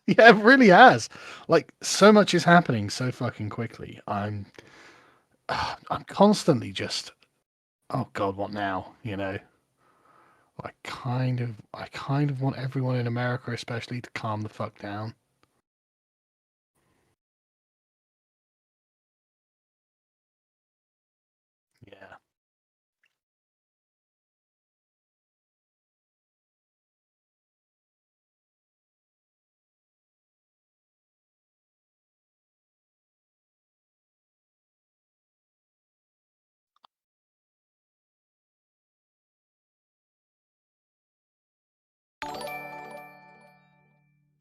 Yeah, it really has. Like, so much is happening so fucking quickly. I'm constantly just, oh God, what now? I kind of want everyone in America, especially, to calm the fuck down. Yeah,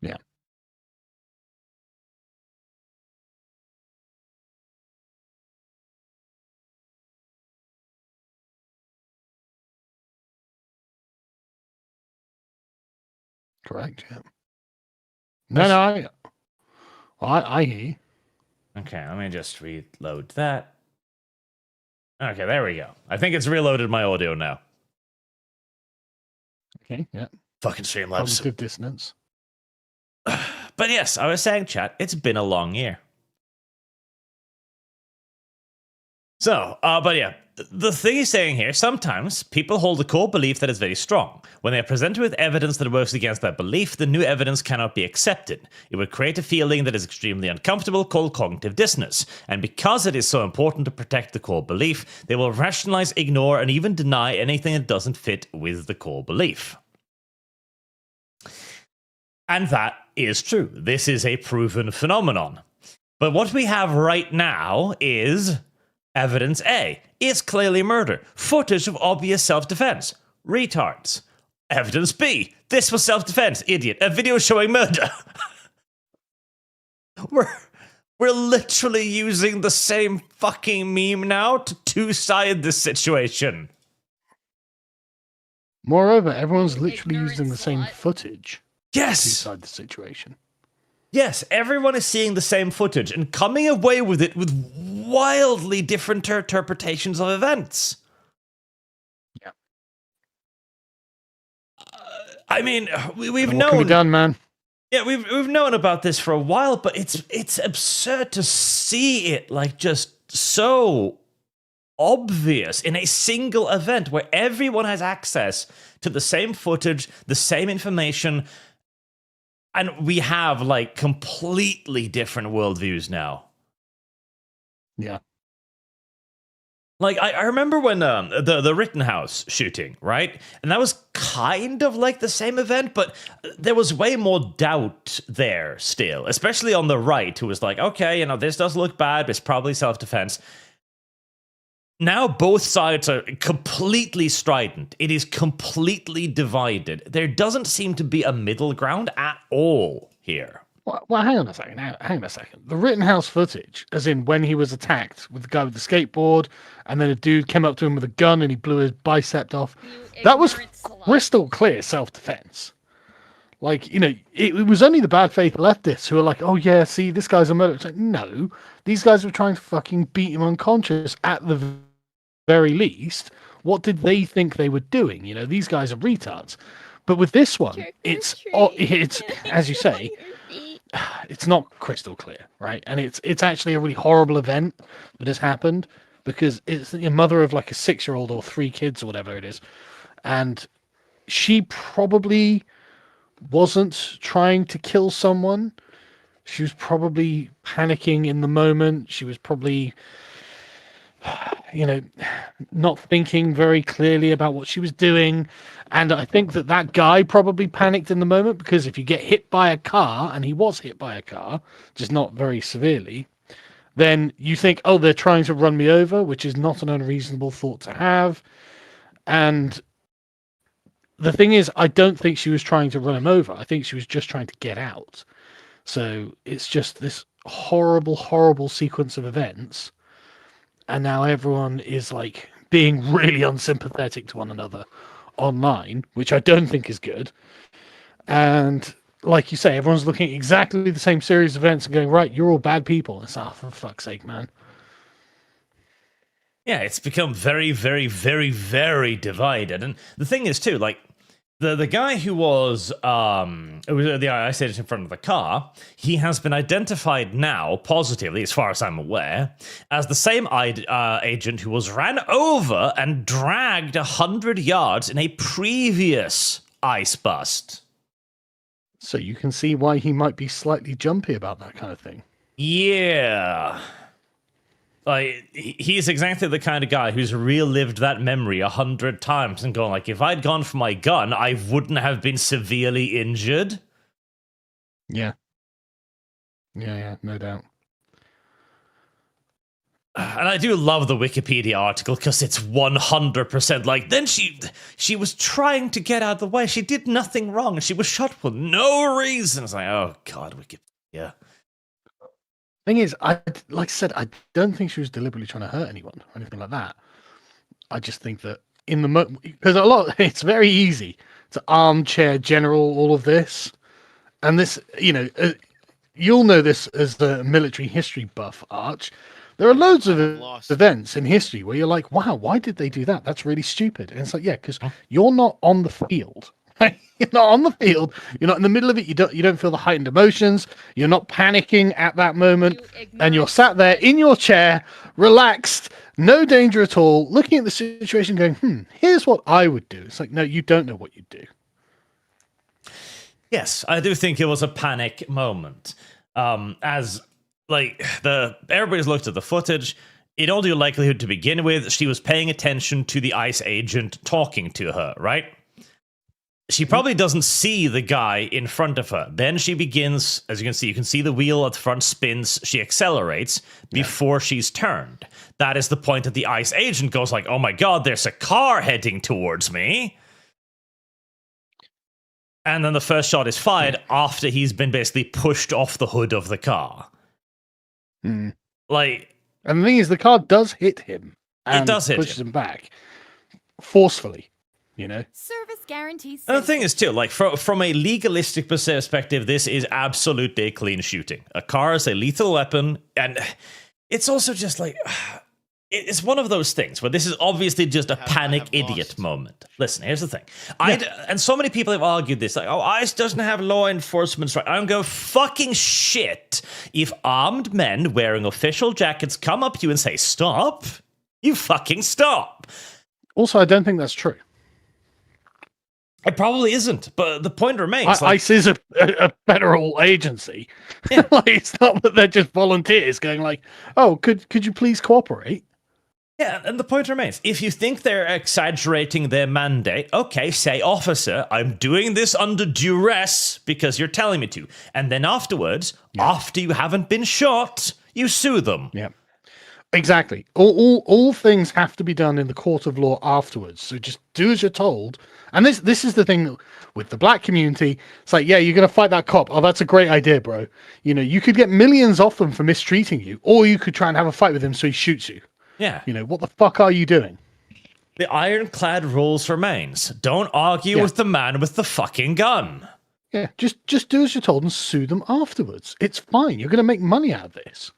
yeah, correct. Yeah. No, no, Which- I hear you. Okay, let me just reload that. Okay, there we go. I think it's reloaded my audio now. Okay, yeah. Fucking Streamlabs. Cognitive dissonance. But yes, I was saying, chat, it's been a long year. So, but yeah, the thing he's saying here, sometimes people hold a core belief that is very strong. When they are presented with evidence that works against that belief, the new evidence cannot be accepted. It would create a feeling that is extremely uncomfortable called cognitive dissonance. And because it is so important to protect the core belief, they will rationalize, ignore, and even deny anything that doesn't fit with the core belief. And that is true. This is a proven phenomenon. But what we have right now is evidence A. It's clearly murder. Footage of obvious self-defense. Retards. Evidence B. This was self-defense. Idiot. A video showing murder. We're literally using the same fucking meme now to two-side this situation. Moreover, everyone's literally using the same footage Yes. inside the situation. Yes, everyone is seeing the same footage and coming away with it with wildly different interpretations of events. Yeah. I mean, we've What known. can be done, man? Yeah, we've known about this for a while, but it's absurd to see it like just so obvious in a single event where everyone has access to the same footage, the same information, and we have like completely different worldviews now. Yeah. Like I remember when the Rittenhouse shooting, right? And that was kind of like the same event, but there was way more doubt there still, especially on the right, who was like, okay, this does look bad, but it's probably self-defense. Now both sides are completely strident. It is completely divided. There doesn't seem to be a middle ground at all here. Well, hang on a second. Hang on a second. The Rittenhouse footage, as in when he was attacked with the guy with the skateboard, and then a dude came up to him with a gun and he blew his bicep off. That was crystal clear self-defense. Like, it was only the bad faith leftists who were like, oh yeah, see, this guy's a murderer. It's like, no, these guys were trying to fucking beat him unconscious at the very least. What did they think they were doing? These guys are retards. But with this one, it's as you say, it's not crystal clear, right? And it's actually a really horrible event that has happened because it's the mother of like a 6-year-old or 3 kids or whatever it is. And she probably wasn't trying to kill someone. She was probably panicking in the moment. She was probably, not thinking very clearly about what she was doing. And I think that guy probably panicked in the moment because if you get hit by a car, and he was hit by a car, just not very severely, then you think, oh, they're trying to run me over, which is not an unreasonable thought to have. And the thing is, I don't think she was trying to run him over. I think she was just trying to get out. So it's just this horrible, horrible sequence of events. And now everyone is like being really unsympathetic to one another online, which I don't think is good. And like you say, everyone's looking at exactly the same series of events and going, right, you're all bad people. It's for fuck's sake, man. Yeah, it's become very, very, very, very divided. And the thing is, too, like, The guy who was the ICE agent in front of the car, he has been identified now positively, as far as I'm aware, as the same agent who was ran over and dragged 100 yards in a previous ICE bust. So you can see why he might be slightly jumpy about that kind of thing. Yeah. Like, he's exactly the kind of guy who's relived that memory 100 times and gone, like, if I'd gone for my gun, I wouldn't have been severely injured. Yeah. Yeah, no doubt. And I do love the Wikipedia article because it's 100% like, then she was trying to get out of the way. She did nothing wrong and she was shot for no reason. It's like, oh, God, Wikipedia. Thing is, like I said, I don't think she was deliberately trying to hurt anyone or anything like that. I just think that in the moment, because it's very easy to armchair general all of this, and this, you'll know this as the military history buff, Arch. There are loads of events in history where you're like, wow, why did they do that? That's really stupid. And it's like, yeah, because you're not on the field. You're not on the field. You're not in the middle of it. You don't feel the heightened emotions. You're not panicking at that moment. And you're sat there in your chair, relaxed, no danger at all, looking at the situation going, here's what I would do. It's like, no, you don't know what you'd do. Yes, I do think it was a panic moment. As like everybody's looked at the footage. In all due likelihood, to begin with, she was paying attention to the ICE agent talking to her, right? She probably doesn't see the guy in front of her. Then she begins, as you can see the wheel at the front spins. She accelerates before she's turned. That is the point that the ICE agent goes like, oh my God, there's a car heading towards me. And then the first shot is fired after he's been basically pushed off the hood of the car. Like, and the thing is, the car does hit him. And it does hit pushes him back forcefully. Service guarantees. And the thing is, too, like, from a legalistic perspective, this is absolutely a clean shooting. A car is a lethal weapon, and it's also just like, it's one of those things where this is obviously just a panic idiot moment. Listen, here's the thing. And so many people have argued this, like, oh, ICE doesn't have law enforcement right. I'm going, fucking shit. If armed men wearing official jackets come up to you and say, stop, you fucking stop. Also, I don't think that's true. It probably isn't, but the point remains. ICE is a federal agency. Yeah. Like, it's not that they're just volunteers going like, oh, could you please cooperate? Yeah, and the point remains. If you think they're exaggerating their mandate, okay, say, officer, I'm doing this under duress because you're telling me to. And then afterwards, after you haven't been shot, you sue them. Yeah. Exactly. All things have to be done in the court of law afterwards. So just do as you're told. And this is the thing with the black community. It's like, yeah, you're going to fight that cop. Oh, that's a great idea, bro. You could get millions off them for mistreating you, or you could try and have a fight with him so he shoots you. Yeah. What the fuck are you doing? The ironclad rules remains. Don't argue with the man with the fucking gun. Yeah, just do as you're told and sue them afterwards. It's fine. You're going to make money out of this.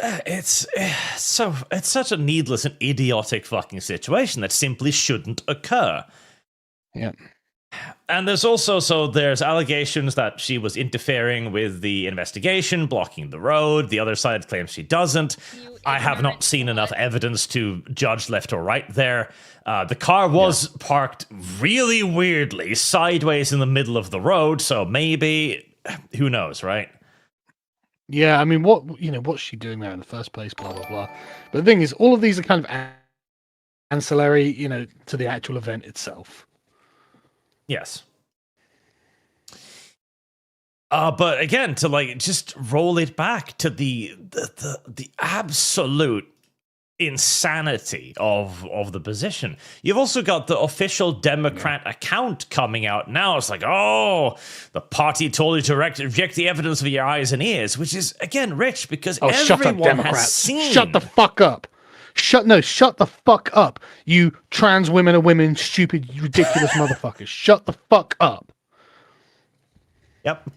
It's such a needless and idiotic fucking situation that simply shouldn't occur. Yeah. And there's there's allegations that she was interfering with the investigation, blocking the road. The other side claims she doesn't. I have not seen enough evidence to judge left or right there. The car was parked really weirdly, sideways in the middle of the road, so maybe, who knows, right? Yeah, I mean, what's she doing there in the first place, blah, blah, blah. But the thing is, all of these are kind of ancillary, to the actual event itself. Yes. But again, to just roll it back to the absolute insanity of the position. You've also got the official Democrat account coming out now. It's like, oh, the party told you to reject the evidence of your eyes and ears, which is, again, rich because everyone has seen. Shut the fuck up. Shut the fuck up. You trans women are women, stupid, ridiculous motherfuckers. Shut the fuck up. Yep.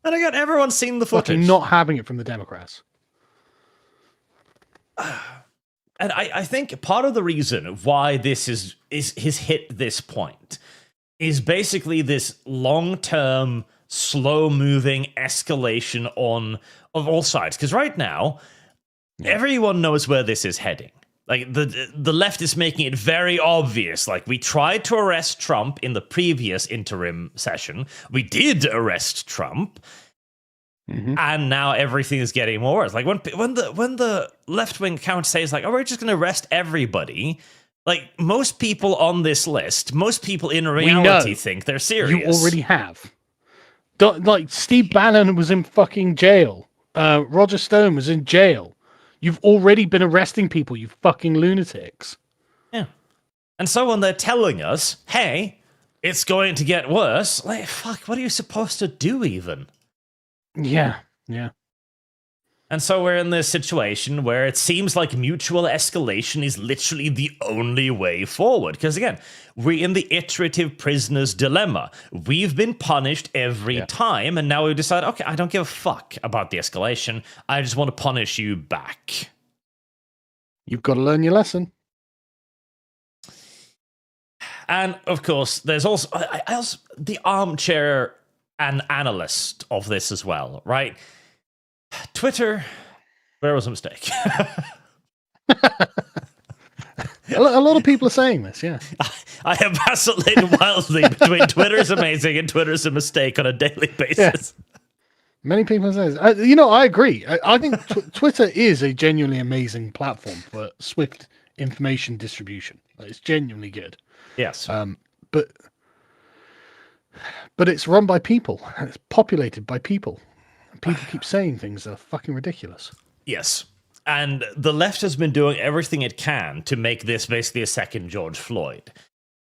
And again, everyone's seen the footage. Fucking not having it from the Democrats. And I think part of the reason why this is hit this point is basically this long-term, slow-moving escalation of all sides. Because right now, everyone knows where this is heading. Like, the left is making it very obvious. Like, we tried to arrest Trump in the previous interim session. We did arrest Trump. Mm-hmm. And now everything is getting worse. Like, when the left-wing account says, like, oh, we're just going to arrest everybody, like, most people on this list, most people in reality think they're serious. You already have. Like, Steve Bannon was in fucking jail. Roger Stone was in jail. You've already been arresting people, you fucking lunatics. Yeah. And so when they're telling us, hey, it's going to get worse, like, fuck, what are you supposed to do even? Yeah. And so we're in this situation where it seems like mutual escalation is literally the only way forward. Because again, we're in the iterative prisoner's dilemma. We've been punished every time, and now we decide, okay, I don't give a fuck about the escalation. I just want to punish you back. You've got to learn your lesson. And of course, there's also the armchair and analyst of this as well, right? Twitter, there was a mistake. A lot of people are saying this, yeah. I have vacillated wildly between Twitter's amazing and Twitter's a mistake on a daily basis. Yeah. Many people say this. I agree. I think Twitter is a genuinely amazing platform for swift information distribution. It's genuinely good. Yes. But it's run by people. And it's populated by people. People keep saying things that are fucking ridiculous. Yes. And the left has been doing everything it can to make this basically a second George Floyd.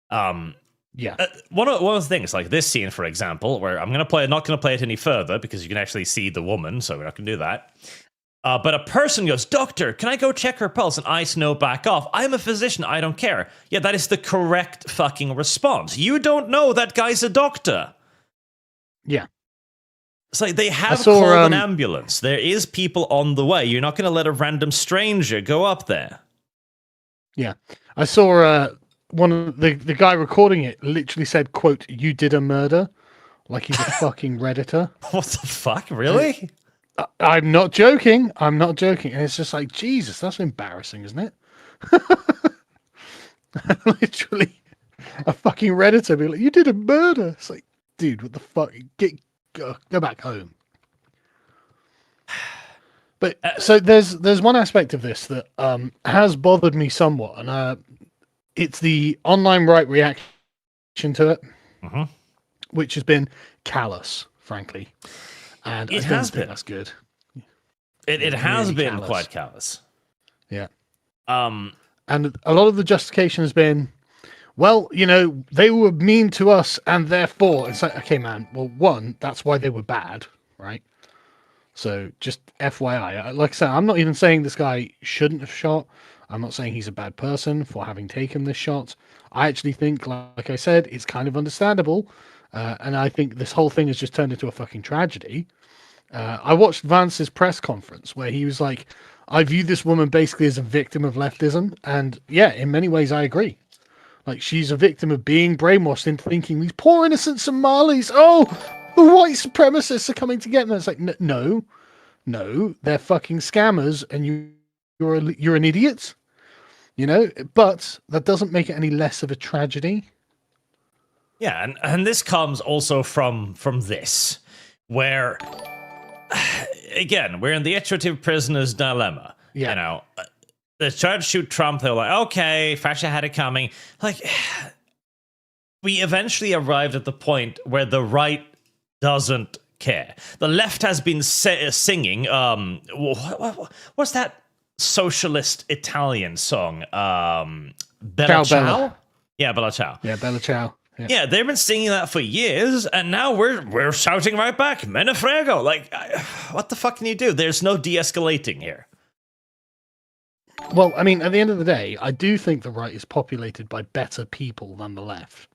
One of the things, like this scene, for example, where I'm not going to play it any further because you can actually see the woman, so we're not going to do that. But a person goes, "Doctor, can I go check her pulse?" And I know, back off. I'm a physician. I don't care. Yeah, that is the correct fucking response. You don't know that guy's a doctor. Yeah. It's like they have called an ambulance. There is people on the way. You're not going to let a random stranger go up there. Yeah. I saw one of the guy recording it literally said, quote, "You did a murder," like he's a fucking Redditor. What the fuck? Really? I'm not joking. And it's just like, Jesus, that's embarrassing, isn't it? Literally, a fucking Redditor be like, "You did a murder." It's like, dude, what the fuck? Go back home. But so there's one aspect of this that has bothered me somewhat, and it's the online right reaction to it, which has been callous, frankly. And it I has think been. That's good. It has really been callous. quite callous. Yeah. And a lot of the justification has been, well, they were mean to us, and therefore it's like, okay, man. Well, one, that's why they were bad, right? So just FYI, like I said, I'm not even saying this guy shouldn't have shot. I'm not saying he's a bad person for having taken this shot. I actually think, like I said, it's kind of understandable. And I think this whole thing has just turned into a fucking tragedy. I watched Vance's press conference where he was like, I view this woman basically as a victim of leftism. And yeah, in many ways, I agree. Like, she's a victim of being brainwashed into thinking these poor innocent Somalis, the white supremacists are coming to get them. It's like, no, they're fucking scammers, and you're an idiot, But that doesn't make it any less of a tragedy. Yeah, and this comes also from this, where again we're in the iterative prisoner's dilemma. Yeah. They tried to shoot Trump. They were like, okay, Fascia had it coming. Like, we eventually arrived at the point where the right doesn't care. The left has been singing, what's that socialist Italian song? Bella Ciao? Yeah, Bella Ciao. Yeah, Bella Ciao. Yeah, they've been singing that for years, and now we're shouting right back, "Me ne frego." Like, what the fuck can you do? There's no de-escalating here. Well, I mean, at the end of the day, I do think the right is populated by better people than the left.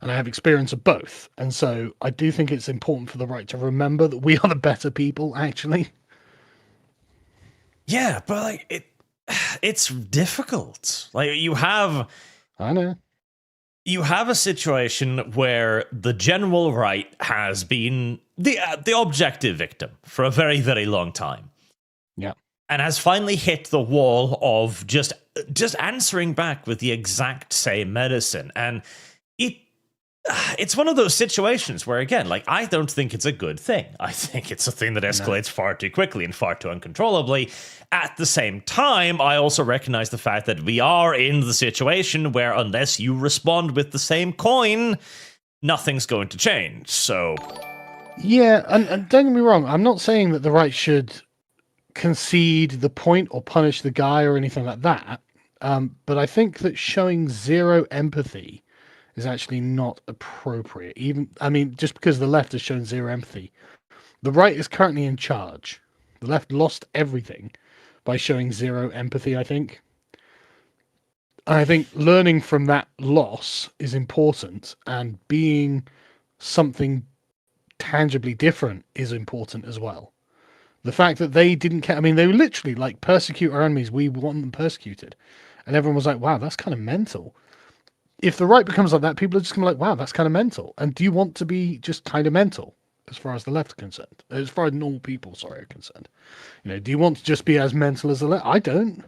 And I have experience of both. And so I do think it's important for the right to remember that we are the better people, actually. Yeah, but like it's difficult. Like I know. You have a situation where the general right has been the objective victim for a very, very long time. Yeah. And has finally hit the wall of just answering back with the exact same medicine. And it's one of those situations where, again, like, I don't think it's a good thing. I think it's a thing that escalates far too quickly and far too uncontrollably. At the same time, I also recognize the fact that we are in the situation where unless you respond with the same coin, nothing's going to change. So, yeah, and don't get me wrong, I'm not saying that the right should concede the point or punish the guy or anything like that. But I think that showing zero empathy is actually not appropriate. Just because the left has shown zero empathy, the right is currently in charge. The left lost everything by showing zero empathy, I think. I think learning from that loss is important, and being something tangibly different is important as well. The fact that they didn't care, they were literally like, persecute our enemies, we want them persecuted. And everyone was like, wow, that's kind of mental. If the right becomes like that, people are just going to be like, wow, that's kind of mental. And do you want to be just kind of mental as far as the left are concerned? As far as normal people, are concerned. Do you want to just be as mental as the left? I don't.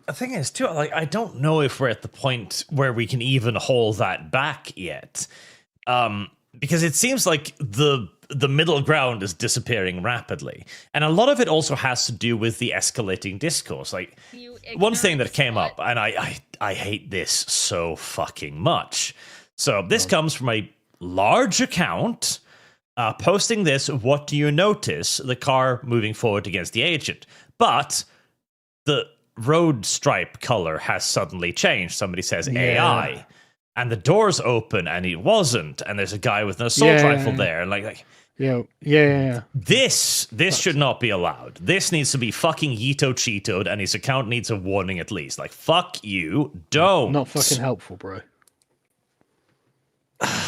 the thing is, too, like, I don't know if we're at the point where we can even hold that back yet. Because it seems like the middle ground is disappearing rapidly. And a lot of it also has to do with the escalating discourse. Like, one thing that came up, and I hate this so fucking much. So this comes from a large account posting this, what do you notice? The car moving forward against the agent. But the road stripe color has suddenly changed. Somebody says AI. And the doors open and it wasn't. And there's a guy with an assault rifle there. And like This should not be allowed. This needs to be fucking Cheetoed, and his account needs a warning at least. Like, fuck you, don't. Not fucking helpful, bro.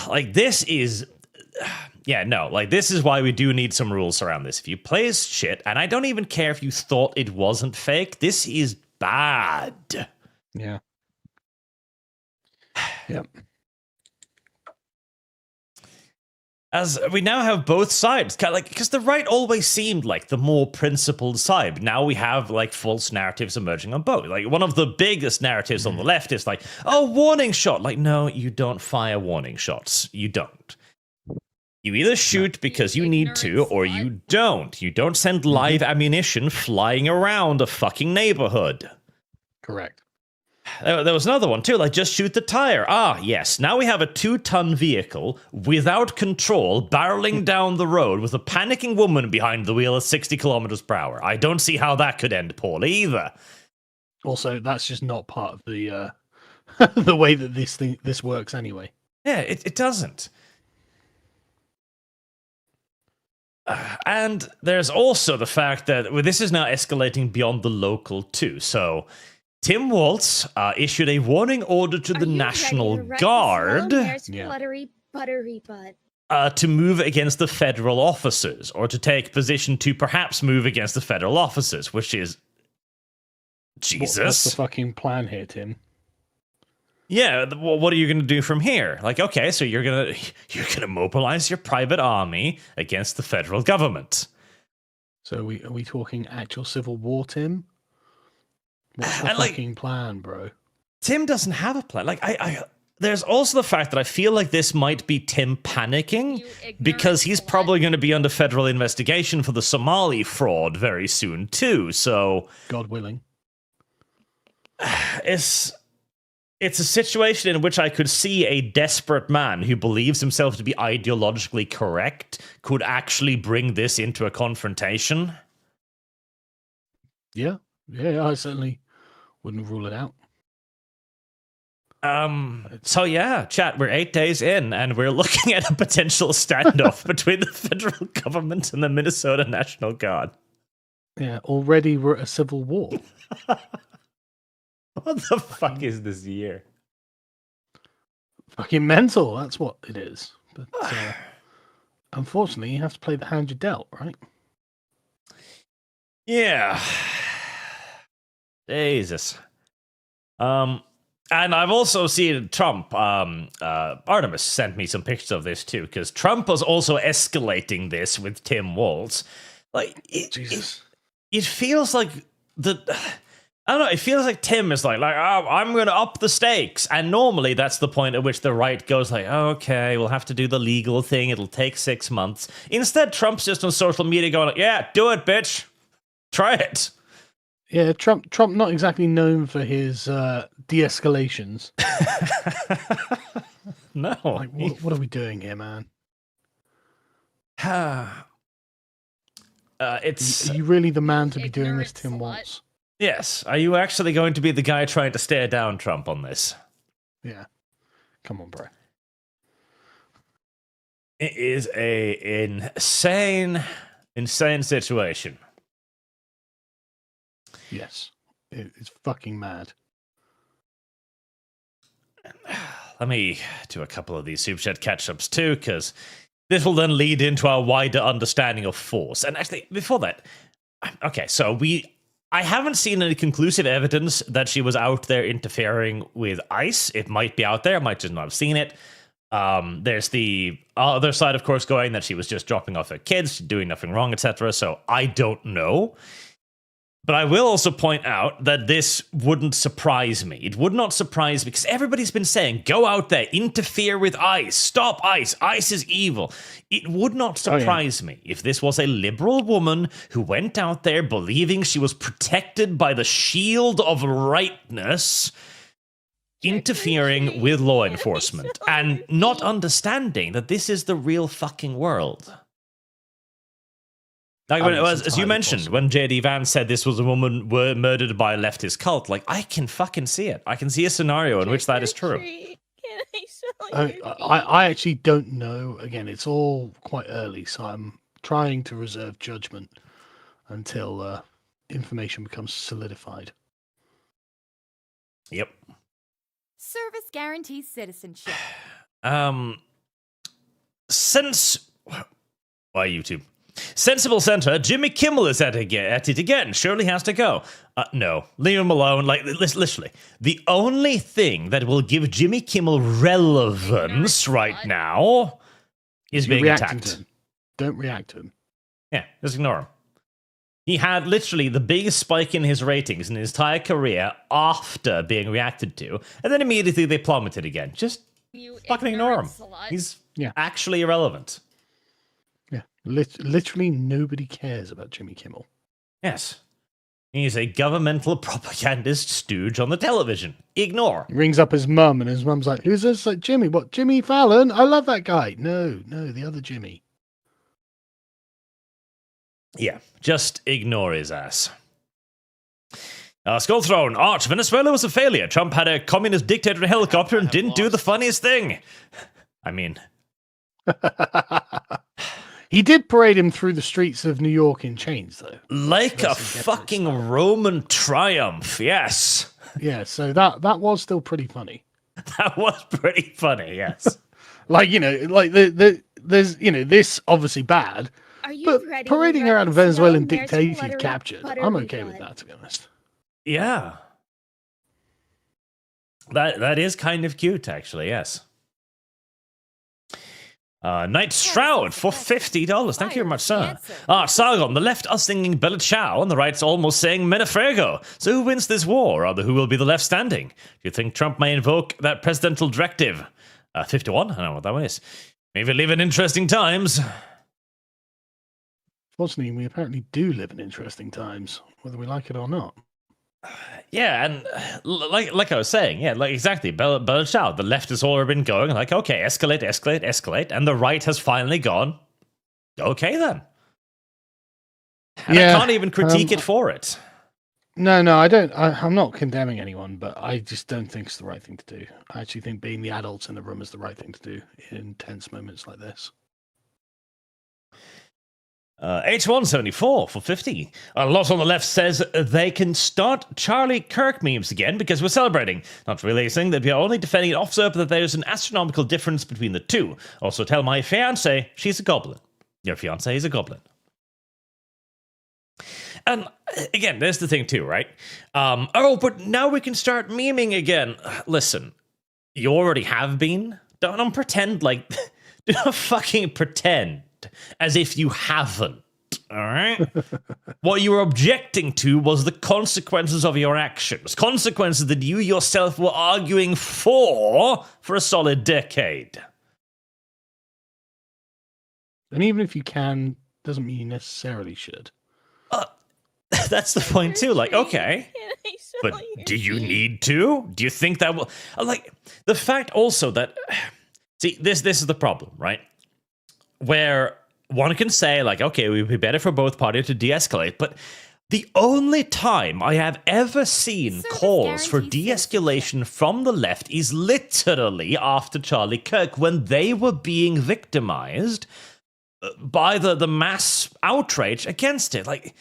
Like, this is... Yeah, no, like, this is why we do need some rules around this. If you play as shit, and I don't even care if you thought it wasn't fake, this is bad. Yeah. Yep. As we now have both sides, kind of like, because the right always seemed like the more principled side. But now we have like false narratives emerging on both. Like, one of the biggest narratives on the left is like, oh, warning shot. Like, no, you don't fire warning shots. You don't. You either shoot because you need to, or you don't. You don't send live ammunition flying around a fucking neighborhood. Correct. There was another one, too, like, just shoot the tire. Ah, yes, now we have a 2-ton vehicle without control barreling down the road with a panicking woman behind the wheel at 60 kilometers per hour. I don't see how that could end poorly either. Also, that's just not part of the the way that this works anyway. Yeah, it doesn't. And there's also the fact that this is now escalating beyond the local, too, so... Tim Waltz issued a warning order to the National Guard to move against the federal officers, or to take position to perhaps move against the federal officers, which is... Jesus. What's the fucking plan here, Tim? Yeah, what are you going to do from here? Like, okay, so you're gonna mobilize your private army against the federal government. So are we talking actual civil war, Tim? What's the fucking plan, bro? Tim doesn't have a plan. Like, there's also the fact that I feel like this might be Tim panicking because he's probably going to be under federal investigation for the Somali fraud very soon too. So, God willing, it's a situation in which I could see a desperate man who believes himself to be ideologically correct could actually bring this into a confrontation. Yeah, I certainly wouldn't rule it out. So yeah, chat, we're 8 days in, and we're looking at a potential standoff between the federal government and the Minnesota National Guard. Yeah, already we're at a civil war. What the fuck is this year? Fucking mental, that's what it is. But unfortunately, you have to play the hand you dealt, right? Yeah. Jesus. And I've also seen Trump. Artemis sent me some pictures of this too, because Trump was also escalating this with Tim Walz. Like, it feels like I don't know. It feels like Tim is like, oh, I'm going to up the stakes, and normally that's the point at which the right goes like, oh, okay, we'll have to do the legal thing. It'll take 6 months. Instead, Trump's just on social media going like, yeah, do it, bitch, try it. Yeah, Trump not exactly known for his de-escalations. No. Like, what are we doing here, man? Are you really the man to be doing this, Tim Walz? Yes. Are you actually going to be the guy trying to stare down Trump on this? Yeah. Come on, bro. It is a insane situation. Yes. It's fucking mad. Let me do a couple of these Super Chat catch-ups too, because this will then lead into our wider understanding of force. And actually, before that, okay, so I haven't seen any conclusive evidence that she was out there interfering with ICE. It might be out there. I might just not have seen it. There's the other side, of course, going that she was just dropping off her kids, doing nothing wrong, etc. So I don't know. But I will also point out that this wouldn't surprise me. It would not surprise me because everybody's been saying, go out there, interfere with ICE, stop ICE, ICE is evil. It would not surprise me if this was a liberal woman who went out there believing she was protected by the shield of rightness, interfering with law enforcement and not understanding that this is the real fucking world. Like when it was, as you mentioned, when J.D. Vance said this was a woman murdered by a leftist cult, like, I can fucking see it. I can see a scenario in which that is true. I actually don't know. Again, it's all quite early, so I'm trying to reserve judgment until information becomes solidified. Yep. Service guarantees citizenship. Why YouTube? Sensible Center, Jimmy Kimmel is at it again. Surely has to go. No, leave him alone. Like, literally, the only thing that will give Jimmy Kimmel relevance right now is being attacked. Don't react to him. Yeah, just ignore him. He had literally the biggest spike in his ratings in his entire career after being reacted to, and then immediately they plummeted again. Just fucking ignore him. He's actually irrelevant. Yeah, literally nobody cares about Jimmy Kimmel. Yes. He's a governmental propagandist stooge on the television. Ignore. He rings up his mum, and his mum's like, who's this? Like, Jimmy, what? Jimmy Fallon? I love that guy. No, the other Jimmy. Yeah, just ignore his ass. Skull Throne, Arch, Venezuela was a failure. Trump had a communist dictator in a helicopter and didn't do the funniest thing. I mean... He did parade him through the streets of New York in chains, though. Like a fucking Roman triumph, yes. Yeah, so that was still pretty funny. That was pretty funny, yes. Like, there's, this obviously bad, but parading around a Venezuelan dictator you've captured, I'm okay with that, to be honest. Yeah. That is kind of cute, actually, yes. Night Shroud for $50. Thank you very much, sir. Sargon, the left are singing Bella Ciao, and the right's almost saying Menefrego. So who wins this war? Rather, who will be the left standing? Do you think Trump may invoke that presidential directive? 51? I don't know what that one is. Maybe live in interesting times. Fortunately, we apparently do live in interesting times, whether we like it or not. Yeah, and like I was saying, yeah, like exactly, Bella Ciao, the left has already been going like, okay, escalate, and the right has finally gone, okay then. And I can't even critique it for it. No, I don't. I'm not condemning anyone, but I just don't think it's the right thing to do. I actually think being the adults in the room is the right thing to do in tense moments like this. H174 for 50. A lot on the left says they can start Charlie Kirk memes again because we're celebrating. Not realizing that we are only defending an officer, but that there's an astronomical difference between the two. Also tell my fiancé she's a goblin. Your fiancé is a goblin. And again, there's the thing too, right? But now we can start memeing again. Listen, you already have been. Don't pretend like... Do not fucking pretend as if you haven't, all right? What you were objecting to was the consequences of your actions. Consequences that you yourself were arguing for a solid decade. And even if you can, doesn't mean you necessarily should. That's the point too. Like, okay, but do you need to? Do you think that will... Like, the fact also that... See, this is the problem, right? Where one can say, like, okay, it would be better for both parties to de-escalate, but the only time I have ever seen calls for de-escalation from the left is literally after Charlie Kirk, when they were being victimized by the mass outrage against it. Like,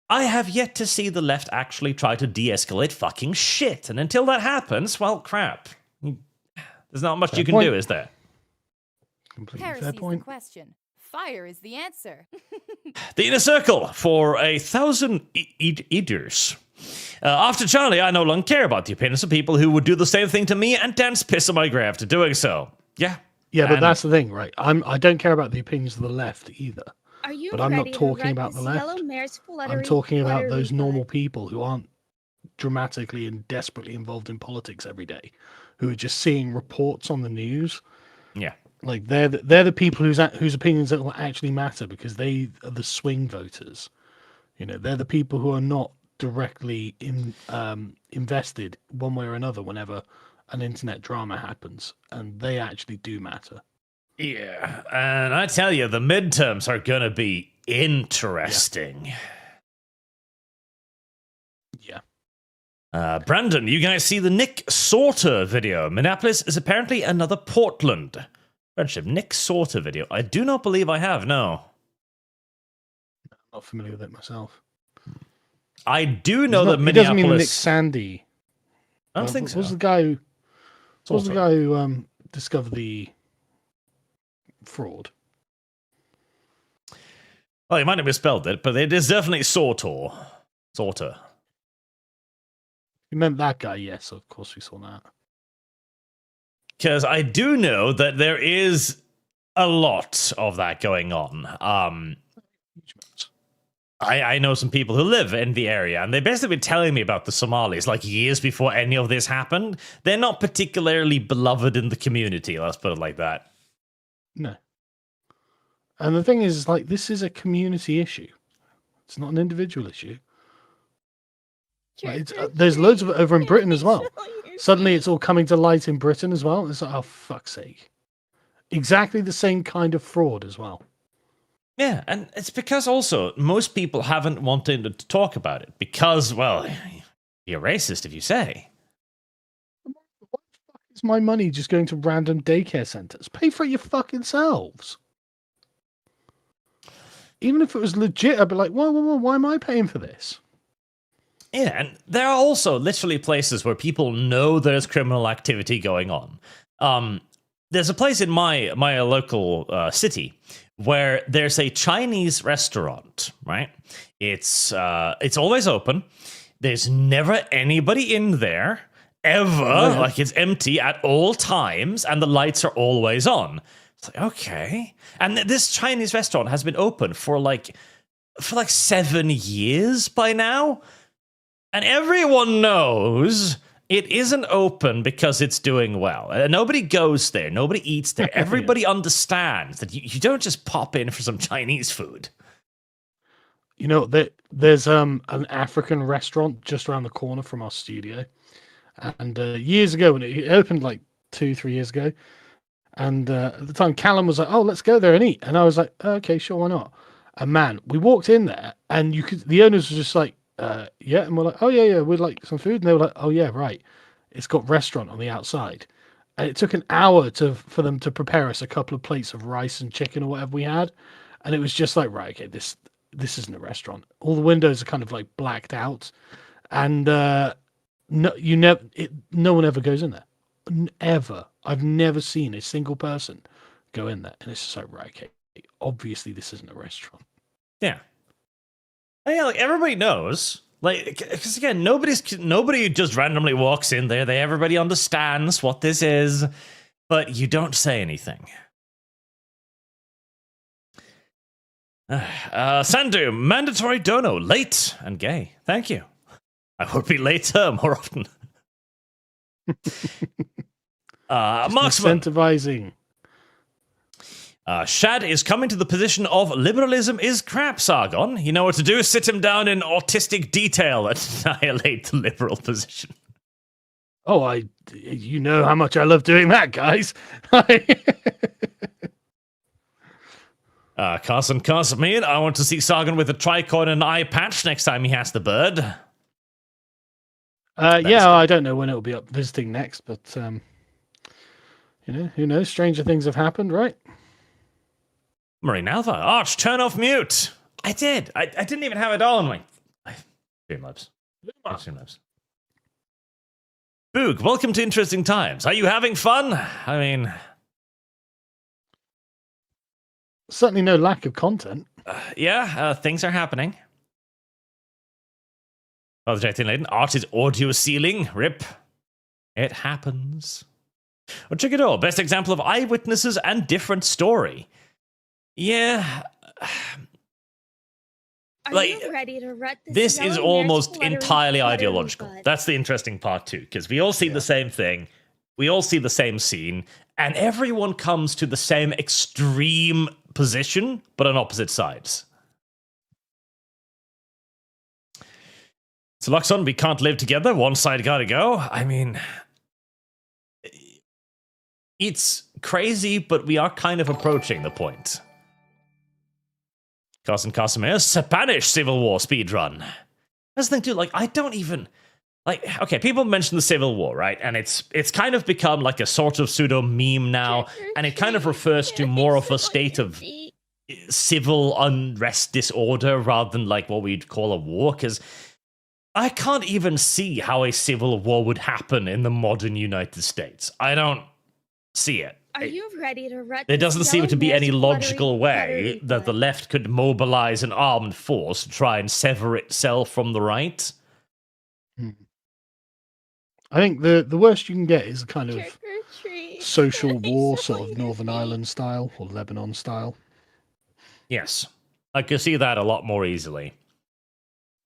I have yet to see the left actually try to de-escalate fucking shit, and until that happens, well, crap. There's not much you can do, is there? Completely Heresy fair is the point. question. Fire is the answer. The Inner Circle for 1,000 eaters. After Charlie, I no longer care about the opinions of people who would do the same thing to me and dance piss on my grave after doing so. Yeah. Yeah, but that's the thing, right? I don't care about the opinions of the left either. Are you But I'm not ready to talking write about this the left. yellow mare's I'm talking about those normal people who aren't dramatically and desperately involved in politics every day, who are just seeing reports on the news. Yeah. Like they're the people whose opinions that will actually matter, because they are the swing voters. You know, they're the people who are not directly invested one way or another whenever an internet drama happens, and they actually do matter. Yeah, and I tell you, the midterms are gonna be interesting. Yeah. Brandon, you guys see the Nick Sorter video? Minneapolis is apparently another Portland. Friendship, Nick Sorter video. I do not believe I have, no. I'm not familiar with it myself. I do know that It doesn't mean Nick Minneapolis... Sandy. I don't think so. What was the guy who discovered the fraud? Well, you might have misspelled it, but it is definitely Sorter. Sorter. You meant that guy? Yes, of course we saw that. Because I do know that there is a lot of that going on. I know some people who live in the area, and they've basically been telling me about the Somalis, like years before any of this happened. They're not particularly beloved in the community, let's put it like that. No. And the thing is, like, this is a community issue. It's not an individual issue. Like, there's loads of it over in Britain as well. Suddenly it's all coming to light in Britain as well. It's like, oh, fuck's sake. Exactly the same kind of fraud as well. Yeah, and it's because also most people haven't wanted to talk about it because, well, you're racist if you say. Why the fuck is my money just going to random daycare centers? Pay for it your fucking selves. Even if it was legit, I'd be like, whoa, why am I paying for this? Yeah, and there are also literally places where people know there's criminal activity going on. There's a place in my local city where there's a Chinese restaurant, right? It's always open. There's never anybody in there, ever. Yeah. Like, it's empty at all times, and the lights are always on. It's like, okay. And this Chinese restaurant has been open for like 7 years by now. And everyone knows it isn't open because it's doing well. Nobody goes there. Nobody eats there. Everybody understands that you don't just pop in for some Chinese food. You know, there's an African restaurant just around the corner from our studio. And years ago, when it opened like 2-3 years ago, and at the time, Callum was like, oh, let's go there and eat. And I was like, okay, sure, why not? And man, we walked in there, and the owners were just like, yeah, and we're like, oh yeah, we'd like some food, and they were like, oh yeah, right, it's got restaurant on the outside, and it took an hour for them to prepare us a couple of plates of rice and chicken or whatever we had, and it was just like, right, okay, this isn't a restaurant. All the windows are kind of like blacked out, and no one ever goes in there, ever. I've never seen a single person go in there, and it's just like, right, okay, obviously this isn't a restaurant. Yeah. Yeah, like everybody knows. Like, because again, nobody just randomly walks in there. Everybody understands what this is, but you don't say anything. Sandu, mandatory dono, late and gay. Thank you. I would be later more often. Marksman. Incentivizing. Shad is coming to the position of liberalism is crap, Sargon. You know what to do? Sit him down in autistic detail and annihilate the liberal position. Oh, you know how much I love doing that, guys. Carson Casimir, I want to see Sargon with a tricorn and an eye patch next time he has the bird. Yeah, I don't know when it'll be up visiting next, but who knows? Stranger things have happened, right? Marine Alpha, Arch, turn off mute. I did. I didn't even have it on. Streamlabs. Boog, welcome to Interesting Times. Are you having fun? I mean, certainly no lack of content. Things are happening. Father Jack Laden, Art is audio sealing. Rip. It happens. Well, check it out. Best example of eyewitnesses and different story. Yeah. Are you ready to rut this is almost entirely ideological. That's the interesting part too, because we all see the same thing. We all see the same scene, and everyone comes to the same extreme position, but on opposite sides. So, Luxon, we can't live together. One side gotta go. I mean, it's crazy, but we are kind of approaching the point. Carson Casimir, Spanish Civil War speedrun. That's the thing, too. Like, I don't even... Like, okay, people mention the Civil War, right? And it's kind of become like a sort of pseudo meme now, and it kind of refers to more of a state of civil unrest disorder rather than like what we'd call a war, because I can't even see how a civil war would happen in the modern United States. I don't see it. Are you ready to rut? There doesn't seem to be any logical way that the left could mobilize an armed force to try and sever itself from the right. I think the worst you can get is a kind of social war, sort of Northern Ireland style or Lebanon style. Yes, I could see that a lot more easily.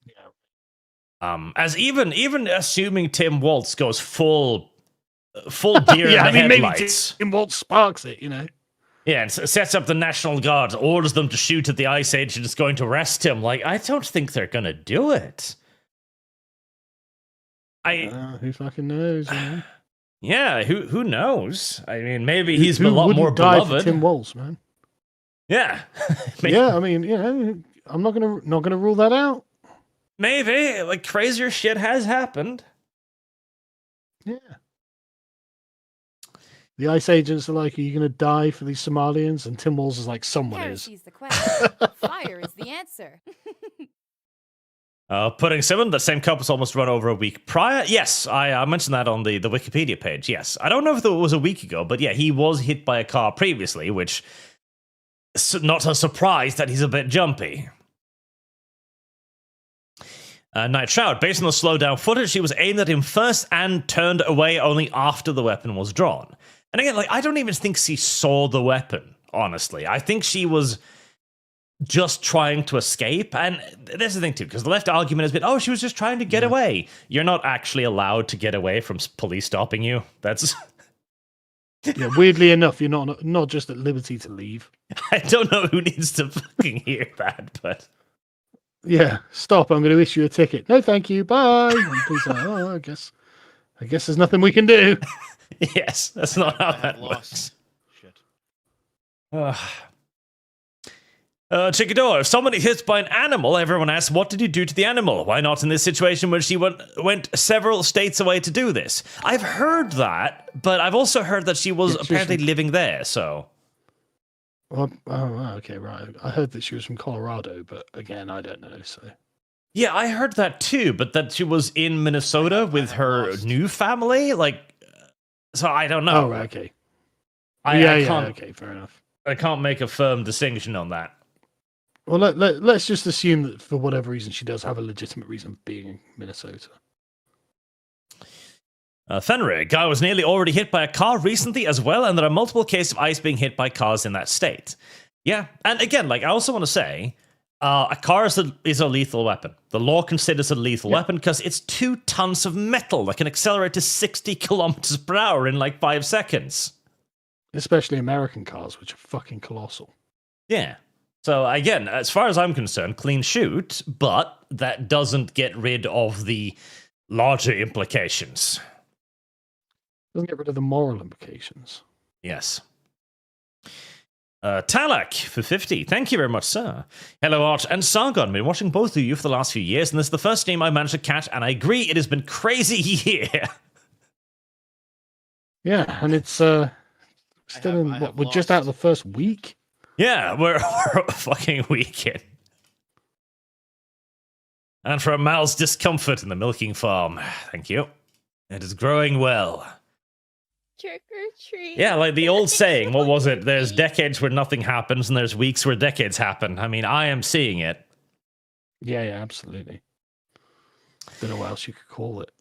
Yeah. As even assuming Tim Waltz goes full deer in the headlights. Maybe Tim Waltz sparks it, you know. Yeah, and sets up the National Guard, orders them to shoot at the Ice Age and is going to arrest him. Like, I don't think they're going to do it. Who fucking knows? You know? Yeah, who knows? I mean, maybe he's a lot more beloved. Tim Waltz, man. Yeah, yeah. I mean, I'm not gonna rule that out. Maybe like crazier shit has happened. Yeah. The ICE agents are like, "Are you gonna die for these Somalians?" And Tim Waltz is like, "Someone is." The question. Fire is the answer. Pudding 7, the same couple's almost run over a week prior. Yes, I mentioned that on the Wikipedia page. Yes, I don't know if it was a week ago, but yeah, he was hit by a car previously, which is not a surprise that he's a bit jumpy. Night Shroud, based on the slowdown footage, she was aimed at him first and turned away only after the weapon was drawn. And again, like I don't even think she saw the weapon, honestly. I think she was just trying to escape. And there's the thing too, because the left argument has been, oh, she was just trying to get away. You're not actually allowed to get away from police stopping you. That's yeah, weirdly enough, you're not just at liberty to leave. I don't know who needs to fucking hear that, but yeah, stop, I'm going to issue a ticket. No, thank you, bye. And please, I guess there's nothing we can do. Yes, that's not how that works. Shit. Chikador, if somebody hits by an animal, everyone asks, what did you do to the animal? Why not in this situation when she went several states away to do this? I've heard that, but I've also heard that she was apparently living there, so. Well, okay, right. I heard that she was from Colorado, but again, I don't know, so. Yeah, I heard that too, but that she was in Minnesota with her new family, like, so I don't know. Oh, right, okay. I can't, okay, fair enough. I can't make a firm distinction on that. Well, let's just assume that for whatever reason she does have a legitimate reason for being in Minnesota. Fenrir, guy was nearly already hit by a car recently as well, and there are multiple cases of ICE being hit by cars in that state. Yeah, and again, like I also want to say, a car is a lethal weapon. The law considers it a lethal weapon because it's 2 tons of metal that can accelerate to 60 kilometers per hour in like 5 seconds. Especially American cars, which are fucking colossal. Yeah. So again, as far as I'm concerned, clean shoot, but that doesn't get rid of the larger implications. Doesn't get rid of the moral implications. Yes. Talak for 50. Thank you very much, sir. Hello, Arch and Sargon. Been watching both of you for the last few years, and this is the first stream I managed to catch, and I agree, it has been crazy year. Yeah, and it's still we're just out of the first week. Yeah, we're a fucking weekend. And from Mal's discomfort in the milking farm. Thank you. It is growing well. Trick or treat. Yeah, like the old saying, what was it? There's decades where nothing happens, and there's weeks where decades happen. I mean, I am seeing it. Yeah, absolutely. Don't know what else you could call it.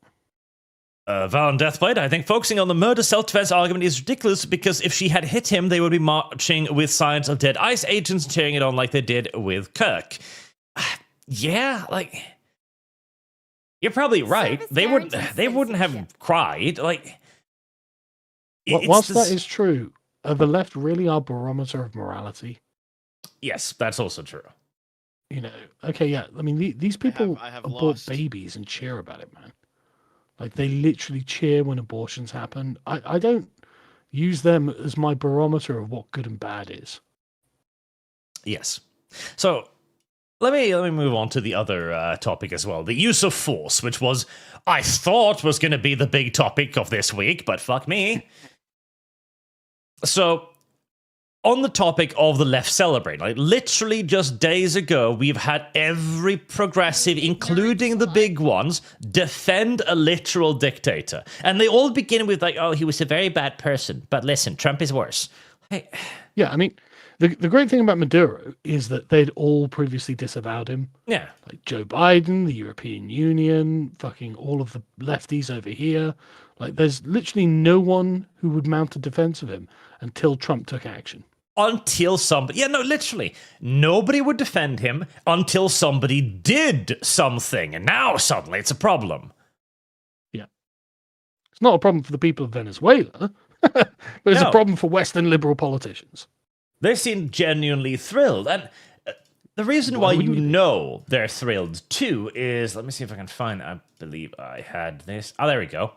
Val and Deathblade, I think focusing on the murder self-defense argument is ridiculous because if she had hit him, they would be marching with signs of dead ICE agents and cheering it on like they did with Kirk. Yeah, like... You're probably right. They wouldn't have cried. Like... Whilst that is true, are the left really our barometer of morality? Yes, that's also true. You know, okay, yeah. I mean, these people abort babies and cheer about it, man. Like, they literally cheer when abortions happen. I don't use them as my barometer of what good and bad is. Yes. So, let me move on to the other topic as well. The use of force, which was, I thought was going to be the big topic of this week, but fuck me. So, on the topic of the left celebrating, like literally just days ago, we've had every progressive, including the big ones, defend a literal dictator. And they all begin with like, oh, he was a very bad person, but listen, Trump is worse. Hey. Yeah, I mean, the great thing about Maduro is that they'd all previously disavowed him. Yeah. Like Joe Biden, the European Union, fucking all of the lefties over here. Like, there's literally no one who would mount a defense of him until Trump took action. Until somebody... Yeah, no, literally. Nobody would defend him until somebody did something. And now, suddenly, it's a problem. Yeah. It's not a problem for the people of Venezuela, but it's a problem for Western liberal politicians. They seem genuinely thrilled. And the reason why you know they're thrilled, too, is... Let me see if I can find... I believe I had this. Oh, there we go.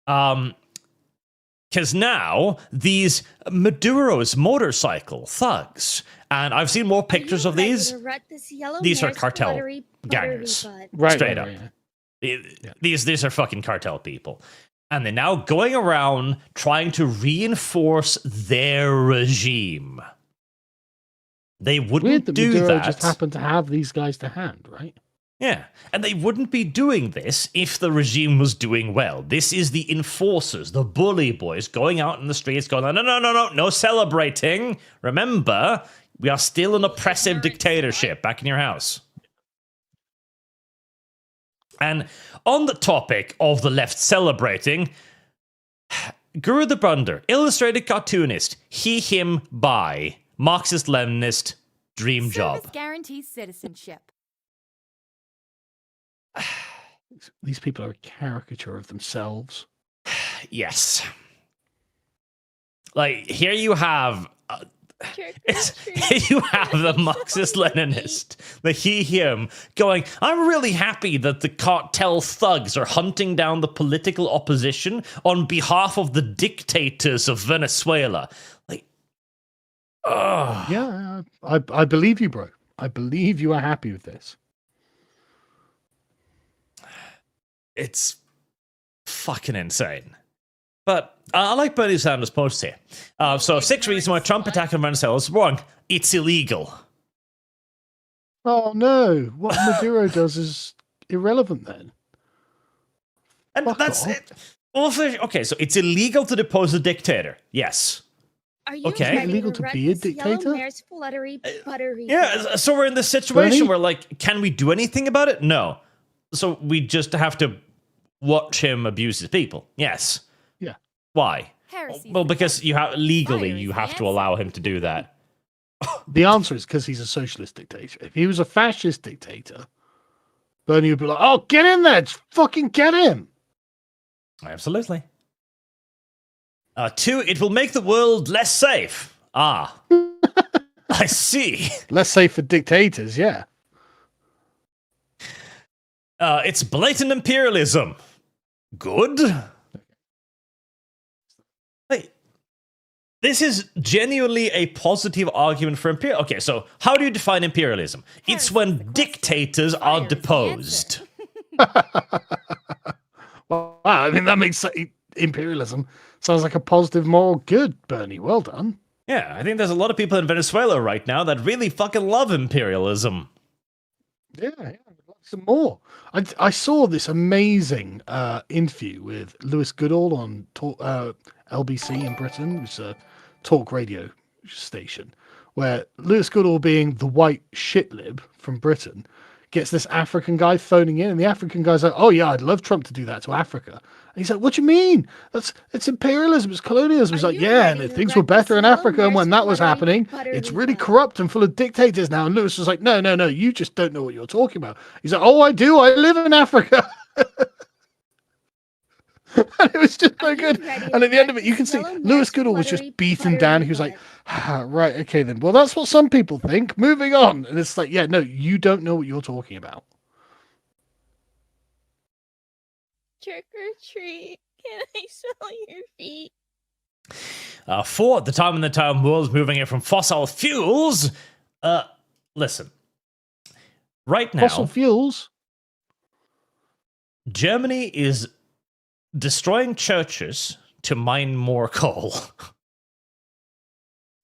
Because now, these Maduro's motorcycle thugs, and I've seen more pictures of these. These are cartel gangers. Right, straight up. Yeah. These are fucking cartel people. And they're now going around trying to reinforce their regime. They wouldn't do Maduro that. Just happened to have these guys to hand, right? Yeah, and they wouldn't be doing this if the regime was doing well. This is the enforcers, the bully boys, going out in the streets going, no celebrating. Remember, we are still an oppressive dictatorship back in your house. And on the topic of the left celebrating, Guru the Brunder, illustrated cartoonist, he, him, by, Marxist-Leninist, dream job. Service guarantees citizenship. These people are a caricature of themselves. Yes. Like, here you have... you have the Marxist-Leninist, the he, him, going, I'm really happy that the cartel thugs are hunting down the political opposition on behalf of the dictators of Venezuela. Like, ugh. Yeah, I believe you, bro. I believe you are happy with this. It's fucking insane. But I like Bernie Sanders' post here. So 6 reasons why Trump attacking Venezuela is wrong. It's illegal. Oh no! What Maduro does is irrelevant then. And that's it. Also, okay, so it's illegal to depose a dictator. Yes. Are you Okay. ready to Illegal to wreck be a this yellow dictator? mare's fluttery, buttery Yeah, breath? so we're in this situation Bernie? where, like, can we do anything about it? No. So we just have to watch him abuse his people. Yes. Yeah. Why? Heresy's Well, the because question. you have legally Fire is you the have to answer. allow him to do that. The answer is because he's a socialist dictator. If he was a fascist dictator, Bernie would be like, "Oh, get in there! Just fucking get him!" Absolutely. 2, it will make the world less safe. Ah. I see. Let's say for dictators, yeah. It's blatant imperialism. Good. Hey, this is genuinely a positive argument for imperial. Okay, so how do you define imperialism? It's Heresy's the when question. dictators Fire are is the deposed. Wow, I mean that makes imperialism sounds like a positive moral good, Bernie. Well done. Yeah, I think there's a lot of people in Venezuela right now that really fucking love imperialism. Yeah, I'd like some more. I saw this amazing interview with Lewis Goodall on LBC in Britain, which is a talk radio station, where Lewis Goodall, being the white shitlib from Britain, gets this African guy phoning in, and the African guy's like, "Oh yeah, I'd love Trump to do that to Africa." And he's like, "What do you mean? It's imperialism, it's colonialism." He's Are like, you "Yeah, ready and to things wreck were better this in yellow Africa, and when mare's that was fluttery, happening, buttery it's really breath? corrupt and full of dictators now." And Lewis was like, "No, you just don't know what you're talking about." He's like, "Oh, I do. I live in Africa." And it was just so Are you good. ready And to at the end of wreck it, you can this see yellow Lewis mare's Goodall was just fluttery, beaten down. buttery He was like, breath? right, okay then. Well, that's what some people think. Moving on. And it's like, yeah, no, you don't know what you're talking about. Trick or treat. Can I smell your feet? 4, the time and the time world is moving away from fossil fuels. Listen. Right now, Fossil fuels. Germany is destroying churches to mine more coal.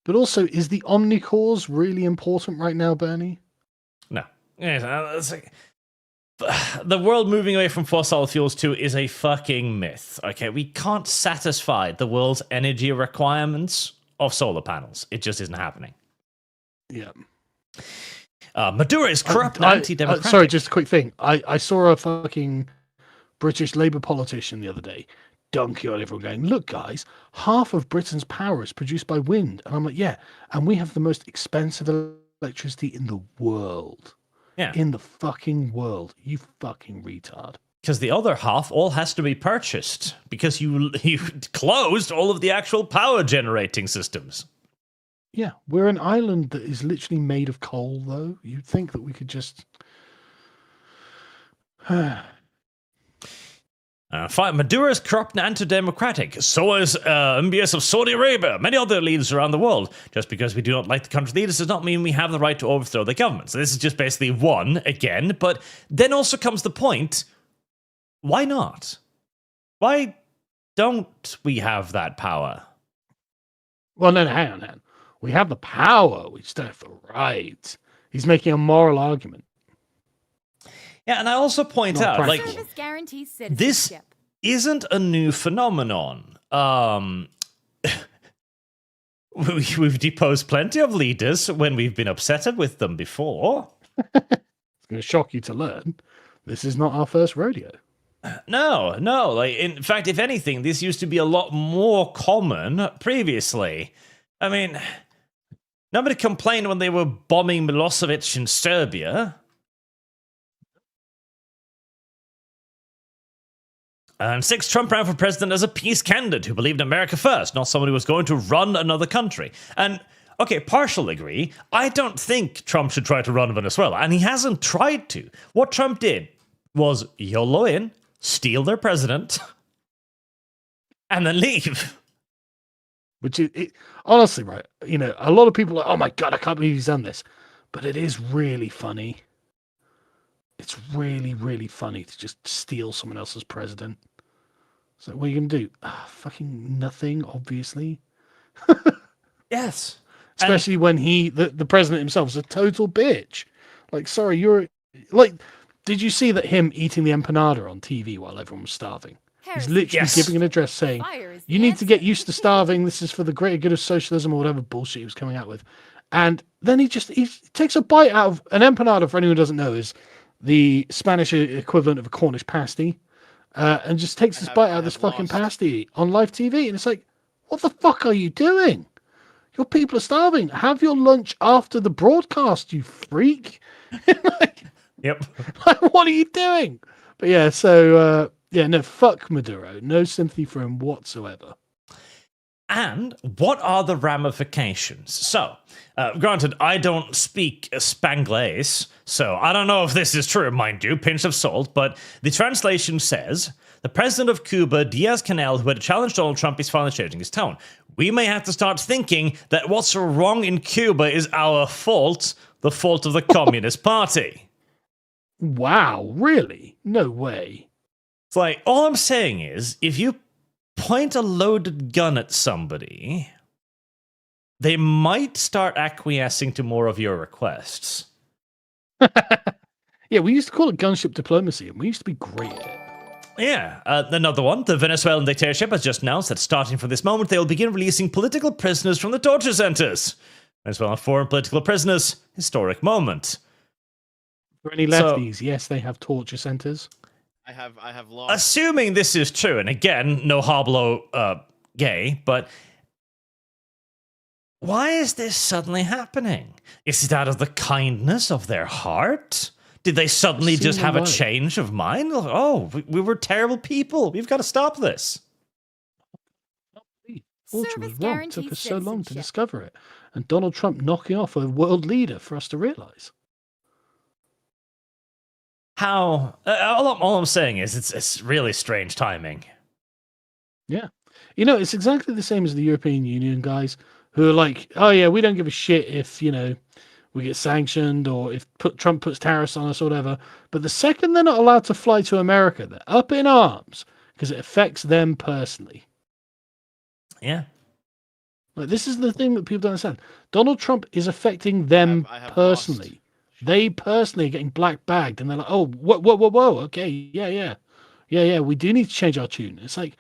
But also, is the omnicause really important right now, Bernie? No. It's like, the world moving away from fossil fuels too is a fucking myth. Okay, we can't satisfy the world's energy requirements of solar panels. It just isn't happening. Yeah. Maduro is corrupt and anti-democratic. Sorry, just a quick thing. I saw a fucking British Labour politician the other day donkey on everyone going, "Look, guys, half of Britain's power is produced by wind." And I'm like, yeah, and we have the most expensive electricity in the world. Yeah. In the fucking world. You fucking retard. Because the other half all has to be purchased because you closed all of the actual power generating systems. Yeah, we're an island that is literally made of coal, though. You'd think that we could just... Maduro is corrupt and anti-democratic. So is MBS of Saudi Arabia, many other leaders around the world. Just because we do not like the country's leaders does not mean we have the right to overthrow the government. So this is just basically one, again. But then also comes the point, why not? Why don't we have that power? Well, no, hang on. We have the power. We just don't have the right. He's making a moral argument. Yeah, and I also point Not out, like, practical. Service guarantees this citizenship. isn't a new phenomenon. We've deposed plenty of leaders when we've been upset with them before. It's going to shock you to learn. This is not our first rodeo. No. Like, in fact, if anything, this used to be a lot more common previously. I mean, nobody complained when they were bombing Milosevic in Serbia. And 6, Trump ran for president as a peace candidate who believed in America first, not someone who was going to run another country. And, okay, partial agree. I don't think Trump should try to run Venezuela, and he hasn't tried to. What Trump did was YOLO in, steal their president, and then leave. Which is, honestly, right, you know, a lot of people are like, "Oh my God, I can't believe he's done this." But it is really funny. It's really, really funny to just steal someone else's president. So what are you going to do? Fucking nothing, obviously. Yes. Especially when the president himself is a total bitch. Like, sorry, you're... Like, did you see that him eating the empanada on TV while everyone was starving? He's literally giving an address saying, you need to get used to starving. This is for the greater good of socialism or whatever bullshit he was coming out with. And then he takes a bite out of an empanada, for anyone who doesn't know, is the Spanish equivalent of a Cornish pasty. And just takes this bite out of this fucking pasty on live TV. And it's like, what the fuck are you doing? Your people are starving. Have your lunch after the broadcast, you freak. Yep. Like, what are you doing? But yeah, so, no, fuck Maduro. No sympathy for him whatsoever. And what are the ramifications? So, granted, I don't speak Spanglish, so I don't know if this is true, mind you, pinch of salt, but the translation says, the president of Cuba, Diaz-Canel, who had challenged Donald Trump, is finally changing his tone. We may have to start thinking that what's wrong in Cuba is our fault, the fault of the Communist Party. Wow, really? No way. It's like, all I'm saying is, if you point a loaded gun at somebody, they might start acquiescing to more of your requests. Yeah, we used to call it gunship diplomacy, and we used to be great at it. Yeah, another one. The Venezuelan dictatorship has just announced that starting from this moment, they will begin releasing political prisoners from the torture centers. Venezuelan foreign political prisoners. Historic moment. For any lefties, yes, they have torture centers. I have lost. Assuming this is true, and again, no hablo gay, but why is this suddenly happening? Is it out of the kindness of their heart? Did they suddenly just have a change of mind? Oh, we were terrible people. We've got to stop this. Fortune was wrong. It took us so long to discover it. And Donald Trump knocking off a world leader for us to realize. How? All I'm saying is it's really strange timing. Yeah. You know, it's exactly the same as the European Union guys who are like, oh, yeah, we don't give a shit if, we get sanctioned or if Trump puts tariffs on us or whatever. But the second they're not allowed to fly to America, they're up in arms because it affects them personally. Yeah. Like, this is the thing that people don't understand. Donald Trump is affecting them personally. They personally are getting black bagged, and they're like, "Oh, whoa, okay, yeah. We do need to change our tune." It's like,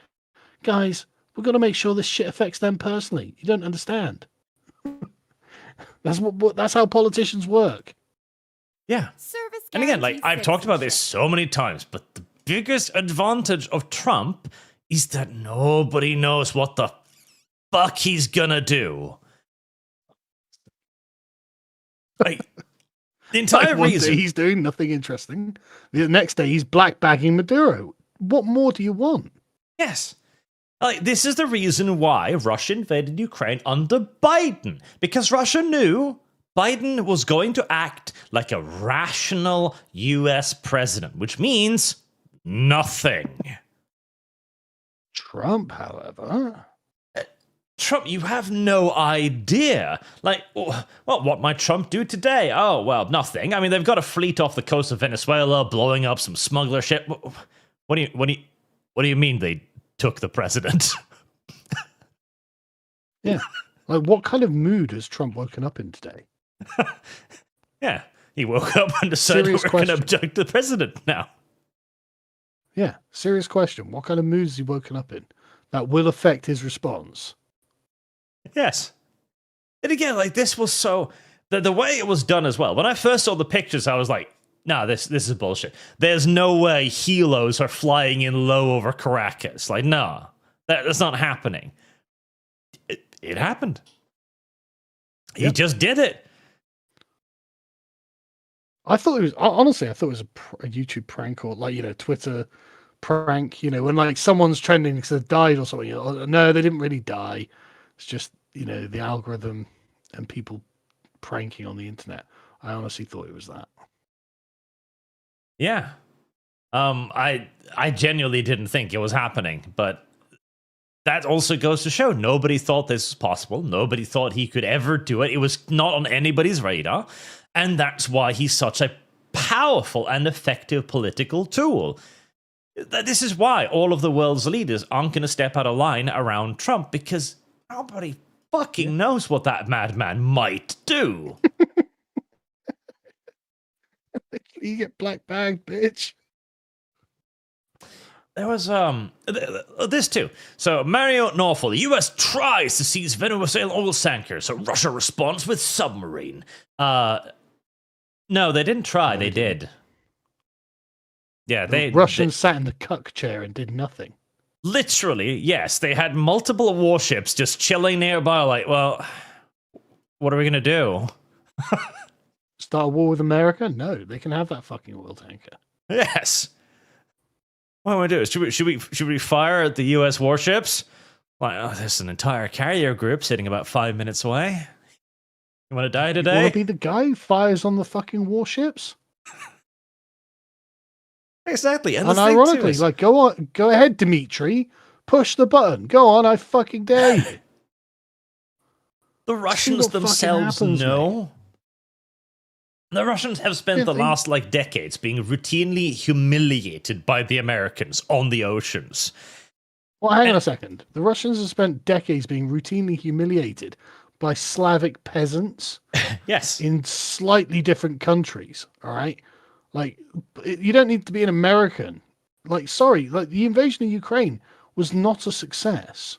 guys, we've got to make sure this shit affects them personally. You don't understand. That's how politicians work. Yeah. And again, like I've talked about this so many times, but the biggest advantage of Trump is that nobody knows what the fuck he's gonna do. Like, the entire one reason day he's doing nothing interesting. The next day he's blackbagging Maduro. What more do you want? Yes. Like, this is the reason why Russia invaded Ukraine under Biden. Because Russia knew Biden was going to act like a rational US president, which means nothing. Trump, however... Trump, you have no idea. Like, well, what might Trump do today? Oh, well, nothing. I mean, they've got a fleet off the coast of Venezuela, blowing up some smuggler ship. What do you mean they took the president? Yeah. Like, what kind of mood has Trump woken up in today? Yeah. He woke up and decided we're going to abduct the president now. Yeah. Serious question. What kind of mood has he woken up in that will affect his response? Yes. And again, like, this was so... The way it was done as well. When I first saw the pictures, I was like, nah, this is bullshit. There's no way helos are flying in low over Caracas. Like, no. That's not happening. It happened. He just did it. I thought it was... Honestly, I thought it was a YouTube prank or, like, Twitter prank. When, like, someone's trending because they died or something. No, they didn't really die. It's just, the algorithm and people pranking on the internet. I honestly thought it was that. Yeah. I genuinely didn't think it was happening, but that also goes to show nobody thought this was possible. Nobody thought he could ever do it. It was not on anybody's radar. And that's why he's such a powerful and effective political tool. This is why all of the world's leaders aren't going to step out of line around Trump, because nobody fucking knows what that madman might do. You get black bagged, bitch. There was this too. So Mario Norfolk, the U.S. tries to seize Venezuelan oil tanker, so Russia responds with submarine. No, they didn't try. They did. Yeah, The Russians sat in the cuck chair and did nothing. Literally, yes. They had multiple warships just chilling nearby. Like, well, what are we gonna do? Start a war with America? No, they can have that fucking oil tanker. Yes. What do we do? Should we fire at the U.S. warships? Like, oh, there's an entire carrier group sitting about 5 minutes away. You want to die today? You want to be the guy who fires on the fucking warships? Exactly. And ironically, like, go ahead, Dmitry. Push the button. Go on, I fucking dare you. The Russians themselves know. The Russians have spent the last, decades being routinely humiliated by the Americans on the oceans. Well, hang on a second. The Russians have spent decades being routinely humiliated by Slavic peasants. Yes. In slightly different countries, all right? Like, you don't need to be an American. Like, sorry, like, the invasion of Ukraine was not a success.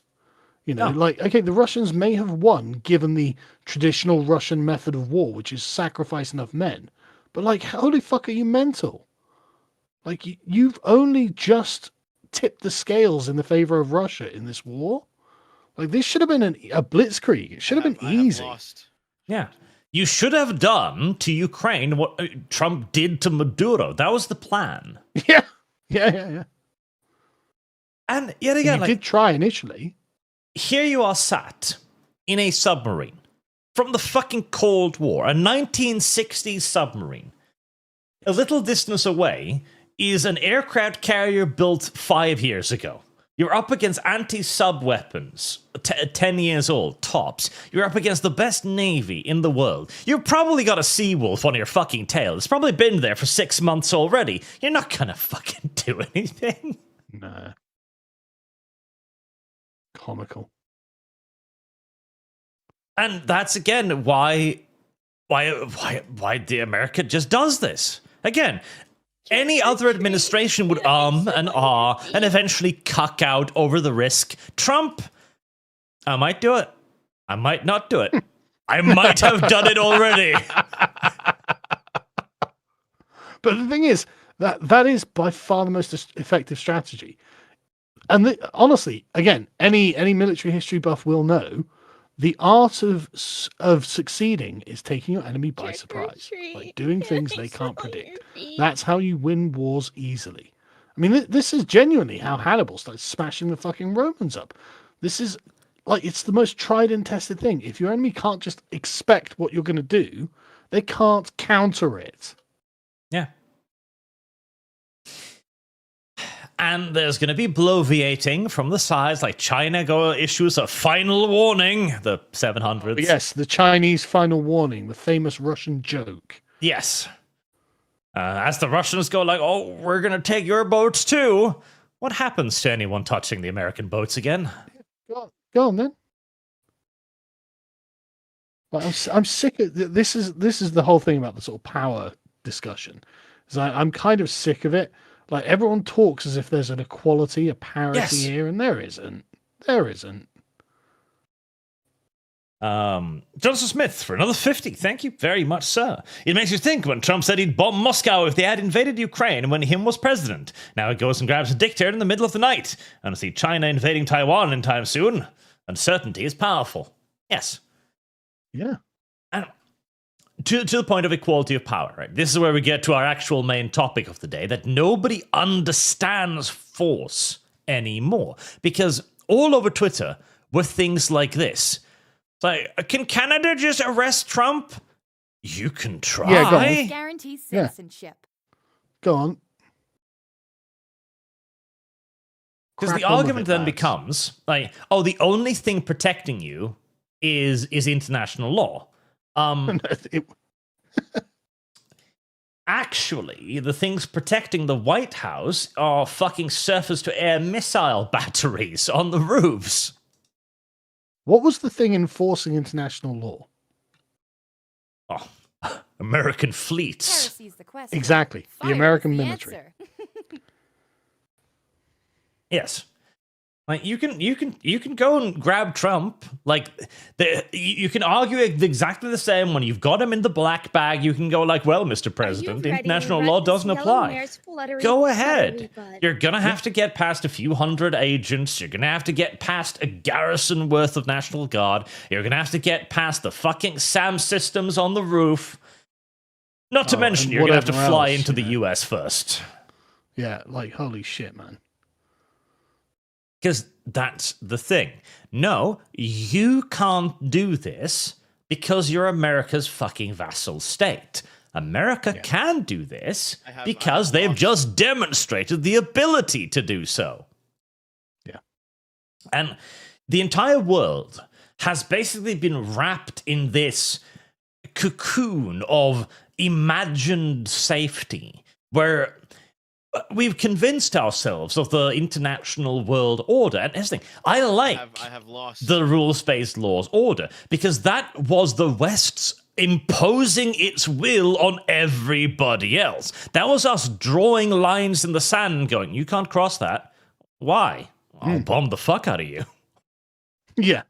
You know, okay, the Russians may have won given the traditional Russian method of war, which is sacrifice enough men. But, like, holy fuck, are you mental? Like, you've only just tipped the scales in the favor of Russia in this war. Like, this should have been a blitzkrieg. It should have been easy. Yeah. You should have done to Ukraine what Trump did to Maduro. That was the plan. Yeah. And yet again, you did try initially. Here you are sat in a submarine from the fucking Cold War, a 1960s submarine. A little distance away is an aircraft carrier built 5 years ago. You're up against anti-sub weapons, 10 years old, tops. You're up against the best navy in the world. You've probably got a Seawolf on your fucking tail. It's probably been there for 6 months already. You're not gonna fucking do anything. Nah. Comical. And that's again why the America just does this. Again, any other administration would and ah and eventually cuck out over the risk. Trump, I might do it. I might not do it. I might have done it already. But the thing is, that is by far the most effective strategy. And honestly, again, any military history buff will know, the art of succeeding is taking your enemy by surprise, like doing things they can't predict. That's how you win wars easily. I mean, this is genuinely how Hannibal started smashing the fucking Romans up. This is like, it's the most tried and tested thing. If your enemy can't just expect what you're going to do, they can't counter it. Yeah. And there's going to be bloviating from the sides, like China issues a final warning, the 700s. Yes, the Chinese final warning, the famous Russian joke. Yes. As the Russians go like, oh, we're going to take your boats too. What happens to anyone touching the American boats again? Go on then. Like, I'm sick of this. Is the whole thing about the sort of power discussion. I'm kind of sick of it. Like, everyone talks as if there's an equality, a parity here, and there isn't. There isn't. Johnson Smith for another 50. Thank you very much, sir. It makes you think when Trump said he'd bomb Moscow if they had invaded Ukraine when him was president. Now he goes and grabs a dictator in the middle of the night. I don't see China invading Taiwan anytime soon. Uncertainty is powerful. Yes. Yeah. And to the point of equality of power, right? This is where we get to our actual main topic of the day, that nobody understands force anymore. Because all over Twitter were things like this. It's like, can Canada just arrest Trump? You can try. Yeah, go on. Guarantees citizenship. Go on. Because the argument then becomes, like, oh, the only thing protecting you is international law. Actually, the things protecting the White House are fucking surface-to-air missile batteries on the roofs. What was the thing enforcing international law? Oh, American fleets. Heresy's the question. Exactly. Fire The American is the military. answer. Yes. Like you can go and grab Trump. Like you can argue exactly the same when you've got him in the black bag. You can go like, well, Mr. President, international law doesn't apply. Go ahead. You're gonna have to get past a few hundred agents. You're gonna have to get past a garrison worth of National Guard. You're gonna have to get past the fucking SAM systems on the roof. Not to mention, you're gonna have to fly into the US first. Yeah, like holy shit, man. Because that's the thing. No, you can't do this because you're America's fucking vassal state. America can do this because they've just demonstrated the ability to do so. Yeah. And the entire world has basically been wrapped in this cocoon of imagined safety where we've convinced ourselves of the international world order. And here's the thing, I have lost the rules-based laws order because that was the West's imposing its will on everybody else. That was us drawing lines in the sand and going, you can't cross that. Why? I'll bomb the fuck out of you. Yeah.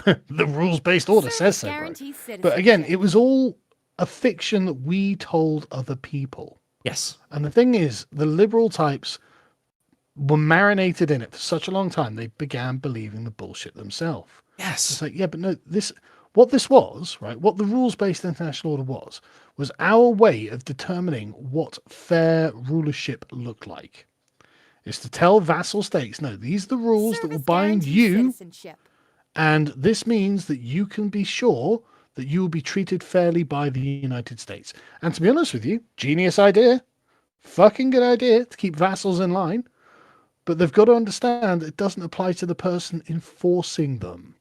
The rules-based order says so, bro. But again, it was all a fiction that we told other people. Yes. And the thing is, the liberal types were marinated in it for such a long time, they began believing the bullshit themselves. Yes. It's like, yeah, but no, what this was, right, what the rules-based international order was our way of determining what fair rulership looked like. It's to tell vassal states, no, these are the rules that will bind you, and this means that you can be sure that you will be treated fairly by the United States. And to be honest with you, genius idea. Fucking good idea to keep vassals in line. But they've got to understand it doesn't apply to the person enforcing them.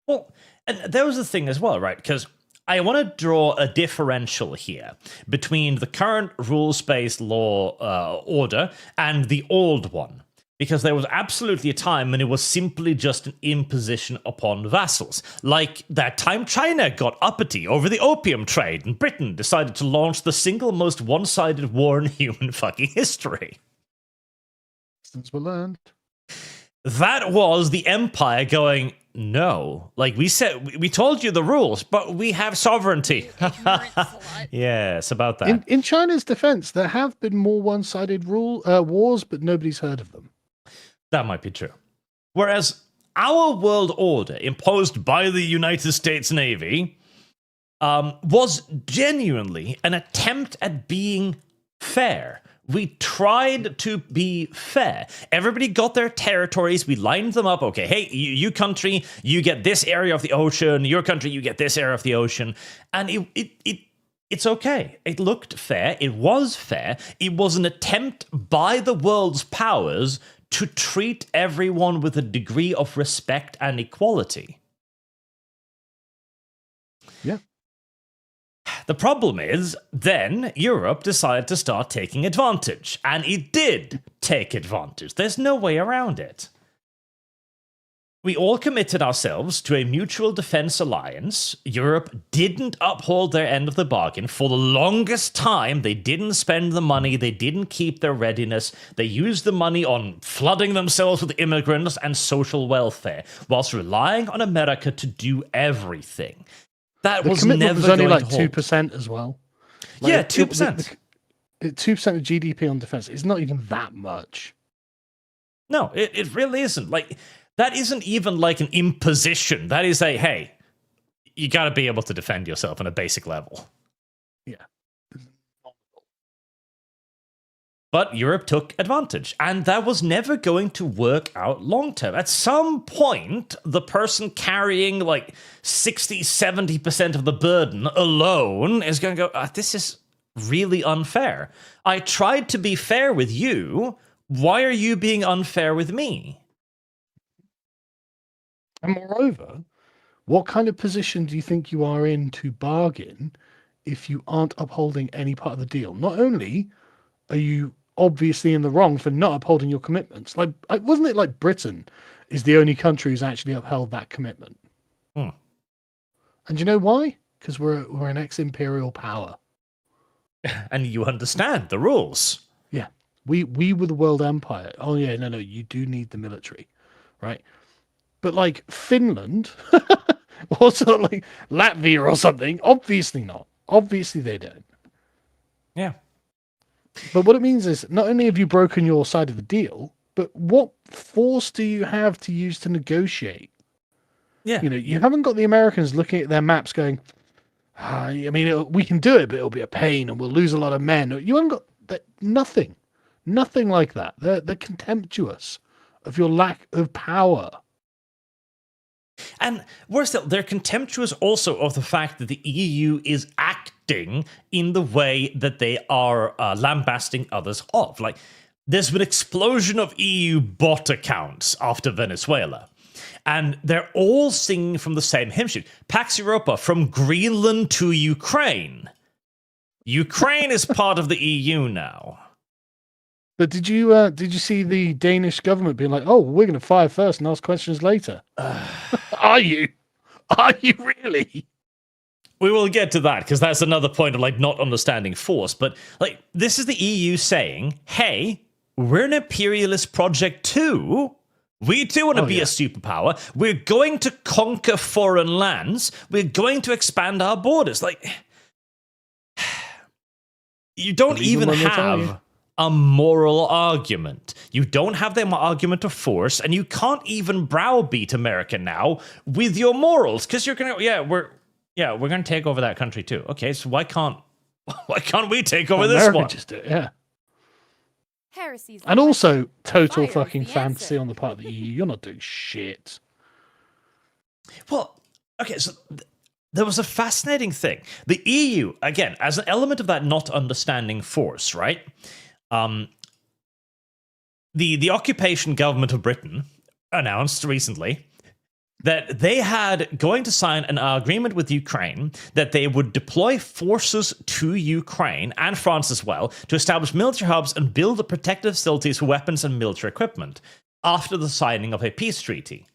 Well, and there was a thing as well, right? Because I want to draw a differential here between the current rules-based law order and the old one. Because there was absolutely a time when it was simply just an imposition upon vassals. Like that time China got uppity over the opium trade and Britain decided to launch the single most one-sided war in human fucking history. Lessons were learned. That was the empire going, no. Like we said, we told you the rules, but we have sovereignty. Yes, about that. In China's defense, there have been more one-sided wars, but nobody's heard of them. That might be true. Whereas our world order, imposed by the United States Navy, was genuinely an attempt at being fair. We tried to be fair. Everybody got their territories. We lined them up. Okay, hey, you country, you get this area of the ocean. Your country, you get this area of the ocean. And it's okay. It looked fair. It was fair. It was an attempt by the world's powers to treat everyone with a degree of respect and equality. Yeah. The problem is, then Europe decided to start taking advantage. And it did take advantage. There's no way around it. We all committed ourselves to a mutual defense alliance. Europe didn't uphold their end of the bargain. For the longest time, they didn't spend the money. They didn't keep their readiness. They used the money on flooding themselves with immigrants and social welfare, whilst relying on America to do everything. That was never was only going like to hold. 2% as well. Like, Yeah, 2%. 2% of GDP on defense is not even that much. No, it really isn't. Like, that isn't even like an imposition. That is a, hey, you got to be able to defend yourself on a basic level. Yeah. But Europe took advantage, and that was never going to work out long term. At some point, the person carrying like 60, 70% of the burden alone is going to go, this is really unfair. I tried to be fair with you. Why are you being unfair with me? And moreover, what kind of position do you think you are in to bargain if you aren't upholding any part of the deal? Not only are you obviously in the wrong for not upholding your commitments, like wasn't it like Britain is the only country who's actually upheld that commitment? Hmm. And you know why? Because we're an ex-imperial power. And you understand the rules. Yeah. We were the world empire. Oh yeah, no, you do need the military, right? But like Finland, or sort of like Latvia or something, obviously not. Obviously they don't. Yeah. But what it means is not only have you broken your side of the deal, but what force do you have to use to negotiate? Yeah. You know, you haven't got the Americans looking at their maps going, I mean, we can do it, but it'll be a pain and we'll lose a lot of men. You haven't got that, nothing like that. They're contemptuous of your lack of power. And worse still, they're contemptuous also of the fact that the EU is acting in the way that they are lambasting others of. Like, there's been an explosion of EU bot accounts after Venezuela. And they're all singing from the same hymn sheet. Pax Europa, from Greenland to Ukraine. Ukraine is part of the EU now. But did you see the Danish government being like, "Oh, we're going to fire first and ask questions later"? Are you really? We will get to that because that's another point of like not understanding force. But like, this is the EU saying, "Hey, we're an imperialist project too. We too want to be a superpower. We're going to conquer foreign lands. We're going to expand our borders." Like, you don't even have a moral argument. You don't have the argument of force, and you can't even browbeat America now with your morals because you're gonna, we're gonna take over that country too. Okay, so why can't we take over this America one? just do it, yeah. Heresies. And also, total Fire is fucking the fantasy answer. on the part of the EU. You're not doing shit. Well, okay, so there was a fascinating thing. The EU, again, as an element of that not understanding force, right? The occupation government of Britain announced recently that they had going to sign an agreement with Ukraine that they would deploy forces to Ukraine and France as well to establish military hubs and build the protective facilities for weapons and military equipment after the signing of a peace treaty.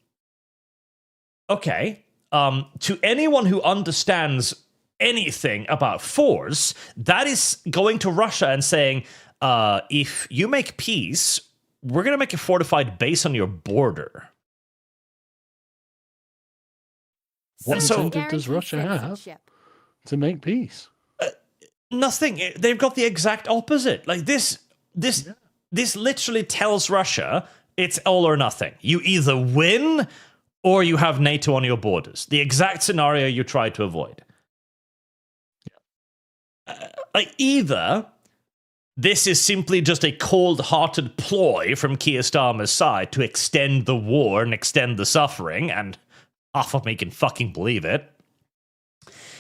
Okay, to anyone who understands anything about force, that is going to Russia and saying, if you make peace, we're going to make a fortified base on your border. What So- incentive does Russia have Citizenship. to make peace? Nothing. They've got the exact opposite. Like this literally tells Russia it's all or nothing. You either win or you have NATO on your borders. The exact scenario you try to avoid. Like either this is simply just a cold-hearted ploy from Keir Starmer's side to extend the war and extend the suffering, and half of me can fucking believe it.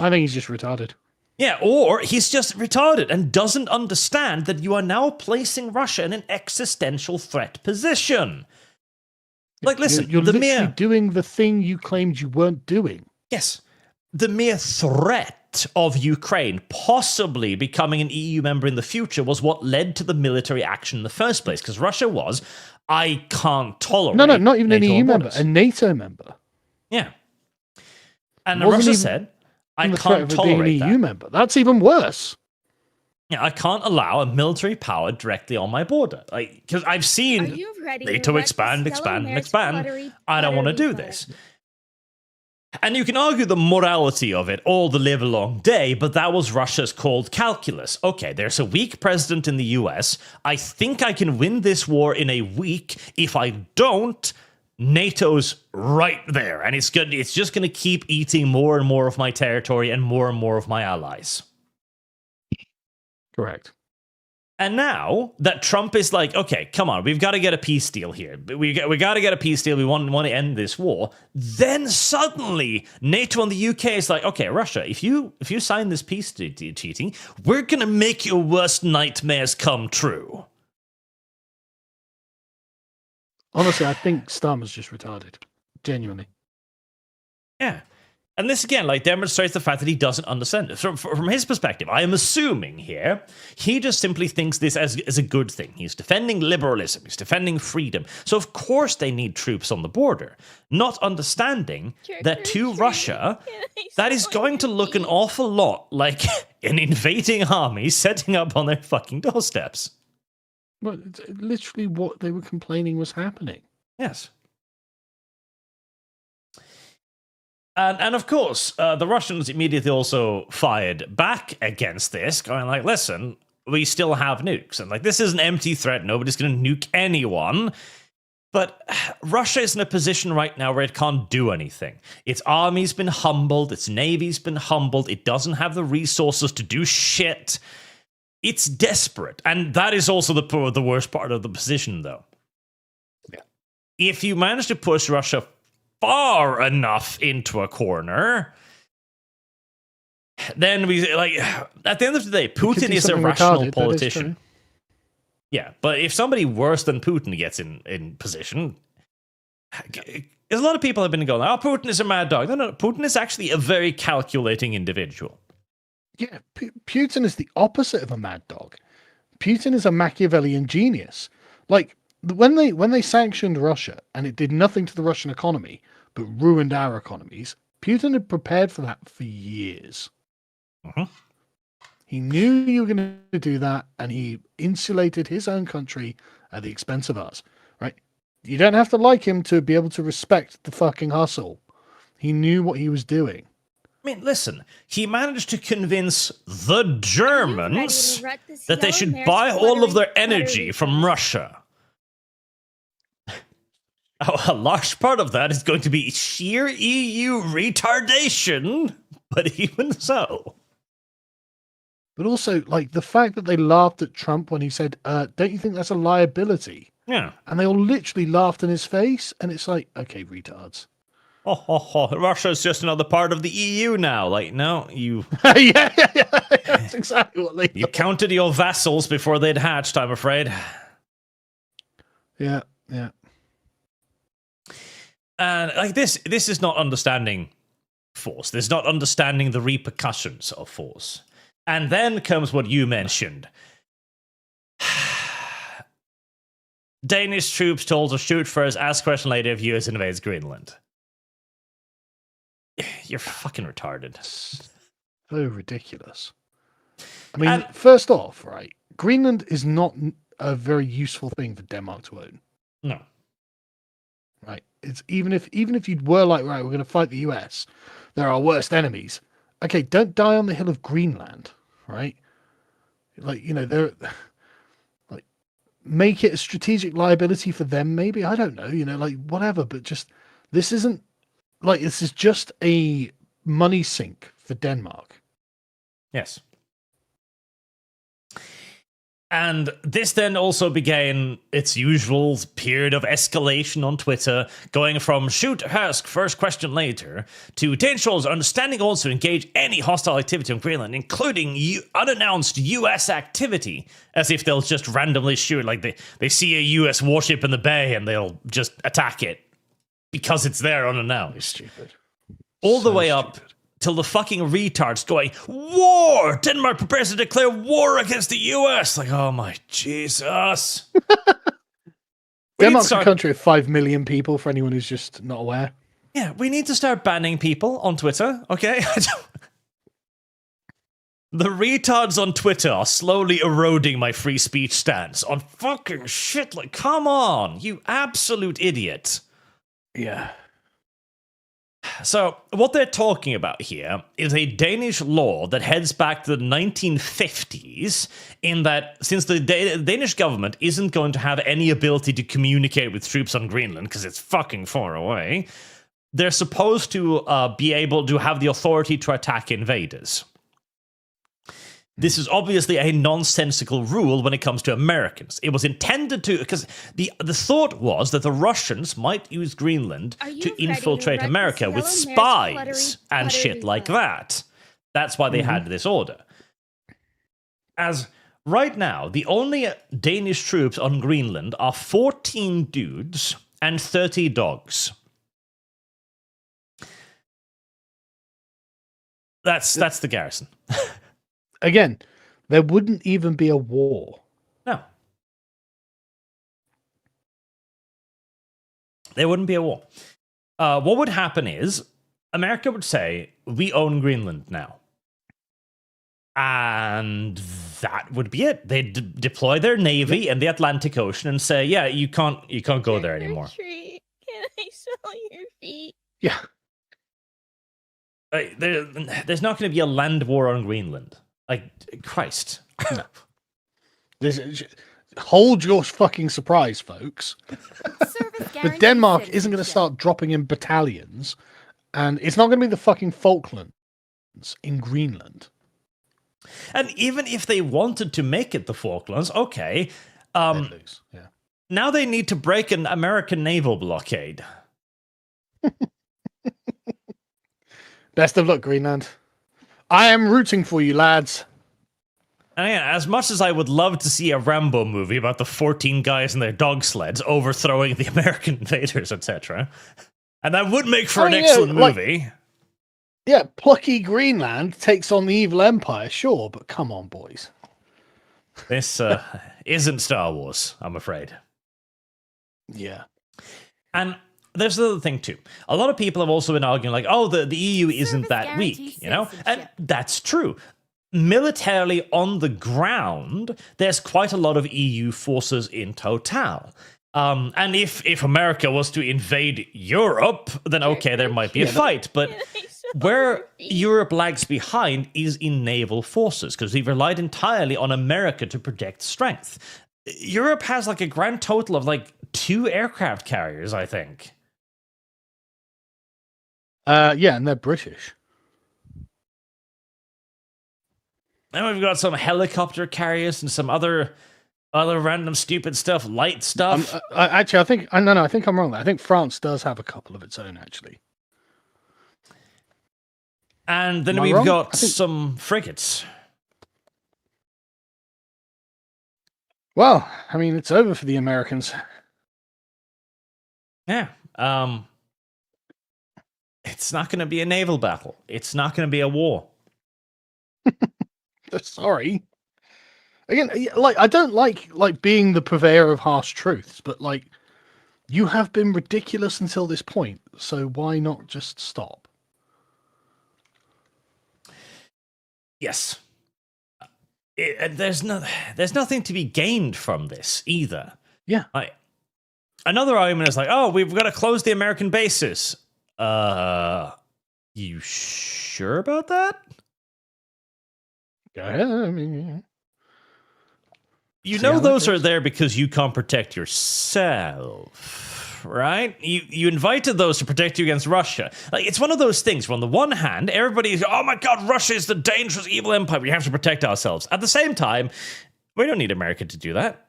I think he's just retarded. Yeah, or he's just retarded and doesn't understand that you are now placing Russia in an existential threat position. Like, listen, You're the literally mere doing the thing you claimed you weren't doing. the mere threat of Ukraine possibly becoming an EU member in the future was what led to the military action in the first place. Because Russia was, I can't tolerate. No, not even an NATO EU member, borders. a NATO member. Yeah, and Wasn't Russia even said, I The threat can't of it being tolerate an that. EU member. That's even worse. Yeah, I can't allow a military power directly on my border. Like, because I've Are seen you ready NATO to wreck expand, this expand, and yellow expand. marriage I don't want to do buttery this. butter? And you can argue the morality of it all the live long day, but that was Russia's cold calculus. Okay, there's a weak president in the US. I think I can win this war in a week. If I don't, NATO's right there, and it's just going to keep eating more and more of my territory and more of my allies. Correct. And now that Trump is like, okay, come on, we've got to get a peace deal here. We got to get a peace deal. We want to end this war. Then suddenly NATO and the UK is like, okay, Russia, if you sign this peace treaty, we're going to make your worst nightmares come true. Honestly, I think Starmer's just retarded. Genuinely. Yeah. And this, again, like, demonstrates the fact that he doesn't understand it. From his perspective, I am assuming here, he just simply thinks this as a good thing. He's defending liberalism. He's defending freedom. So, of course, they need troops on the border. Not understanding that to Russia, that is going to look an awful lot like an invading army setting up on their fucking doorsteps. Well, it's literally what they were complaining was happening. Yes. And of course, the Russians immediately also fired back against this, going like, listen, we still have nukes. And like, this is an empty threat. Nobody's going to nuke anyone. But Russia is in a position right now where it can't do anything. Its army's been humbled. Its navy's been humbled. It doesn't have the resources to do shit. It's desperate. And that is also the worst part of the position, though. Yeah. If you manage to push Russia far enough into a corner, then we, like, at the end of the day, Putin is a rational politician. Yeah, but if somebody worse than Putin gets in position, a lot of people have been going, oh, Putin is a mad dog. No, Putin is actually a very calculating individual. Yeah, Putin is the opposite of a mad dog. Putin is a Machiavellian genius. Like, when they sanctioned Russia and it did nothing to the Russian economy, but ruined our economies, Putin had prepared for that for years. Mm-hmm. He knew you were going to do that, and he insulated his own country at the expense of ours, right? You don't have to like him to be able to respect the fucking hustle. He knew what he was doing. I mean, listen, he managed to convince the Germans that they should buy all of their energy from Russia. A large part of that is going to be sheer EU retardation, but even so. But also, like, the fact that they laughed at Trump when he said, don't you think that's a liability? Yeah. And they all literally laughed in his face, and it's like, okay, retards. Russia's just another part of the EU now. Like, no, you... yeah, that's exactly what they You counted your vassals before they'd hatched, I'm afraid. Yeah. And like this is not understanding force. This is not understanding the repercussions of force. And then comes what you mentioned. Danish troops told to shoot first, ask question later if US invades Greenland. You're fucking retarded. So ridiculous. I mean, first off, right, Greenland is not a very useful thing for Denmark to own. No. Right. It's even if you were like, right, we're going to fight the US, they're our worst enemies. Okay, don't die on the hill of Greenland, right? Like, you know, they're like, make it a strategic liability for them, maybe. I don't know, you know, like whatever, but just this is just a money sink for Denmark. Yes. And this then also began its usual period of escalation on Twitter, going from shoot, ask, first question later, to Danish trolls understanding also engage any hostile activity on Greenland, including unannounced US activity, as if they'll just randomly shoot, like they see a US warship in the bay and they'll just attack it because it's there unannounced. Stupid. All the way up till the fucking retards going, war! Denmark prepares to declare war against the US. Like, oh my Jesus. Denmark's a country of 5 million people, for anyone who's just not aware. Yeah, we need to start banning people on Twitter, okay? The retards on Twitter are slowly eroding my free speech stance on fucking shit. Like, come on, you absolute idiot. Yeah. So, what they're talking about here is a Danish law that heads back to the 1950s, in that since the Danish government isn't going to have any ability to communicate with troops on Greenland because it's fucking far away, they're supposed to be able to have the authority to attack invaders. This is obviously a nonsensical rule when it comes to Americans. It was intended to, because the thought was that the Russians might use Greenland to infiltrate America with spies and shit like that. That's why they had this order. As right now, the only Danish troops on Greenland are 14 dudes and 30 dogs. That's the garrison. Again, there wouldn't even be a war. No. There wouldn't be a war. What would happen is America would say, we own Greenland now. And that would be it. They'd deploy their navy in the Atlantic Ocean and say, yeah, you can't go there anymore. Trick or treat, can I smell your feet? Yeah. There's not going to be a land war on Greenland. Like, Christ. No. Hold your fucking surprise, folks. But Denmark isn't going to start dropping in battalions, and it's not going to be the fucking Falklands in Greenland. And even if they wanted to make it the Falklands, okay. They'd lose. Yeah. Now they need to break an American naval blockade. Best of luck, Greenland. I am rooting for you, lads. And again, as much as I would love to see a Rambo movie about the 14 guys in their dog sleds overthrowing the American invaders, etc., and that would make for an excellent movie. Yeah, plucky Greenland takes on the evil empire, sure, but come on, boys. This isn't Star Wars, I'm afraid. Yeah. And there's another thing, too. A lot of people have also been arguing, like, oh, the EU isn't that weak, you know? And that's true. Militarily on the ground, there's quite a lot of EU forces in total. And if America was to invade Europe, then okay, there might be a fight. But where Europe lags behind is in naval forces, because we've relied entirely on America to project strength. Europe has like a grand total of like 2 aircraft carriers, I think. Yeah, and they're British. And we've got some helicopter carriers and some other random stupid stuff, light stuff. Actually, I think I'm wrong there. I think France does have a couple of its own, actually. And then we've got some frigates. Well, I mean, it's over for the Americans. Yeah. It's not going to be a naval battle. It's not going to be a war. Sorry. Again, like, I don't like being the purveyor of harsh truths, but like, you have been ridiculous until this point, so why not just stop? Yes. There's nothing to be gained from this either. Yeah. Another argument is like, oh, we've got to close the American bases. You sure about that? Go ahead. I mean, you know those are there because you can't protect yourself, right? You invited those to protect you against Russia. Like, it's one of those things where on the one hand, everybody's, oh my god, Russia is the dangerous evil empire. We have to protect ourselves. At the same time, we don't need America to do that.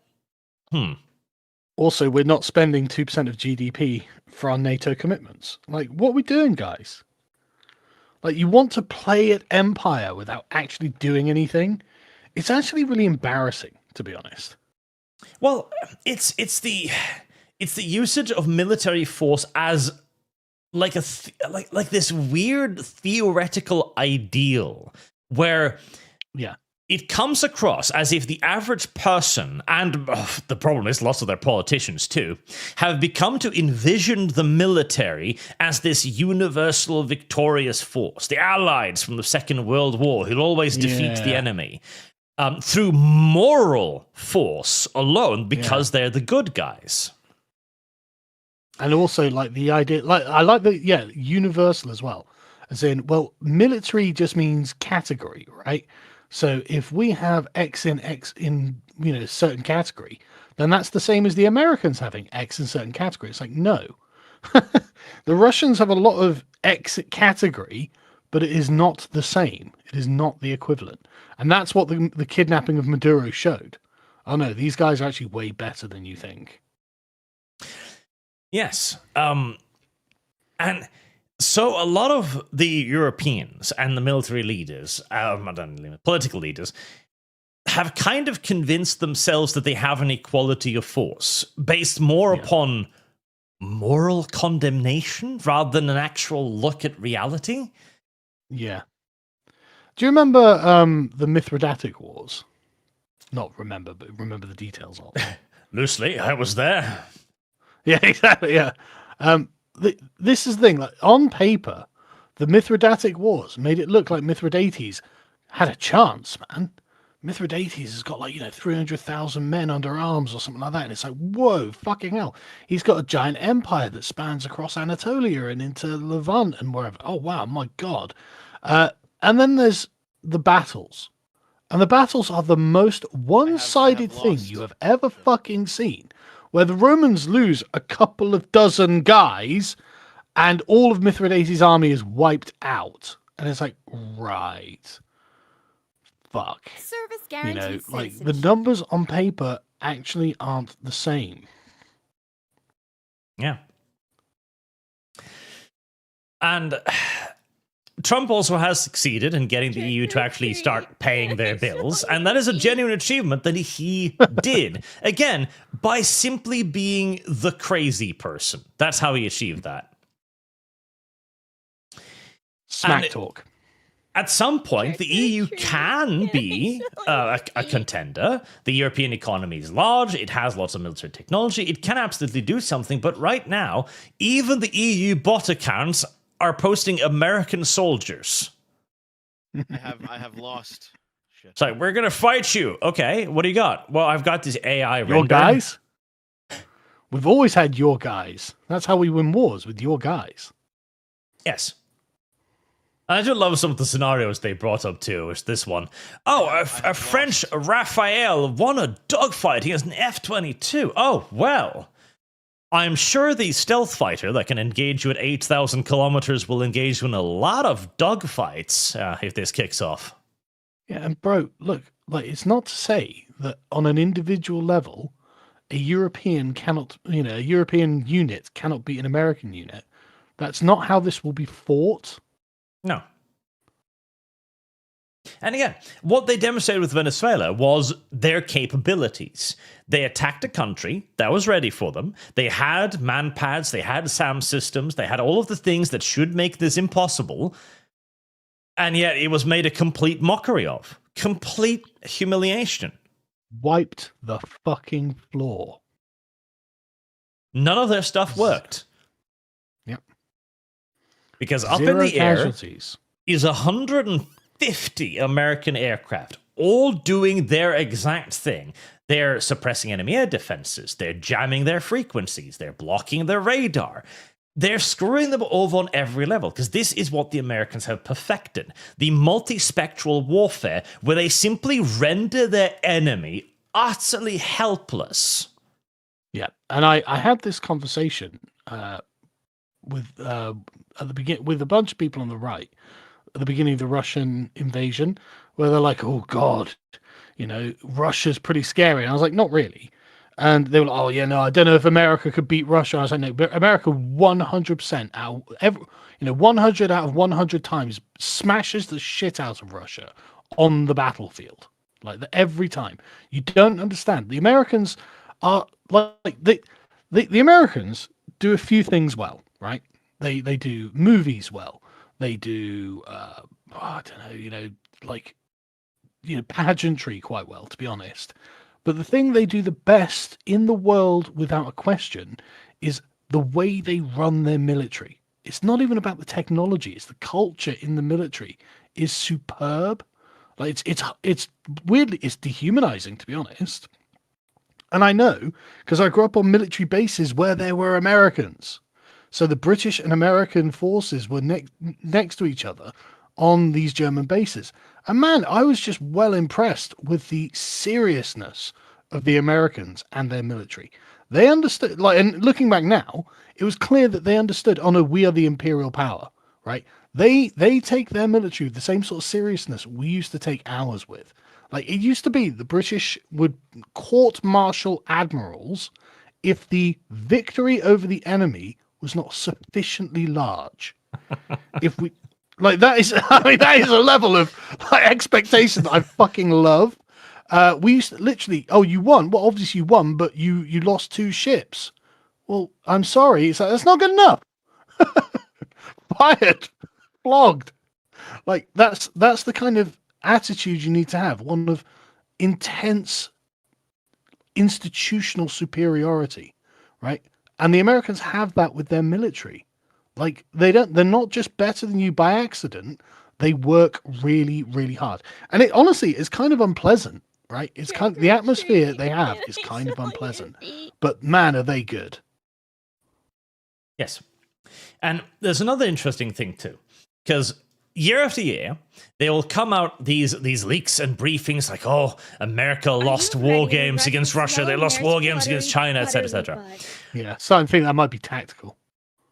Also, we're not spending 2% of GDP for our NATO commitments. Like, what are we doing, guys? Like, you want to play at empire without actually doing anything? It's actually really embarrassing, to be honest. Well, it's the usage of military force as like like this weird theoretical ideal where it comes across as if the average person, and the problem is lots of their politicians too, have become to envision the military as this universal victorious force, the Allies from the Second World War who'll always defeat the enemy. Through moral force alone, because they're the good guys. And also, like, the idea, like, I like the, universal as well. As in, well, military just means category, right? So if we have X in, certain category, then that's the same as the Americans having X in certain category. It's like, no. The Russians have a lot of X category, but it is not the same. It is not the equivalent. And that's what the kidnapping of Maduro showed. Oh no, these guys are actually way better than you think. Yes. And so a lot of the Europeans and the military leaders, political leaders, have kind of convinced themselves that they have an equality of force based more upon moral condemnation rather than an actual look at reality. Yeah. Do you remember the Mithridatic Wars? Not remember, but remember the details of it. Loosely, I was there. Yeah, exactly, yeah. This is the thing, like, on paper, the Mithridatic Wars made it look like Mithridates had a chance, man. Mithridates has got 300,000 men under arms or something like that. And it's like, whoa, fucking hell. He's got a giant empire that spans across Anatolia and into Levant and wherever. Oh, wow, my God. And then there's the battles. And the battles are the most one-sided thing you have ever fucking seen, where the Romans lose a couple of dozen guys and all of Mithridates' army is wiped out. And it's like, right. Fuck. Service guaranteed The numbers on paper actually aren't the same. Yeah. And Trump also has succeeded in getting the EU to actually start paying their bills, and that is a genuine achievement that he did. Again, by simply being the crazy person. That's how he achieved that. Smack talk. At some point, the EU can be a contender. The European economy is large. It has lots of military technology. It can absolutely do something. But right now, even the EU bot accounts are posting American soldiers. I have lost. Shit. So we're going to fight you. Okay, what do you got? Well, I've got this AI render. Your guys? We've always had your guys. That's how we win wars, with your guys. Yes. I do love some of the scenarios they brought up too. It's this one. Oh, a French Raphael won a dogfight against an F-22. Oh, well. I'm sure the stealth fighter that can engage you at 8,000 kilometers will engage you in a lot of dogfights if this kicks off. Yeah, and bro, look, it's not to say that on an individual level, a European unit cannot beat an American unit. That's not how this will be fought. No. And again, what they demonstrated with Venezuela was their capabilities. They attacked a country that was ready for them. They had manpads, they had SAM systems, they had all of the things that should make this impossible. And yet it was made a complete mockery of. Complete humiliation. Wiped the fucking floor. None of their stuff worked. Yep. Because up Zero in the casualties. Air is 150 American aircraft, all doing their exact thing. They're suppressing enemy air defenses. They're jamming their frequencies. They're blocking their radar. They're screwing them over on every level, because this is what the Americans have perfected. The multispectral warfare, where they simply render their enemy utterly helpless. Yeah, and I had this conversation with at the begin with a bunch of people on the right at the beginning of the Russian invasion, where they're like, "Oh God, Russia's pretty scary." And I was like, "Not really." And they were like, "Oh yeah, no, I don't know if America could beat Russia." I was like, "No, but America 100% out, 100 out of 100 times smashes the shit out of Russia on the battlefield, every time." You don't understand. The Americans are the Americans do a few things well, right? They do movies well. They do I don't know, pageantry quite well, to be honest. But the thing they do the best in the world, without a question, is the way they run their military. It's not even about the technology; it's the culture in the military is superb. It's weirdly, it's dehumanizing, to be honest. And I know because I grew up on military bases where there were Americans. So the British and American forces were next to each other on these German bases. And man, I was just well impressed with the seriousness of the Americans and their military. They understood, and looking back now, it was clear that they understood, oh no, we are the imperial power, right? They take their military with the same sort of seriousness we used to take ours with. It used to be the British would court-martial admirals if the victory over the enemy was not sufficiently large. If we that is a level of expectation that I fucking love. We used to literally, oh, you won. Well, obviously you won, but you lost 2 ships. Well, I'm sorry. It's that's not good enough. Fired, flogged. That's the kind of attitude you need to have. One of intense institutional superiority, right? And the Americans have that with their military. They're not just better than you by accident. They work really, really hard. And it honestly is kind of unpleasant, right? It's kind of, the atmosphere they have is kind of unpleasant. But man, are they good. Yes. And there's another interesting thing too. Because year after year, they will come out these leaks and briefings like, oh, America lost war games against Russia, they lost war games against China, etc., etc. Yeah, so I think that might be tactical.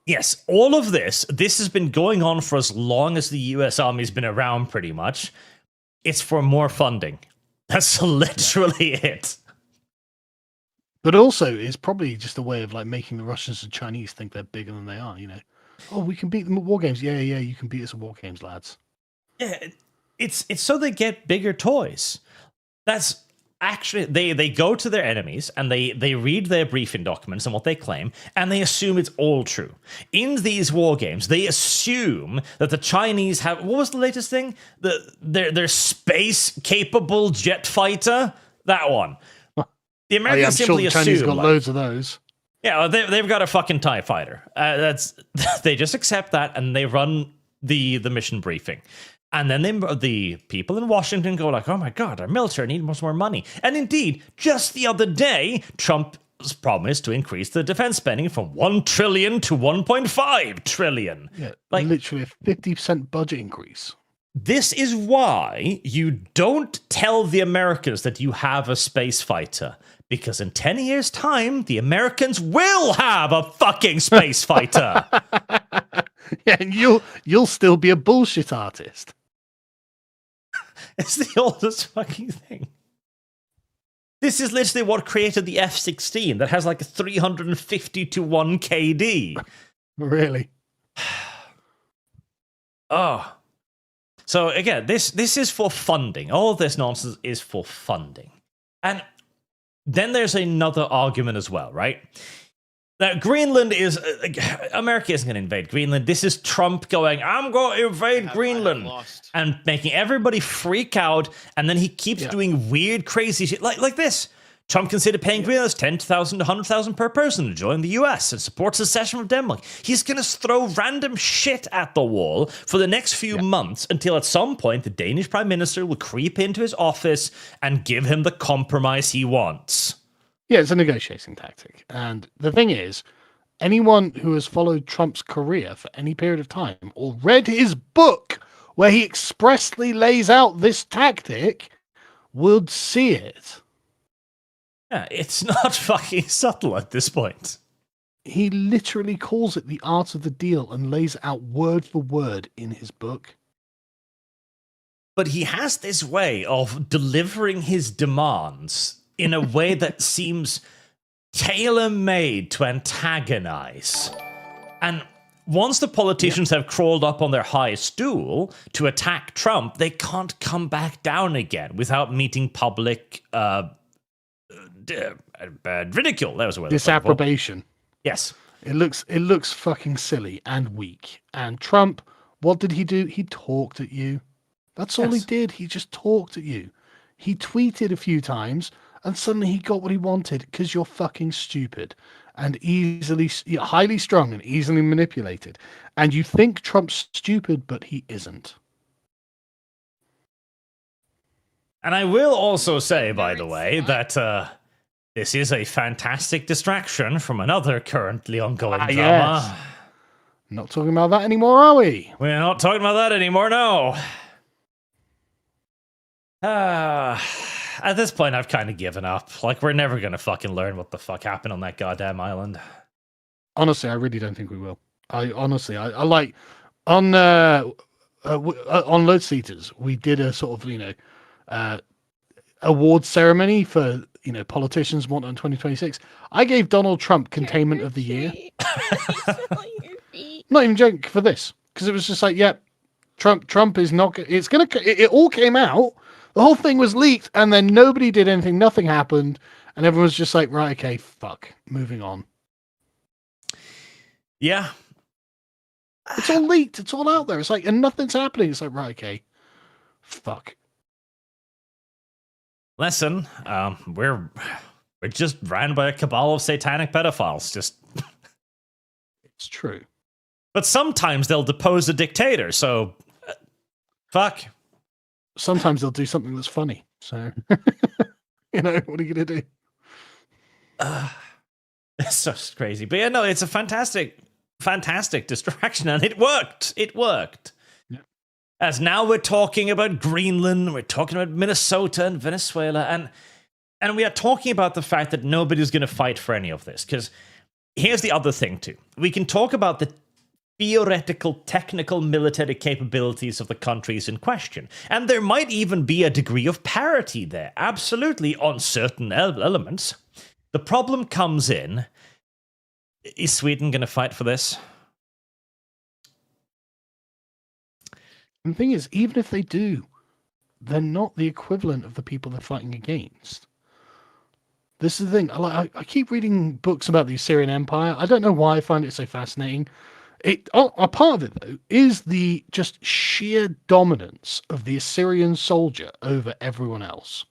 Yes, all of this has been going on for as long as the US Army's been around, pretty much. It's for more funding. That's literally it. But also, it's probably just a way of like making the Russians and Chinese think they're bigger than they are, you know. Oh, we can beat them at war games. Yeah, you can beat us at war games, lads. Yeah, it's so they get bigger toys. That's actually they go to their enemies and they read their briefing documents and what they claim, and they assume it's all true. In these war games, they assume that the Chinese have, what was the latest thing? Their space capable jet fighter, that one. The Americans simply assume. Chinese got loads of those. Yeah, they've got a fucking TIE fighter. They just accept that and they run the mission briefing. And then the people in Washington go like, oh my God, our military needs more money. And indeed, just the other day, Trump promised to increase the defense spending from $1 trillion to $1.5 trillion. Yeah, like literally a 50% budget increase. This is why you don't tell the Americans that you have a space fighter. Because in 10 years' time, the Americans will have a fucking space fighter. Yeah, and you'll still be a bullshit artist. It's the oldest fucking thing. This is literally what created the F-16 that has like a 350 to 1 KD. Really? Oh. So again, this is for funding. All of this nonsense is for funding. And then there's another argument as well, right? Now, Greenland is... America isn't going to invade Greenland. This is Trump going, I'm going to invade Greenland. And making everybody freak out. And then he keeps doing weird, crazy shit like this. Trump considered paying Greenlanders $10,000 to $100,000 per person to join the US and supports the secession of Denmark. He's going to throw random shit at the wall for the next few months until at some point the Danish Prime Minister will creep into his office and give him the compromise he wants. Yeah, it's a negotiating tactic. And the thing is, anyone who has followed Trump's career for any period of time or read his book where he expressly lays out this tactic would see it. Yeah, it's not fucking subtle at this point. He literally calls it the art of the deal and lays it out word for word in his book. But he has this way of delivering his demands in a way that seems tailor-made to antagonize. And once the politicians have crawled up on their high stool to attack Trump, they can't come back down again without meeting public ridicule. That was a word. Disapprobation. Yes. It looks fucking silly and weak. And Trump, what did he do? He talked at you. That's all he did. He just talked at you. He tweeted a few times and suddenly he got what he wanted because you're fucking stupid and you're highly strung and easily manipulated. And you think Trump's stupid, but he isn't. And I will also say, by the way, that this is a fantastic distraction from another currently ongoing drama. Yes. Not talking about that anymore, are we? We're not talking about that anymore, no. At this point, I've kind of given up. Like, we're never going to fucking learn what the fuck happened on that goddamn island. Honestly, I really don't think we will. I like... On Load Seaters, we did a sort of, award ceremony for, politicians want in 2026. I gave Donald Trump Containment of the Year. Not even joking for this. Because it was just like, Trump is not... It all came out. The whole thing was leaked, and then nobody did anything. Nothing happened, and everyone was just like, right, okay, fuck. Moving on. Yeah. It's all leaked. It's all out there. It's like, and nothing's happening. It's like, right, okay. Fuck. Listen, we're just ran by a cabal of satanic pedophiles. Just... It's true. But sometimes they'll depose a dictator, so... Fuck. Sometimes they'll do something that's funny. So, what are you going to do? It's so crazy. But yeah, no, it's a fantastic distraction, and it worked. It worked. Yeah. As now we're talking about Greenland, we're talking about Minnesota and Venezuela, and we are talking about the fact that nobody's going to fight for any of this. Because here's the other thing, too. We can talk about the theoretical, technical military capabilities of the countries in question. And there might even be a degree of parity there, absolutely, on certain elements. The problem comes in, is Sweden going to fight for this? And the thing is, even if they do, they're not the equivalent of the people they're fighting against. This is the thing. I keep reading books about the Assyrian Empire. I don't know why I find it so fascinating. A part of it, though, is the just sheer dominance of the Assyrian soldier over everyone else.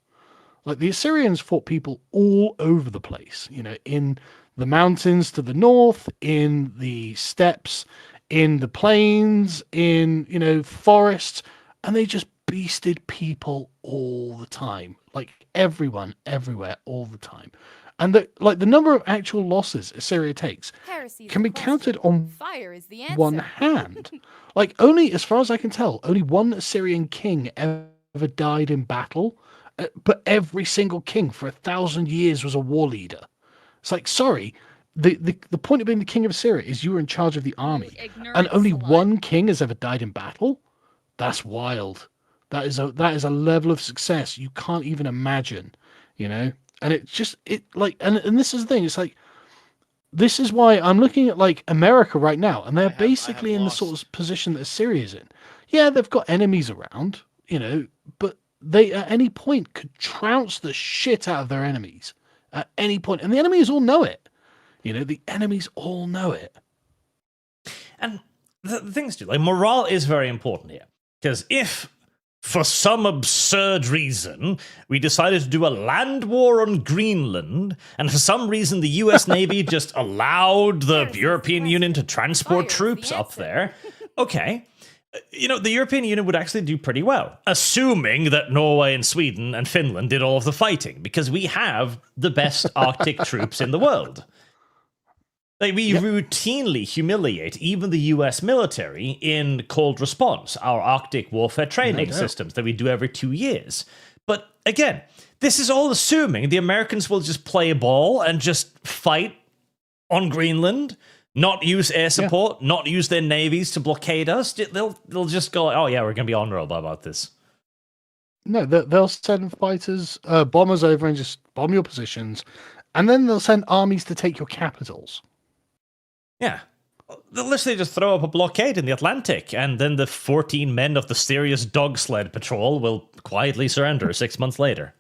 Like, the Assyrians fought people all over the place, in the mountains to the north, in the steppes, in the plains, in, forests, and they just beasted people all the time. Like, everyone, everywhere, all the time. And the number of actual losses Assyria takes can be counted on Fire is the one hand. Like, only, as far as I can tell, only one Assyrian king ever died in battle, but every single king for 1,000 years was a war leader. It's like, sorry, the point of being the king of Assyria is you were in charge of the army, and only one king has ever died in battle. That's wild. That is a level of success you can't even imagine, And and this is the thing. It's like, this is why I'm looking at like America right now, and they're basically in the sort of position that Assyria's in. Yeah, they've got enemies around, but they at any point could trounce the shit out of their enemies at any point, and the enemies all know it. The enemies all know it. And the things do, like, morale is very important here, because if, for some absurd reason, we decided to do a land war on Greenland, and for some reason the US Navy just allowed the European Union to transport troops up there, okay, the European Union would actually do pretty well, assuming that Norway and Sweden and Finland did all of the fighting, because we have the best Arctic troops in the world. Like, we routinely humiliate even the US military in cold response, our Arctic warfare training systems that we do every 2 years. But again, this is all assuming the Americans will just play ball and just fight on Greenland, not use air support, not use their navies to blockade us. They'll just go, oh yeah, we're going to be honorable about this. No, they'll send fighters, bombers over and just bomb your positions, and then they'll send armies to take your capitals. Yeah. They'll literally just throw up a blockade in the Atlantic, and then the 14 men of the serious dog sled patrol will quietly surrender 6 months later.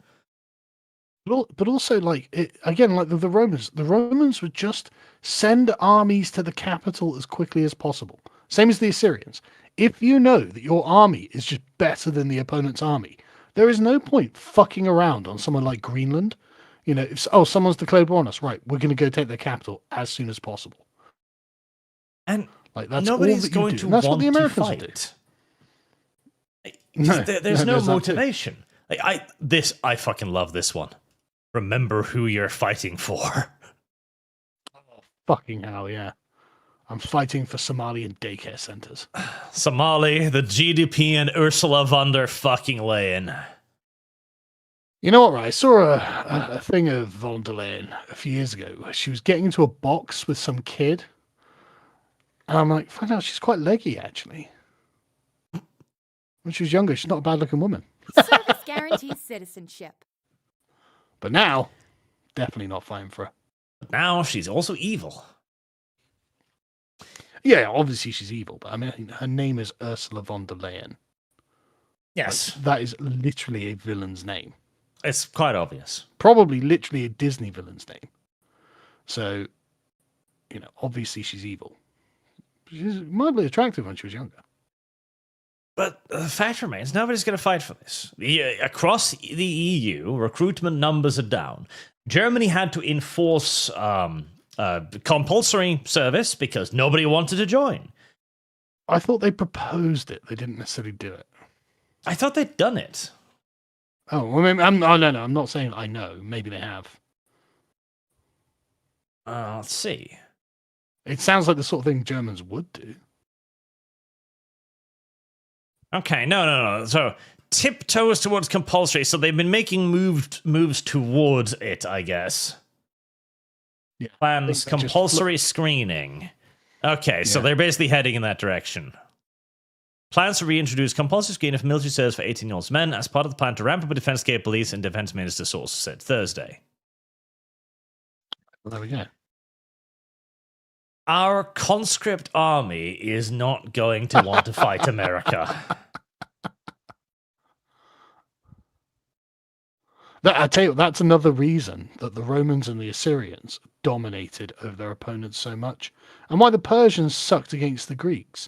But also, like the Romans would just send armies to the capital as quickly as possible. Same as the Assyrians. If you know that your army is just better than the opponent's army, there is no point fucking around on someone like Greenland. If someone's declared war on us, right, we're going to go take their capital as soon as possible. And like, that's nobody's going to that's want what the Americans to fight. There's no motivation. I fucking love this one. Remember who you're fighting for. Oh, fucking hell, yeah. I'm fighting for Somalian daycare centers. Somali, the GDP, and Ursula von der fucking Leyen. You know what, right? I saw a thing of von der Leyen a few years ago where she was getting into a box with some kid. And I'm like, find out she's quite leggy, actually. When she was younger, she's not a bad-looking woman. Service guarantees citizenship. But now, definitely not fighting for her. But now she's also evil. Yeah, obviously she's evil, but I mean, her name is Ursula von der Leyen. Yes. Like, that is literally a villain's name. It's quite obvious. Probably literally a Disney villain's name. So, obviously she's evil. She's mildly attractive when she was younger. But the fact remains, nobody's going to fight for this. Across the EU, recruitment numbers are down. Germany had to enforce compulsory service because nobody wanted to join. I thought they proposed it. They didn't necessarily do it. I thought they'd done it. Oh, well, maybe, I'm not saying I know. Maybe they have. Let's see. It sounds like the sort of thing Germans would do. Okay, no. So tiptoes towards compulsory. So they've been making moves towards it, I guess. Yeah, Plans compulsory screening. Okay, so they're basically heading in that direction. Plans to reintroduce compulsory screening of military service for 18-year-old men as part of the plan to ramp up defense capabilities, and defense minister source said Thursday. Well, there we go. Our conscript army is not going to want to fight America. I tell you, that's another reason that the Romans and the Assyrians dominated over their opponents so much, and why the Persians sucked against the Greeks.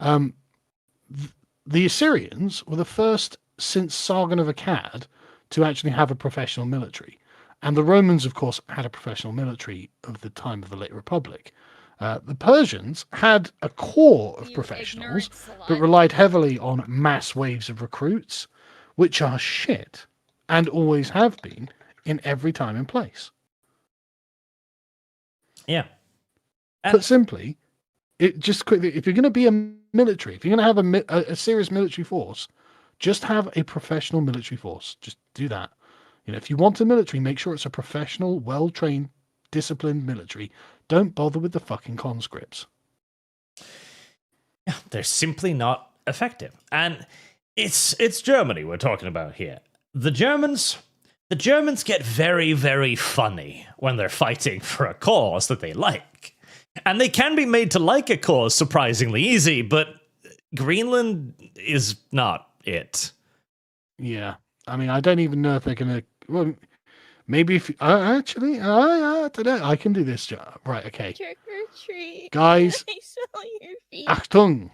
The Assyrians were the first since Sargon of Akkad to actually have a professional military, and the Romans, of course, had a professional military of the time of the late Republic. The Persians had a core of professionals, but relied heavily on mass waves of recruits, which are shit. And always have been in every time and place. Yeah. Put simply, just quickly, if you're going to be a military, if you're going to have a serious military force, just have a professional military force. Just do that. If you want a military, make sure it's a professional, well-trained, disciplined military. Don't bother with the fucking conscripts. Yeah, they're simply not effective. And it's Germany we're talking about here. The Germans get very, very funny when they're fighting for a cause that they like. And they can be made to like a cause surprisingly easy, but Greenland is not it. Yeah. I mean, I don't even know if they're going to... Well, maybe if... I don't know. I can do this job. Right, okay. Trick or treat. Guys, Can I smell your feet? Achtung!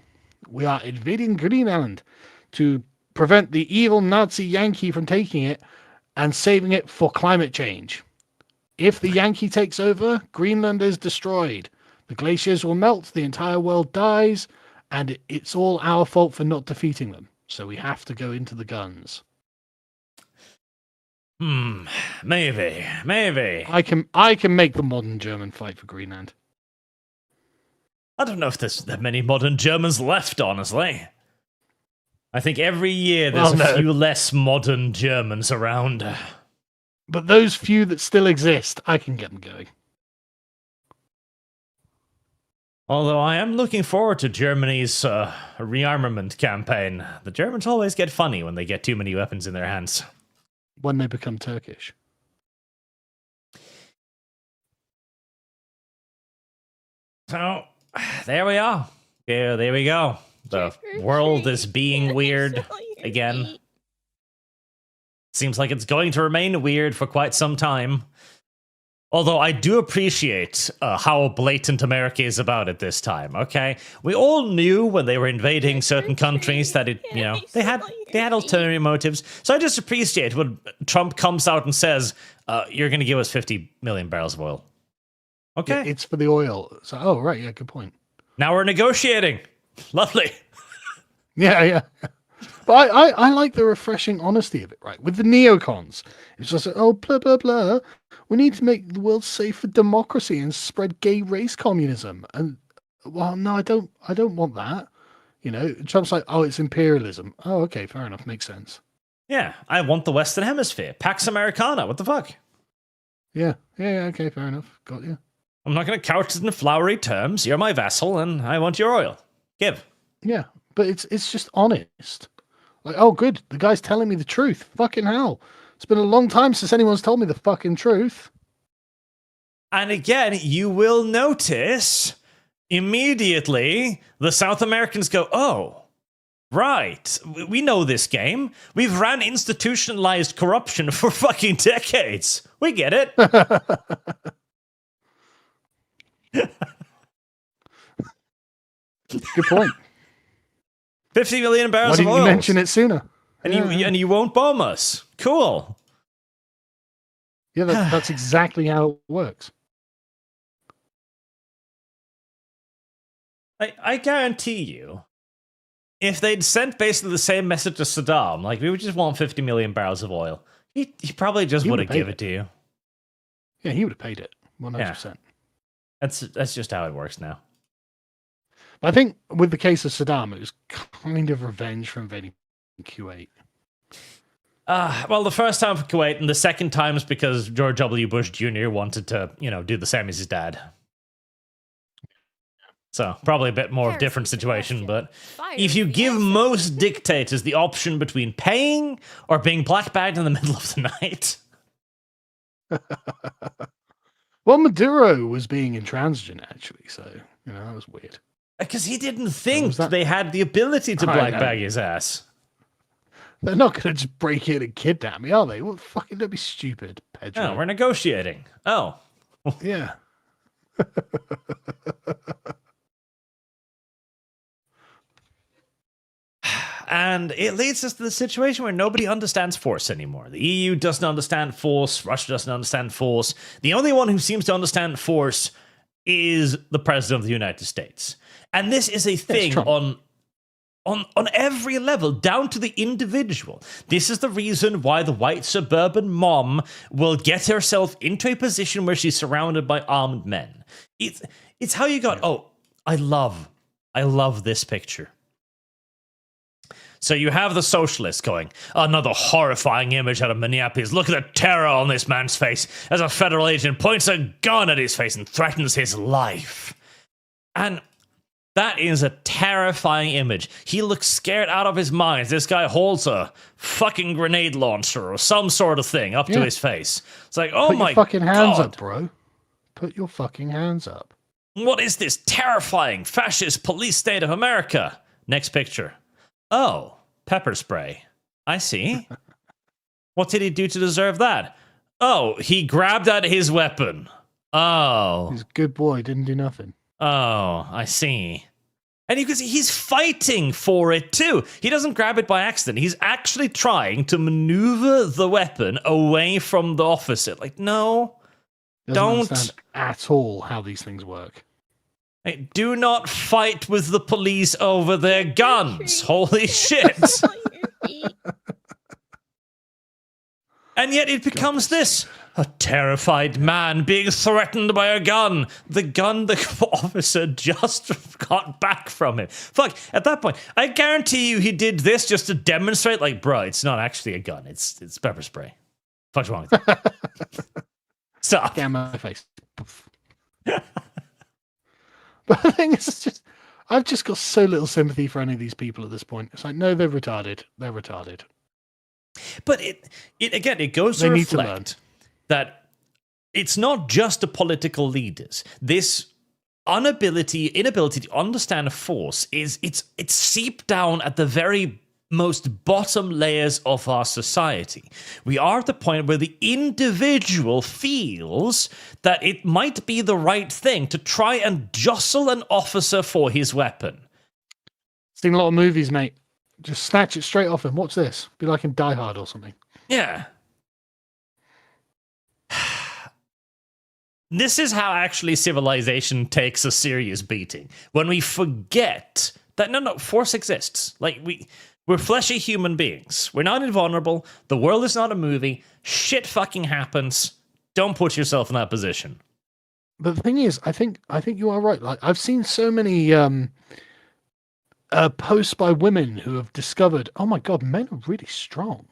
We are invading Greenland to prevent the evil Nazi Yankee from taking it and saving it for climate change. If the Yankee takes over, Greenland is destroyed. The glaciers will melt, the entire world dies, and it's all our fault for not defeating them. So we have to go into the guns. Maybe. I can make the modern German fight for Greenland. I don't know if there's that many modern Germans left, honestly. I think every year there's a few less modern Germans around. But those few that still exist, I can get them going. Although I am looking forward to Germany's rearmament campaign. The Germans always get funny when they get too many weapons in their hands. When they become Turkish. So, there we are. Yeah, there we go. The world is being weird again. Seems like it's going to remain weird for quite some time. Although I do appreciate how blatant America is about it this time, okay? We all knew when they were invading certain countries that they had ulterior motives. So I just appreciate when Trump comes out and says, you're going to give us 50 million barrels of oil. Okay. It's for the oil. So, right, yeah, good point. Now we're negotiating. Lovely. Yeah. But I like the refreshing honesty of it, right? With the neocons, it's just blah blah blah. We need to make the world safe for democracy and spread gay race communism. And well, no, I don't want that. Trump's like, oh, it's imperialism. Oh, okay, fair enough, makes sense. Yeah, I want the Western Hemisphere. Pax Americana. What the fuck? Yeah, okay, fair enough. Got you. I'm not going to couch it in flowery terms. You're my vassal, and I want your oil. Give. Yeah, but it's just honest. Like, oh, good, the guy's telling me the truth. Fucking hell. It's been a long time since anyone's told me the fucking truth. And again, you will notice immediately the South Americans go, oh, right, we know this game. We've ran institutionalized corruption for fucking decades. We get it. Good point. 50 million barrels of oil. Why didn't you mention it sooner? And you won't bomb us. Cool. Yeah, that's exactly how it works. I guarantee you, if they'd sent basically the same message to Saddam, like, we would just want 50 million barrels of oil, he probably just would have given it to you. Yeah, he would have paid it 100%. That's just how it works now. I think with the case of Saddam, it was kind of revenge for invading Kuwait. Well, the first time for Kuwait, and the second time is because George W. Bush Jr. wanted to, do the same as his dad. So probably a bit more of a different situation, but if you give most dictators the option between paying or being blackbagged in the middle of the night. Well, Maduro was being intransigent, actually, so, that was weird. Because he didn't think they had the ability to blackbag his ass. They're not going to just break in and kidnap me, are they? Well, fucking don't be stupid, Pedro. No, we're negotiating. Oh. Yeah. And it leads us to the situation where nobody understands force anymore. The EU doesn't understand force. Russia doesn't understand force. The only one who seems to understand force is the President of the United States. And this is a thing on every level, down to the individual. This is the reason why the white suburban mom will get herself into a position where she's surrounded by armed men. It's how you got... Oh, I love this picture. So you have the socialists going, another horrifying image out of Minneapolis. Look at the terror on this man's face as a federal agent points a gun at his face and threatens his life. And that is a terrifying image. He looks scared out of his mind. This guy holds a fucking grenade launcher or some sort of thing up to his face. It's like, oh my God. Put your fucking hands up, bro. Put your fucking hands up. What is this terrifying fascist police state of America? Next picture. Oh, pepper spray. I see. What did he do to deserve that? Oh, he grabbed at his weapon. Oh. He's a good boy, didn't do nothing. Oh, I see. And you can see he's fighting for it too. He doesn't grab it by accident. He's actually trying to maneuver the weapon away from the officer. Like, no, don't understand at all how these things work. Hey, do not fight with the police over their guns. Holy shit. And yet it becomes this. A terrified man being threatened by a gun. The gun the officer just got back from him. Fuck, at that point, I guarantee you he did this just to demonstrate, like, bro, it's not actually a gun. It's pepper spray. Fuck's wrong with you? Stop. Get my face. But the thing is, I've just got so little sympathy for any of these people at this point. It's like, no, they're retarded. They're retarded. But it goes to reflect that it's not just the political leaders. This inability to understand force it's seeped down at the very most bottom layers of our society. We are at the point where the individual feels that it might be the right thing to try and jostle an officer for his weapon. Seen a lot of movies, mate. Just snatch it straight off him. What's this? Be like in Die Hard or something. Yeah. This is how actually civilization takes a serious beating. When we forget that, no, force exists. Like, we're fleshy human beings. We're not invulnerable. The world is not a movie. Shit fucking happens. Don't put yourself in that position. But the thing is, I think you are right. Like, I've seen so many posts by women who have discovered, oh my God, men are really strong.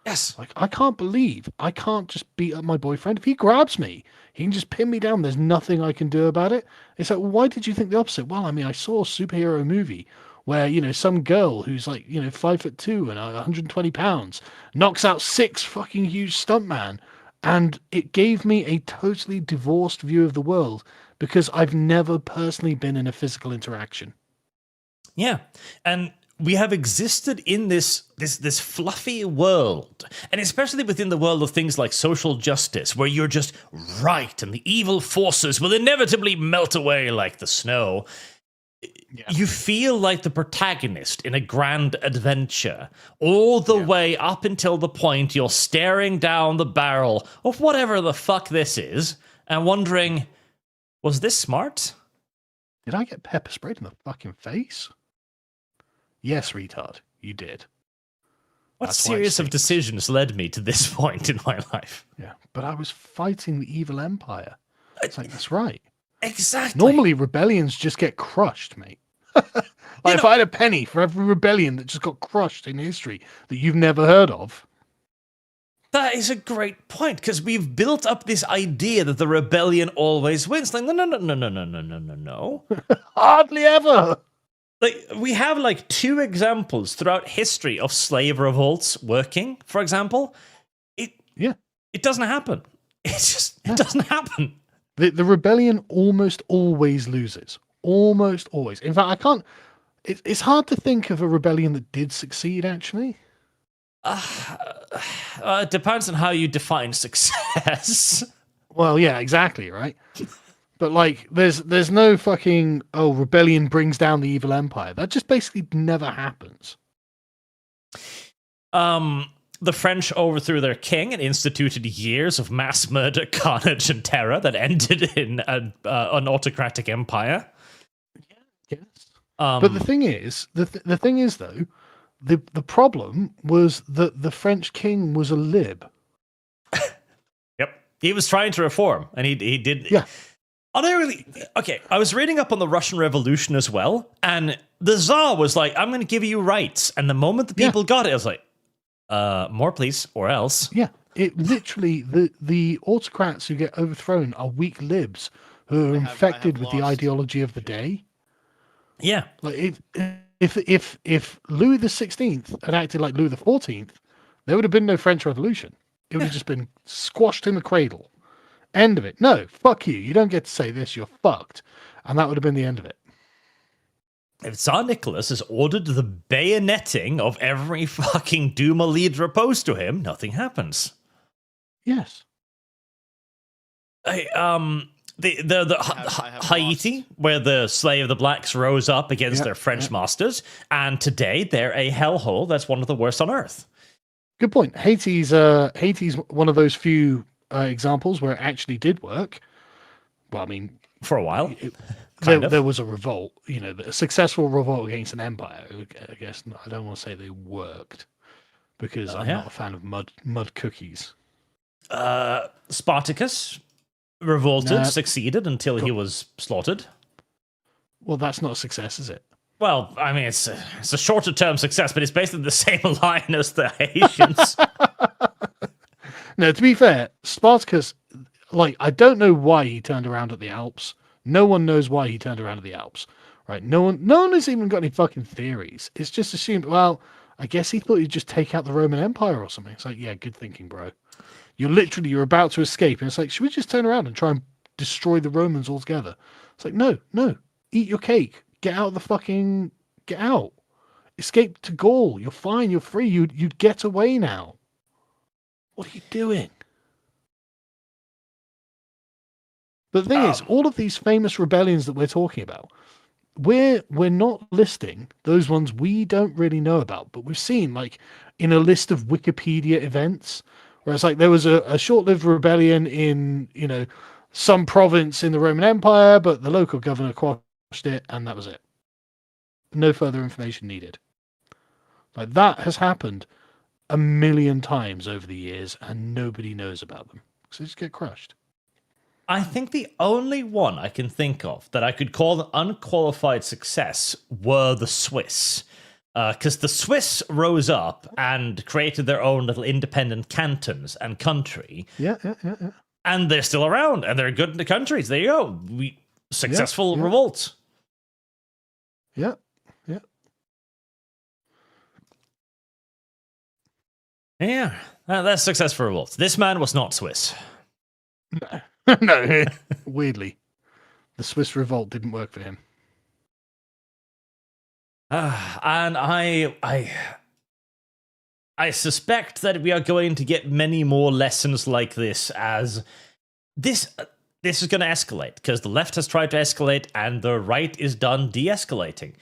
Yes. Like, I can't believe I can't just beat up my boyfriend. If he grabs me, he can just pin me down. There's nothing I can do about it. It's like, well, why did you think the opposite? Well, I mean, I saw a superhero movie where, some girl who's like, 5'2" and 120 pounds knocks out 6 fucking huge stuntman. And it gave me a totally divorced view of the world because I've never personally been in a physical interaction. Yeah. And we have existed in this fluffy world, and especially within the world of things like social justice, where you're just right and the evil forces will inevitably melt away like the snow. Yeah. You feel like the protagonist in a grand adventure all the way up until the point you're staring down the barrel of whatever the fuck this is and wondering, was this smart? Did I get pepper sprayed in the fucking face? Yes, retard, you did. What That's why it series of stinks. decisions led me to this point in my life? Yeah, but I was fighting the evil empire. It's like, that's right. Exactly. Normally, rebellions just get crushed, mate. Like, if I had a penny for every rebellion that just got crushed in history that you've never heard of. That is a great point, because we've built up this idea that the rebellion always wins. Like, no. Hardly ever. Like, we have like 2 examples throughout history of slave revolts working, for example. It doesn't happen. It doesn't happen. The rebellion almost always loses. Almost always. In fact, I can't. It's hard to think of a rebellion that did succeed, actually. It depends on how you define success. Well, yeah, exactly, right? But, like, there's no fucking, rebellion brings down the evil empire. That just basically never happens. The French overthrew their king and instituted years of mass murder, carnage, and terror that ended in an autocratic empire. Yes. But the thing is, the thing is though, the problem was that the French king was a lib. Yep, he was trying to reform, and he did. Yeah. I was reading up on the Russian Revolution as well, and the Tsar was like, "I'm going to give you rights," and the moment the people got it, I was like, "More, please, or else." Yeah, it literally the autocrats who get overthrown are weak libs who are infected with the ideology of the day. Yeah, like if Louis XVI had acted like Louis XIV, there would have been no French Revolution. It would have just been squashed in the cradle. End of it. No, fuck you. You don't get to say this. You're fucked. And that would have been the end of it. If Tsar Nicholas has ordered the bayoneting of every fucking Duma leader opposed to him, nothing happens. Yes. Haiti, where the slave the blacks rose up against their French masters, and today they're a hellhole that's one of the worst on earth. Good point. Haiti's one of those few examples where it actually did work. Well, I mean, for a while, there was a revolt. You know, a successful revolt against an empire. I guess I don't want to say they worked because I'm not a fan of mud cookies. Spartacus revolted, succeeded until he was slaughtered. Well, that's not a success, is it? Well, I mean, it's a shorter term success, but it's basically the same line as the Haitians. No, to be fair, Spartacus, like, I don't know why he turned around at the Alps. No one knows why he turned around at the Alps, right? No one has even got any fucking theories. It's just assumed, well, I guess he thought he'd just take out the Roman Empire or something. It's like, yeah, good thinking, bro. You're about to escape. And it's like, should we just turn around and try and destroy the Romans altogether? It's like, no. Eat your cake. Get out. Escape to Gaul. You're fine. You're free. You'd get away now. What are you doing? But the thing is, all of these famous rebellions that we're talking about, we're not listing those ones we don't really know about, but we've seen, like, in a list of Wikipedia events, where it's like there was a short-lived rebellion in, some province in the Roman Empire, but the local governor quashed it, and that was it. No further information needed. Like, that has happened a million times over the years, and nobody knows about them. So they just get crushed. I think the only one I can think of that I could call an unqualified success were the Swiss. Because the Swiss rose up and created their own little independent cantons and country. Yeah. And they're still around, and they're good in the countries. There you go. Successful revolt. Yeah. Yeah, that's successful revolt. This man was not Swiss. No, weirdly, the Swiss revolt didn't work for him. And I suspect that we are going to get many more lessons like this as this is going to escalate, because the left has tried to escalate and the right is done de-escalating.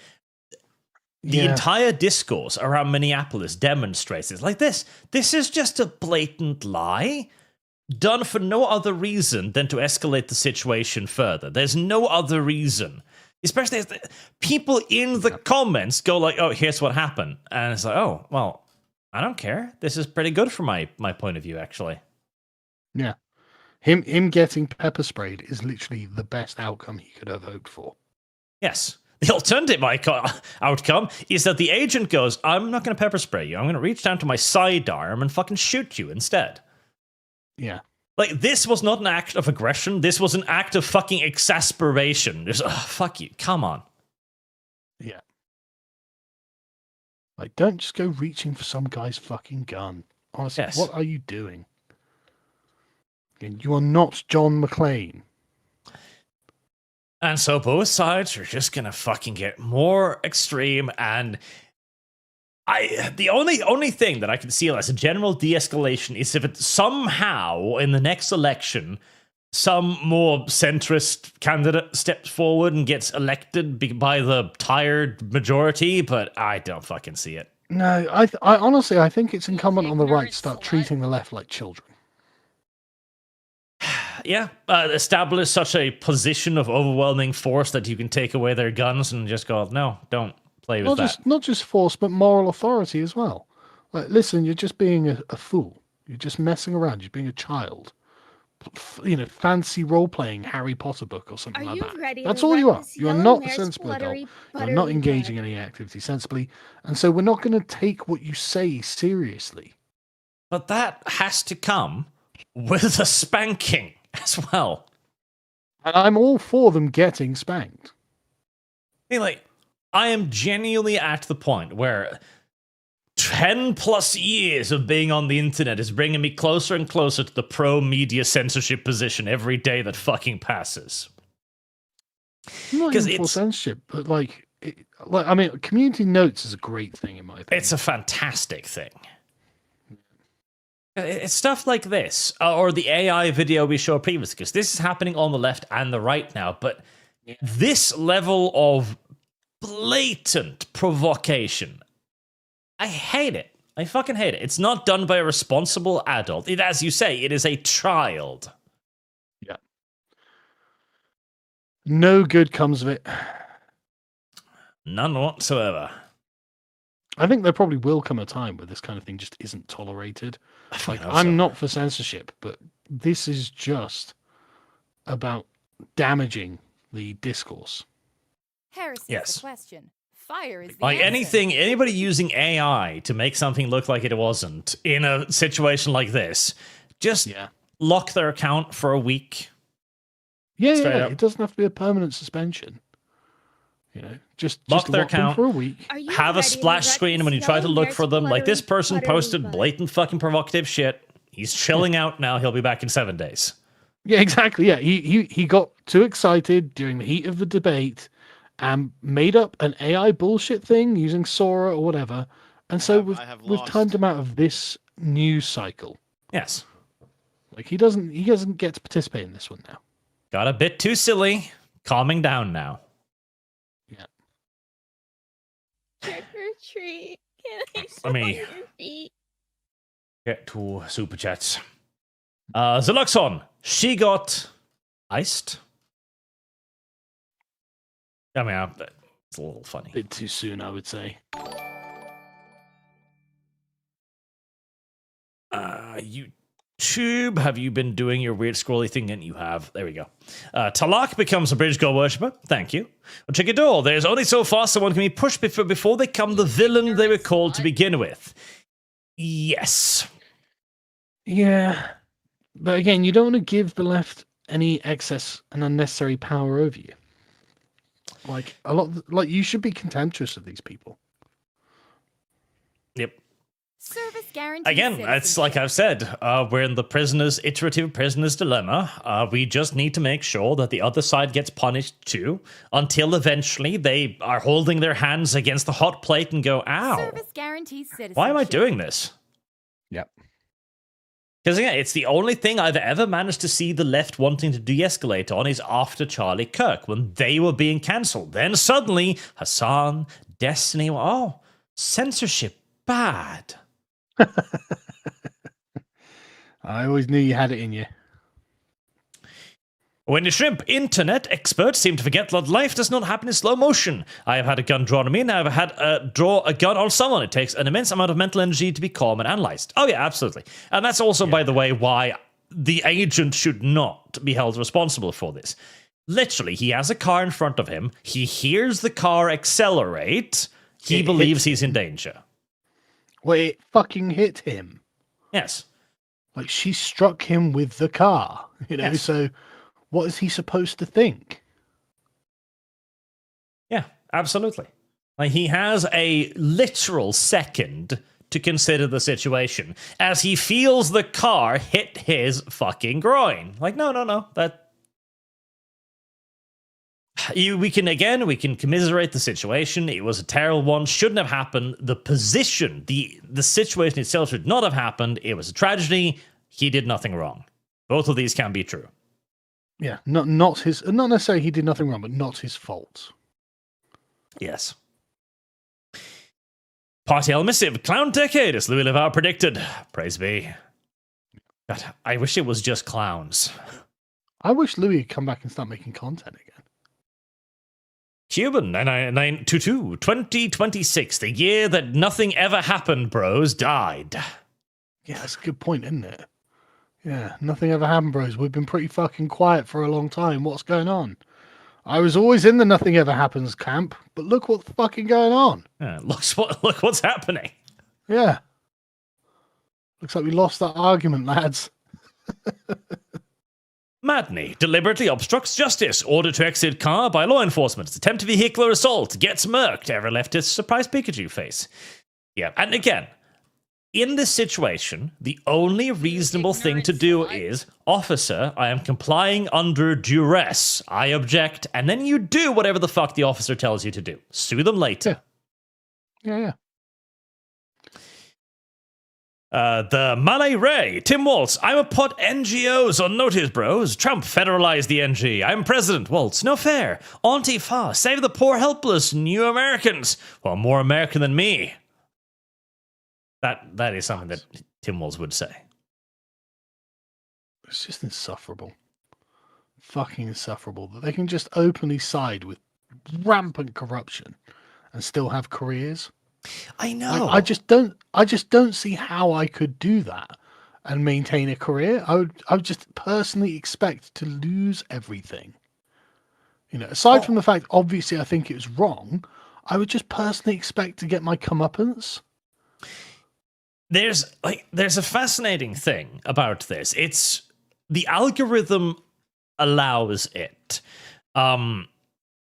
The entire discourse around Minneapolis demonstrates it. Like this is just a blatant lie done for no other reason than to escalate the situation further. There's no other reason Especially as people in the comments go like, "Oh, here's what happened," and it's like, "Oh, well, I don't care. This is pretty good from my point of view, actually." Yeah. Him getting pepper sprayed is literally the best outcome he could have hoped for. Yes. The alternative outcome is that the agent goes, "I'm not going to pepper spray you. I'm going to reach down to my sidearm and fucking shoot you instead." Yeah. Like, this was not an act of aggression. This was an act of fucking exasperation. Just, fuck you. Come on. Yeah. Like, don't just go reaching for some guy's fucking gun. Honestly, Yes. What are you doing? And you are not John McClane. And so both sides are just gonna fucking get more extreme, and the only thing that I can see as a general de-escalation is if it somehow in the next election some more centrist candidate steps forward and gets elected by the tired majority, but I don't fucking see it. No, I honestly, I think it's incumbent on the right to start treating the left like children. Yeah, establish such a position of overwhelming force that you can take away their guns and just go, "No, don't play with that." Not just force, but moral authority as well. Like, listen, you're just being a fool. You're just messing around. You're being a child. Fancy role-playing Harry Potter book or something Are like you that. ready That's to all you run are. this You are yellow not a mare's sensible adult. fluttery, You're not buttery engaging bud? in any activity sensibly. And so we're not going to take what you say seriously. But that has to come with a spanking as well. And I'm all for them getting spanked. I am genuinely at the point where 10 plus years of being on the internet is bringing me closer and closer to the pro-media censorship position every day that fucking passes. Not even for censorship, but community notes is a great thing in my opinion. It's a fantastic thing. It's stuff like this, or the AI video we showed previously, because this is happening on the left and the right now, but this level of blatant provocation, I hate it. I fucking hate it. It's not done by a responsible adult. As you say, it is a child. Yeah. No good comes of it. None whatsoever. I think there probably will come a time where this kind of thing just isn't tolerated. I'm not for censorship, but this is just about damaging the discourse. Heresy is the question. Fire is the Like answer. anybody using AI to make something look like it wasn't in a situation like this, just lock their account for a week. Yeah, up. It doesn't have to be a permanent suspension. Just lock their lock them account for a week. Have a splash screen when you try to look for them. Like, this person posted blatant fucking provocative shit. He's chilling out now. He'll be back in 7 days. Yeah, exactly. Yeah, he got too excited during the heat of the debate and made up an AI bullshit thing using Sora or whatever. And so we've timed him out of this news cycle. Yes. Like, he doesn't get to participate in this one now. Got a bit too silly. Calming down now. Trick or treat. Can I Let me smell your feet? get to Super Chats. Zeluxon, she got iced. I mean, it's a little funny. A bit too soon, I would say. YouTube, have you been doing your weird scrolly thing? And you have. There we go. Talak becomes a British God worshipper. Thank you. Check it all. There's only so far someone can be pushed before they become the villain they were called to begin with. Yes. Yeah. But again, you don't want to give the left any excess and unnecessary power over you. You should be contemptuous of these people. Yep. Service guarantee. Again, it's like I've said, we're in the iterative prisoner's dilemma. We just need to make sure that the other side gets punished too, until eventually they are holding their hands against the hot plate and go, ow, Service guarantee citizenship. why am I doing this? Yep. Because again, it's the only thing I've ever managed to see the left wanting to de-escalate on is after Charlie Kirk, when they were being cancelled. Then suddenly, Hassan, Destiny, censorship, bad. I always knew you had it in you. When the shrimp internet experts seem to forget that life does not happen in slow motion. I have had a gun drawn on me, and I have had draw a gun on someone. It takes an immense amount of mental energy to be calm and analyzed. Oh yeah, absolutely. And that's also, by the way, why the agent should not be held responsible for this. Literally, he has a car in front of him. He hears the car accelerate. He believes he's in danger. Well, it fucking hit him. Yes. Like, she struck him with the car, Yes. So what is he supposed to think? Yeah, absolutely. Like, he has a literal second to consider the situation as he feels the car hit his fucking groin. Like, no, we can commiserate the situation. It was a terrible one. Shouldn't have happened. The position, the situation itself should not have happened. It was a tragedy. He did nothing wrong. Both of these can be true. Yeah, not necessarily he did nothing wrong, but not his fault. Yes. Party missive, clown decade, as Louis Leval predicted. Praise be. God, I wish it was just clowns. I wish Louis would come back and start making content again. Cuban 99922 2026, the year that nothing ever happened, bros, died. Yeah, that's a good point, isn't it? Yeah, nothing ever happened, bros. We've been pretty fucking quiet for a long time. What's going on? I was always in the nothing ever happens camp, but look what's fucking going on. Yeah, look what's happening. Yeah. Looks like we lost that argument, lads. Madney deliberately obstructs justice. Order to exit car by law enforcement. Attempt vehicular assault. Gets murked. Ever leftist surprise Pikachu face. Yeah, and again, in this situation, the only reasonable thing to do is, officer, I am complying under duress. I object. And then you do whatever the fuck the officer tells you to do. Sue them later. Yeah. The Malay Ray, Tim Waltz, I'm a pot NGOs on notice, bros. Trump federalized the NG. I'm President Waltz. No fair. Antifa, save the poor helpless new Americans. Well, more American than me. That is something that Tim Waltz would say. It's just insufferable. Fucking insufferable that they can just openly side with rampant corruption and still have careers. I know. I just don't see how I could do that and maintain a career. I would just personally expect to lose everything. Aside from the fact, obviously, I think it was wrong, I would just personally expect to get my comeuppance. There's a fascinating thing about this. It's the algorithm allows it.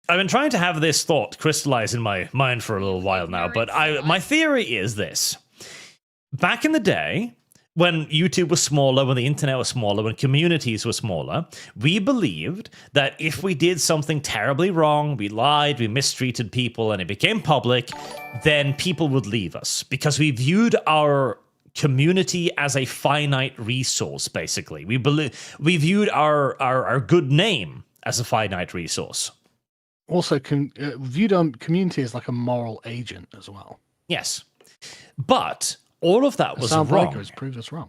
I've been trying to have this thought crystallize in my mind for a little while now, but my theory is this. Back in the day, when YouTube was smaller, when the internet was smaller, when communities were smaller, we believed that if we did something terribly wrong, we lied, we mistreated people, and it became public, then people would leave us because we viewed our community as a finite resource, basically. We viewed our good name as a finite resource. Also, viewed our community as like a moral agent as well. Yes. But all of that was wrong. Soundbreaker has proved us wrong.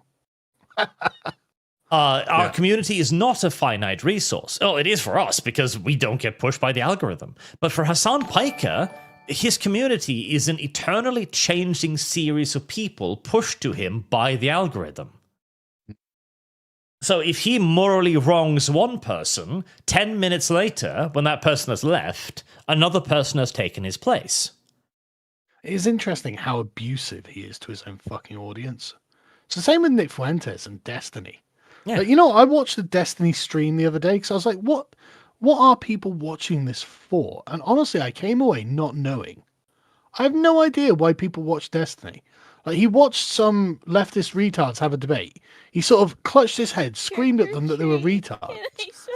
Our community is not a finite resource. Oh, it is for us because we don't get pushed by the algorithm. But for Hassan Piker, his community is an eternally changing series of people pushed to him by the algorithm. So if he morally wrongs one person, 10 minutes later, when that person has left, another person has taken his place. It is interesting how abusive he is to his own fucking audience. It's the same with Nick Fuentes and Destiny. Yeah. Like, I watched the Destiny stream the other day because I was like, what are people watching this for? And honestly, I came away not knowing. I have no idea why people watch Destiny. Like, he watched some leftist retards have a debate. He sort of clutched his head, screamed at them that they were retards,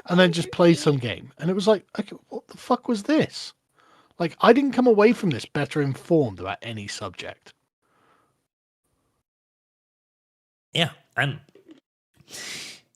and then just played some game. And it was like, okay, what the fuck was this? Like, I didn't come away from this better informed about any subject. Yeah, and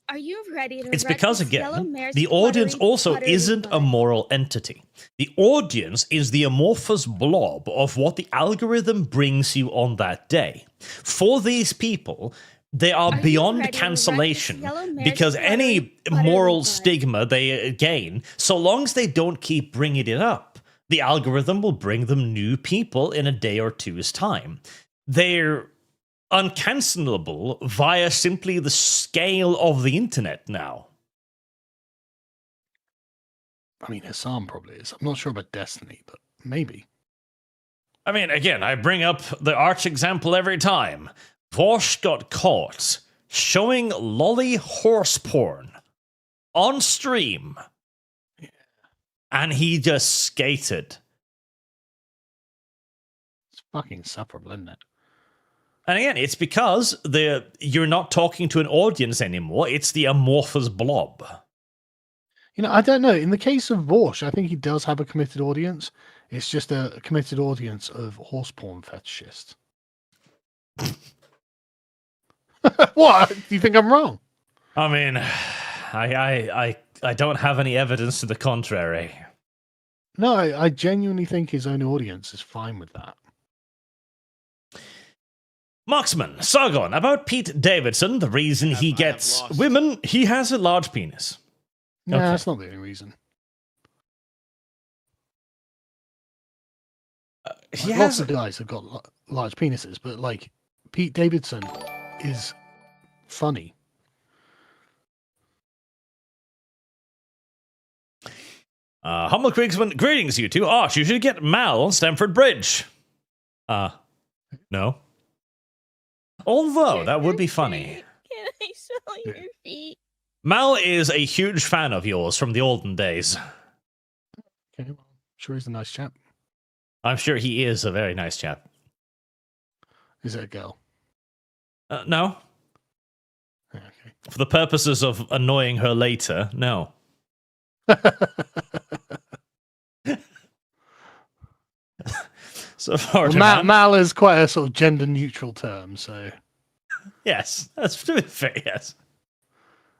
Are you ready to it's wreck because, this again, yellow mare's the audience fluttering, also fluttering isn't a butt? moral entity. The audience is the amorphous blob of what the algorithm brings you on that day. For these people, they are Are you beyond ready to cancellation wreck this yellow mare's because any buttery moral butt? stigma they gain, so long as they don't keep bringing it up, the algorithm will bring them new people in a day or two's time. They're uncancelable via simply the scale of the internet now. I mean, Hassan probably is. I'm not sure about Destiny, but maybe. I mean, again, I bring up the Arch example every time. Vosh got caught showing lolly horse porn on stream. Yeah. And he just skated. It's fucking insufferable, isn't it? And again, it's because you're not talking to an audience anymore. It's the amorphous blob. You know, I don't know. In the case of Vorsh, I think he does have a committed audience. It's just a committed audience of horse porn fetishists. What? Do you think I'm wrong? I mean, I don't have any evidence to the contrary. No, I genuinely think his own audience is fine with that. Marksman, Sargon, about Pete Davidson, the reason he I have gets lost. women, he has a large penis. No, Okay. that's not the only reason. He Lots has of guys have got large penises, but like Pete Davidson is funny. Humble Kriegsman, greetings, you two. Arch, you should get Mal on Stamford Bridge. No. Although, that would be funny. Can I smell your feet? Mal is a huge fan of yours from the olden days. Okay, well, sure he's a nice chap. I'm sure he is a very nice chap. Is it a girl? No. Okay. For the purposes of annoying her later, no. So far, Mal is quite a sort of gender neutral term, so yes, that's to be fair, yes.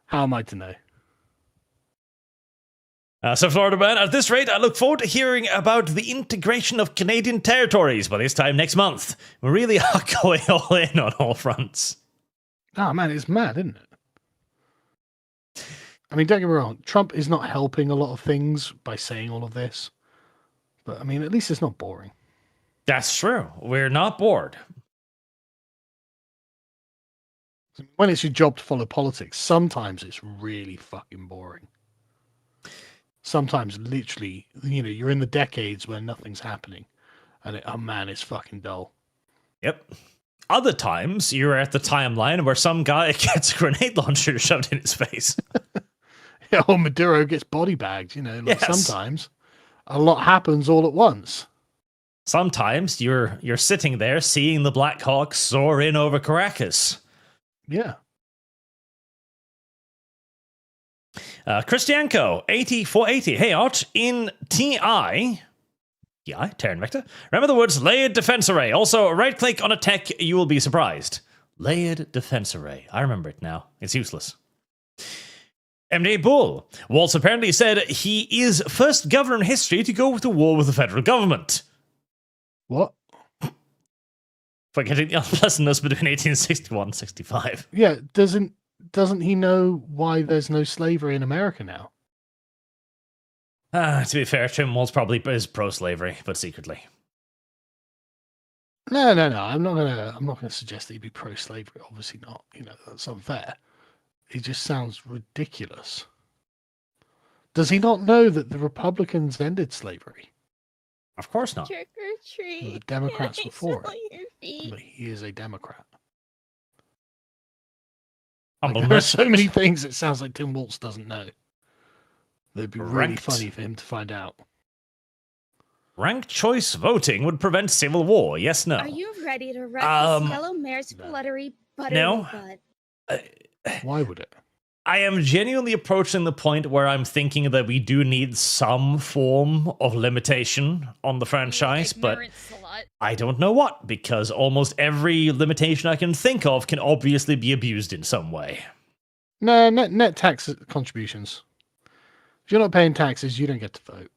how am I to know? So, Florida Man, at this rate, I look forward to hearing about the integration of Canadian territories by this time next month. We really are going all in on all fronts. Oh man, it's mad, isn't it? I mean, don't get me wrong, Trump is not helping a lot of things by saying all of this. But I mean, at least it's not boring. That's true. We're not bored. When it's your job to follow politics, sometimes it's really fucking boring. Sometimes, literally, you know, you're in the decades where nothing's happening, and oh man, it's fucking dull. Yep. Other times, you're at the timeline where some guy gets a grenade launcher shoved in his face. Yeah, or Maduro gets body bagged, you know, like Yes. sometimes a lot happens all at once. Sometimes you're sitting there seeing the Black Hawk soar in over Caracas. Yeah. Christianco, 8480. Hey, Arch, in TI, Terran Vector, remember the words layered defense array. Also, right click on a tech, you will be surprised. Layered defense array. I remember it now. It's useless. MD Bull. Waltz apparently said he is first governor in history to go to war with the federal government. What? Forgetting the unpleasantness between 1861 and 65. Yeah, doesn't he know why there's no slavery in America now? To be fair, Tim Waltz probably is pro-slavery, but secretly. No. I'm not gonna suggest that he'd be pro-slavery. Obviously not. You know, that's unfair. It just sounds ridiculous. Does he not know that the Republicans ended slavery? Of course not. Trick or treat. The Democrats Can I were for smell it. your feet? But he is a Democrat. Humble Like, there are mercy. so many things it sounds like Tim Waltz doesn't know. It'd be really Correct. funny for him to find out. Ranked choice voting would prevent civil war. Yes, no. Are you ready to wreck Um, this yellow mare's no. fluttery buttery No. butt? Why would it? I am genuinely approaching the point where I'm thinking that we do need some form of limitation on the franchise, but Ignorant slut. I don't know what, because almost every limitation I can think of can obviously be abused in some way. No, net tax contributions. If you're not paying taxes, you don't get to vote.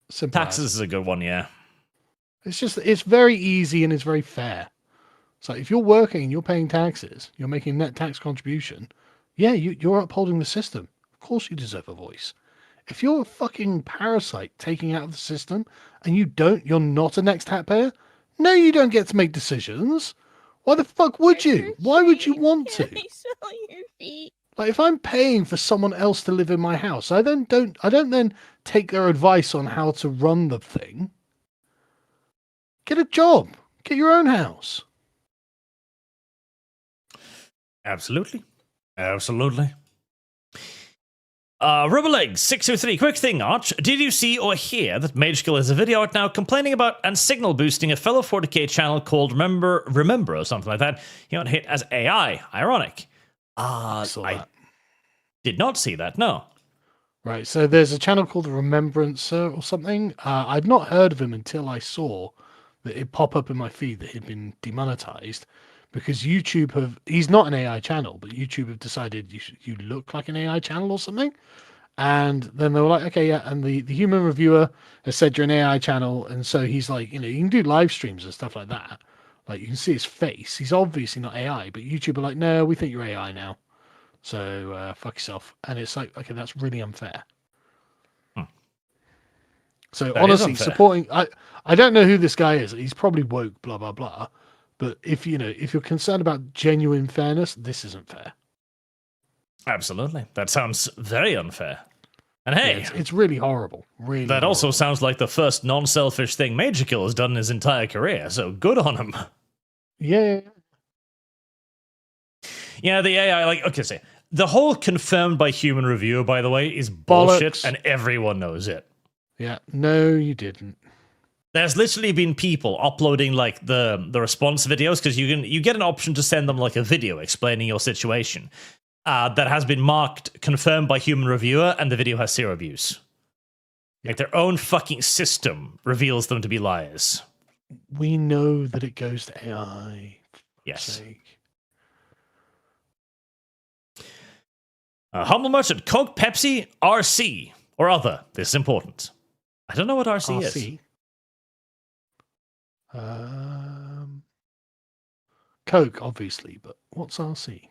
Simple as. Taxes is a good one, yeah. It's very easy and it's very fair. So if you're working and you're paying taxes, you're making net tax contribution, yeah, you're upholding the system. Of course you deserve a voice. If you're a fucking parasite taking out of the system and you're not a next taxpayer, no, you don't get to make decisions. Why the fuck would you? Why would you want to? Can I smell your feet? Like, if I'm paying for someone else to live in my house, I don't then take their advice on how to run the thing. Get a job. Get your own house. Absolutely. Absolutely. Rubbleleg603, quick thing, Arch. Did you see or hear that Magekill has a video out now complaining about and signal boosting a fellow 40k channel called Remember or something like that? He got hit as AI. Ironic. I did not see that, no. Right, so there's a channel called Remembrancer or something. I'd not heard of him until I saw that it pop up in my feed that he'd been demonetized because he's not an AI channel, but YouTube have decided you look like an AI channel or something. And then they were like, okay, yeah, and the human reviewer has said you're an AI channel, and so he's like, you can do live streams and stuff like that. Like, you can see his face. He's obviously not AI, but YouTube are like, no, we think you're AI now. So, fuck yourself. And it's like, okay, that's really unfair. So, that honestly, supporting... I don't know who this guy is. He's probably woke, blah, blah, blah. But if you're concerned about genuine fairness, this isn't fair. Absolutely. That sounds very unfair. And hey... Yeah, it's really horrible. Really That horrible. also sounds like the first non-selfish thing Magekill has done in his entire career, so good on him. Yeah. Yeah, the AI, okay, the whole confirmed by human reviewer, by the way, is bullshit, Bollocks. and everyone knows it. Yeah, no, you didn't. There's literally been people uploading the response videos because you get an option to send them a video explaining your situation that has been marked confirmed by human reviewer, and the video has 0 views. Like their own fucking system reveals them to be liars. We know that it goes to AI. Yes. Sake. Humble Merchant, Coke, Pepsi, RC, or other. This is important. I don't know what RC is. Coke, obviously, but what's RC?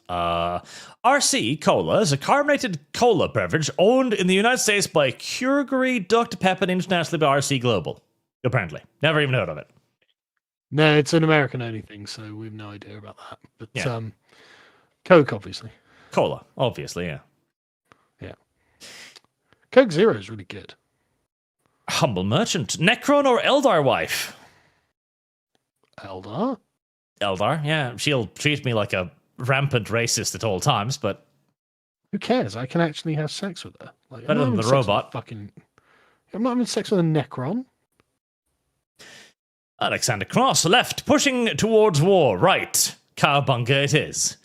RC Cola is a carbonated cola beverage owned in the United States by Keurig Dr. Pepper and internationally by RC Global. Apparently. Never even heard of it. No, it's an American-only thing, so we have no idea about that. But Yeah. Coke, obviously. Cola, obviously, yeah. Yeah. Coke Zero is really good. Humble Merchant, Necron or Eldar wife? Eldar? Eldar, yeah. She'll treat me like a rampant racist at all times, but... Who cares? I can actually have sex with her. Like, Better than the robot. I'm not having sex with a Necron. Alexander Cross, left, pushing towards war, right. Cowabunga it is.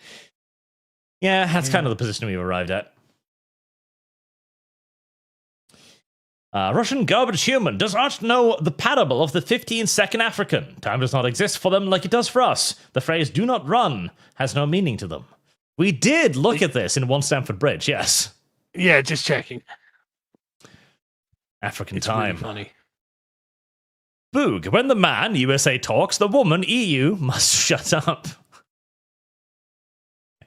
Yeah, that's kind of the position we've arrived at. Russian garbage human does not know the parable of the 15-second African. Time does not exist for them like it does for us. The phrase "do not run" has no meaning to them. We did look at this in One Stamford Bridge, yes. Yeah, just checking. African It's time. really funny. Boog, when the man, USA talks, the woman, EU, must shut up.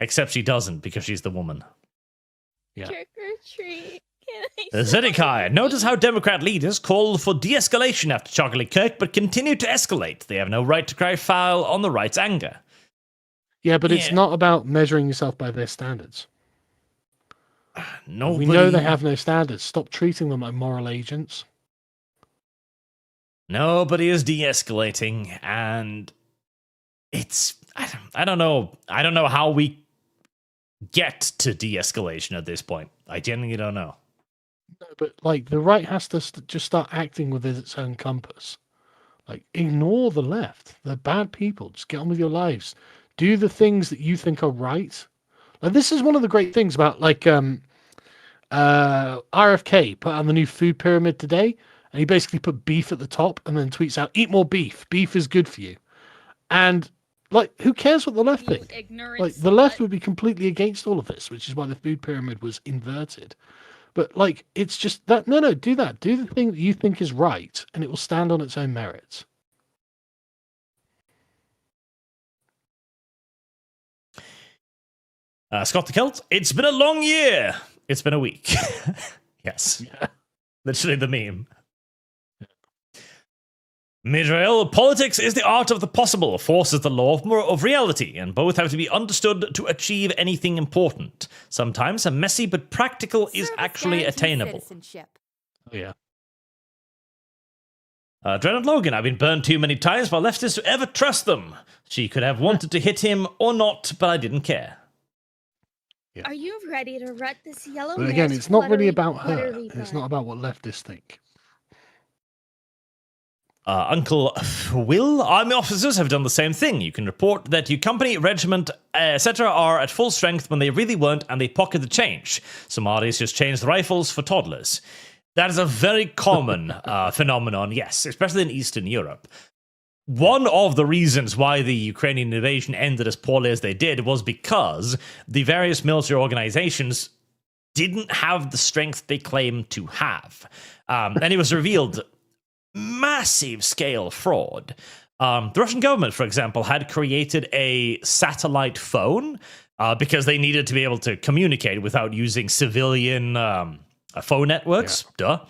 Except she doesn't, because she's the woman. Yeah. Trick or treat. Can I Zedekiah, notice how Democrat leaders called for de-escalation after Chocolate Kirk, but continue to escalate. They have no right to cry foul on the right's anger. Yeah, but it's not about measuring yourself by their standards. Nobody... We know they have no standards. Stop treating them like moral agents. Nobody is de-escalating, and it's... I don't know. I don't know how we get to de-escalation at this point. I genuinely don't know. No, but like the right has to just start acting with its own compass. Like, ignore the left. They're bad people. Just get on with your lives. Do the things that you think are right. Like, this is one of the great things about RFK put out the new food pyramid today, and he basically put beef at the top and then tweets out, "Eat more beef. Beef is good for you." And like, who cares what the left think? Like, the left would be completely against all of this, which is why the food pyramid was inverted. But like, it's just that no, do that. Do the thing that you think is right, and it will stand on its own merits. Scott the Celt, it's been a long year. It's been a week. Yes. Yeah. Literally the meme. Midrael, politics is the art of the possible, force is the law of reality, and both have to be understood to achieve anything important. Sometimes messy but practical is actually attainable. Oh, yeah. Dreadnought Logan, I've been burned too many times by leftists to ever trust them. She could have wanted to hit him or not, but I didn't care. Are you ready to rut this yellow? But again, it's not really about her. It's not about what leftists think. Uncle Will, army officers have done the same thing. You can report that your company, regiment, etc. are at full strength when they really weren't, and they pocket the change. Somalis just changed the rifles for toddlers. That is a very common phenomenon, yes, especially in Eastern Europe. One of the reasons why the Ukrainian invasion ended as poorly as they did was because the various military organizations didn't have the strength they claimed to have. And it was revealed massive scale fraud. The Russian government, for example, had created a satellite phone because they needed to be able to communicate without using civilian phone networks. Yeah. Duh.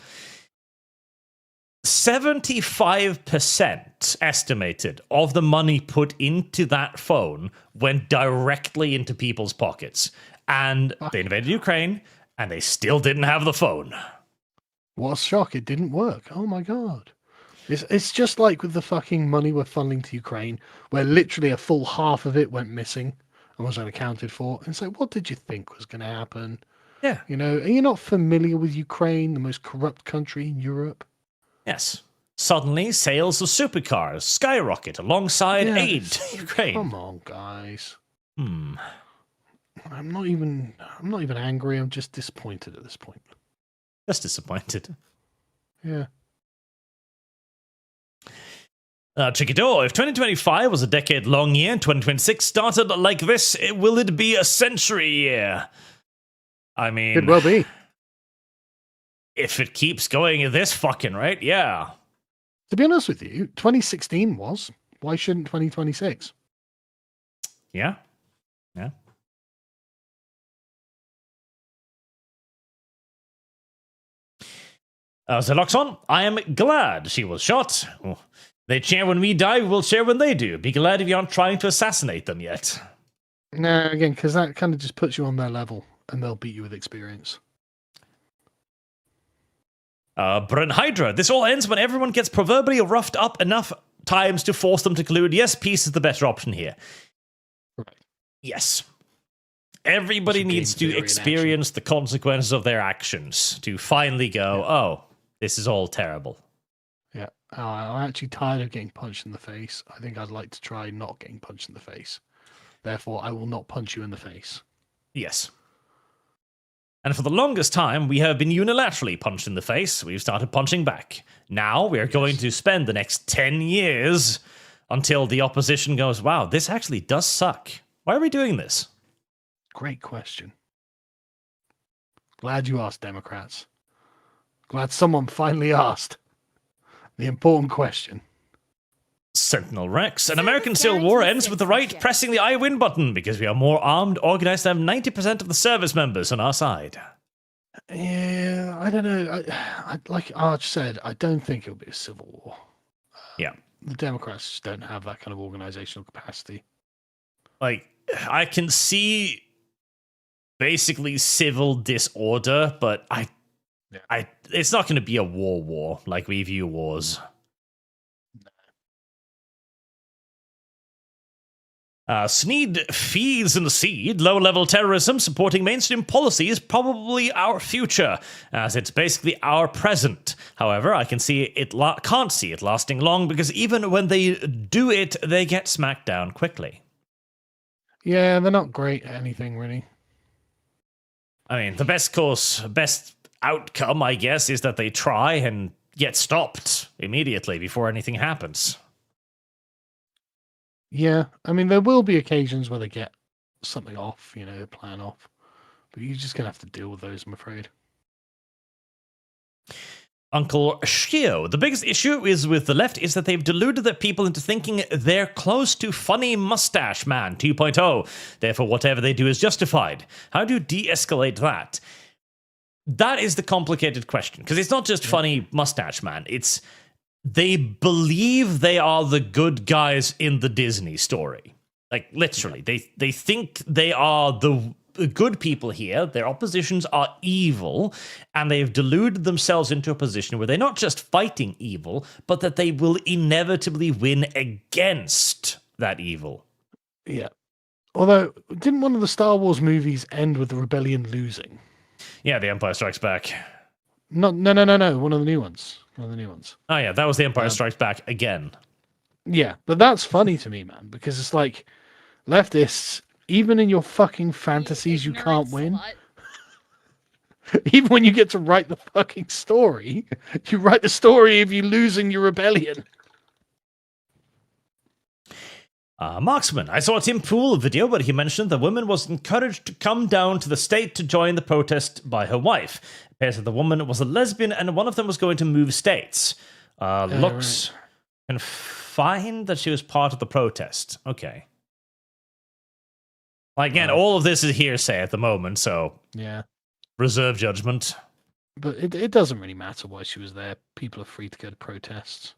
75% estimated of the money put into that phone went directly into people's pockets. And they invaded Ukraine, and they still didn't have the phone. What a shock. It didn't work. Oh my god. It's just like with the fucking money we're funneling to Ukraine, where literally a full half of it went missing and was unaccounted for. And it's like, what did you think was going to happen? Yeah. You know, are you not familiar with Ukraine, the most corrupt country in Europe? Yes. Suddenly, sales of supercars skyrocket alongside aid to Ukraine. Come on, guys. I'm not even angry. I'm just disappointed at this point. Just disappointed. Yeah. Tricky Door, if 2025 was a decade-long year and 2026 started like this, will it be a century year? I mean... Could well be. If it keeps going at this fucking rate, yeah. To be honest with you, 2016 was. Why shouldn't 2026? Yeah. Yeah. Zeloxon, I am glad she was shot. Oh, they cheer when we die, we'll cheer when they do. Be glad if you aren't trying to assassinate them yet. No, again, because that kind of just puts you on their level, and they'll beat you with experience. Brun Hydra, this all ends when everyone gets proverbially roughed up enough times to force them to conclude, yes, peace is the better option here. Right. Yes. Everybody needs to experience the consequences of their actions to finally go, oh, this is all terrible. Yeah. I'm actually tired of getting punched in the face. I think I'd like to try not getting punched in the face. Therefore, I will not punch you in the face. Yes. And for the longest time, we have been unilaterally punched in the face. We've started punching back. Now we are going to spend the next 10 years until the opposition goes, wow, this actually does suck. Why are we doing this? Great question. Glad you asked, Democrats. Glad someone finally asked the important question. Sentinel Rex. An American Civil War ends with the right pressing the I win button because we are more armed, organized, and have 90% of the service members on our side. Yeah, I don't know. I like Arch said, I don't think it'll be a civil war. Yeah. The Democrats just don't have that kind of organizational capacity. Like, I can see basically civil disorder, but it's not going to be a war like we view wars. Sneed feeds in the seed. Low-level terrorism supporting mainstream policy is probably our future, as it's basically our present. However, I can see it can't see it lasting long because even when they do it, they get smacked down quickly. Yeah, they're not great at anything, really. I mean, the best outcome, I guess, is that they try and get stopped immediately before anything happens. Yeah, I mean, there will be occasions where they get something off, the plan off. But you're just going to have to deal with those, I'm afraid. Uncle Shio. The biggest issue is with the left is that they've deluded their people into thinking they're close to funny mustache man 2.0. Therefore, whatever they do is justified. How do you de-escalate that? That is the complicated question, because it's not just funny mustache man. It's they believe they are the good guys in the Disney story. Like, literally. They think they are the good people here. Their oppositions are evil, and they've deluded themselves into a position where they're not just fighting evil, but that they will inevitably win against that evil. Yeah. Although, didn't one of the Star Wars movies end with the rebellion losing? Yeah, The Empire Strikes Back. No. One of the new ones. Oh yeah, that was The Empire Strikes Back again. Yeah, but that's funny to me, man, because it's like leftists, even in your fucking fantasies, you can't win. Even when you get to write the fucking story, you write the story of you losing your rebellion. Marksman. I saw a Tim Pool video where he mentioned the woman was encouraged to come down to the state to join the protest by her wife. It appears that the woman was a lesbian and one of them was going to move states. Looks and find that she was part of the protest. Okay. Again, all of this is hearsay at the moment, so yeah, reserve judgment. But it doesn't really matter why she was there. People are free to go to protests.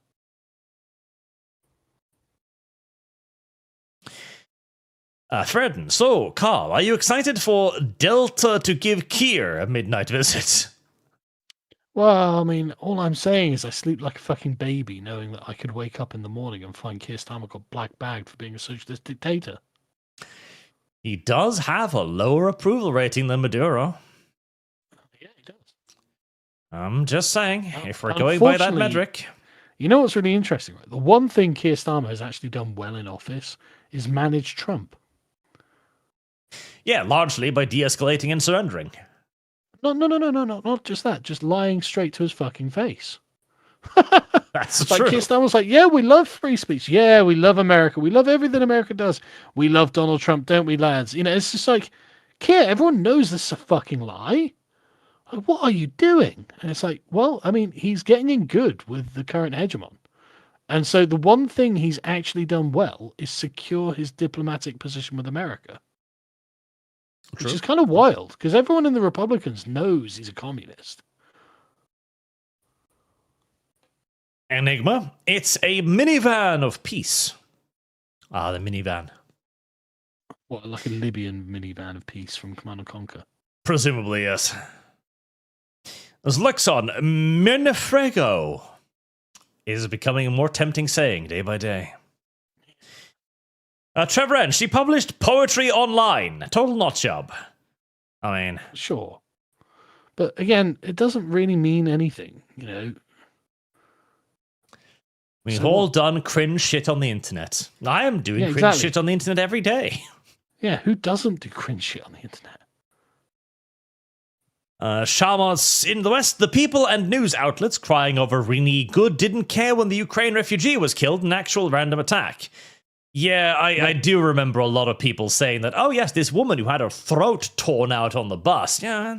Fredden, so, Carl, are you excited for Delta to give Kier a midnight visit? Well, I mean, all I'm saying is I sleep like a fucking baby, knowing that I could wake up in the morning and find Keir Starmer got black bagged for being a socialist dictator. He does have a lower approval rating than Maduro. Yeah, he does. I'm just saying, if we're going by that metric. You know what's really interesting, right? The one thing Keir Starmer has actually done well in office is manage Trump. Yeah, largely by de-escalating and surrendering. No, not just that. Just lying straight to his fucking face. That's like true. Keir Starmer was like, yeah, we love free speech. Yeah, we love America. We love everything America does. We love Donald Trump, don't we, lads? You know, it's just like, Keir, everyone knows this is a fucking lie. Like, what are you doing? And it's like, well, I mean, he's getting in good with the current hegemon. And so the one thing he's actually done well is secure his diplomatic position with America. True. Which is kind of wild, because everyone in the Republicans knows he's a communist. Enigma, it's a minivan of peace. Ah, the minivan. What, like a Libyan minivan of peace from Command & Conquer? Presumably, yes. As Lexon, Menefrego is becoming a more tempting saying day by day. Trevor N, she published poetry online. Total nut job. I mean... Sure. But again, it doesn't really mean anything, you know. We've all done cringe shit on the internet. I am doing cringe shit on the internet every day. Yeah, who doesn't do cringe shit on the internet? Shamas in the West, the people and news outlets crying over Rini Good didn't care when the Ukraine refugee was killed in an actual random attack. Yeah, I do remember a lot of people saying that, oh yes, this woman who had her throat torn out on the bus. Yeah.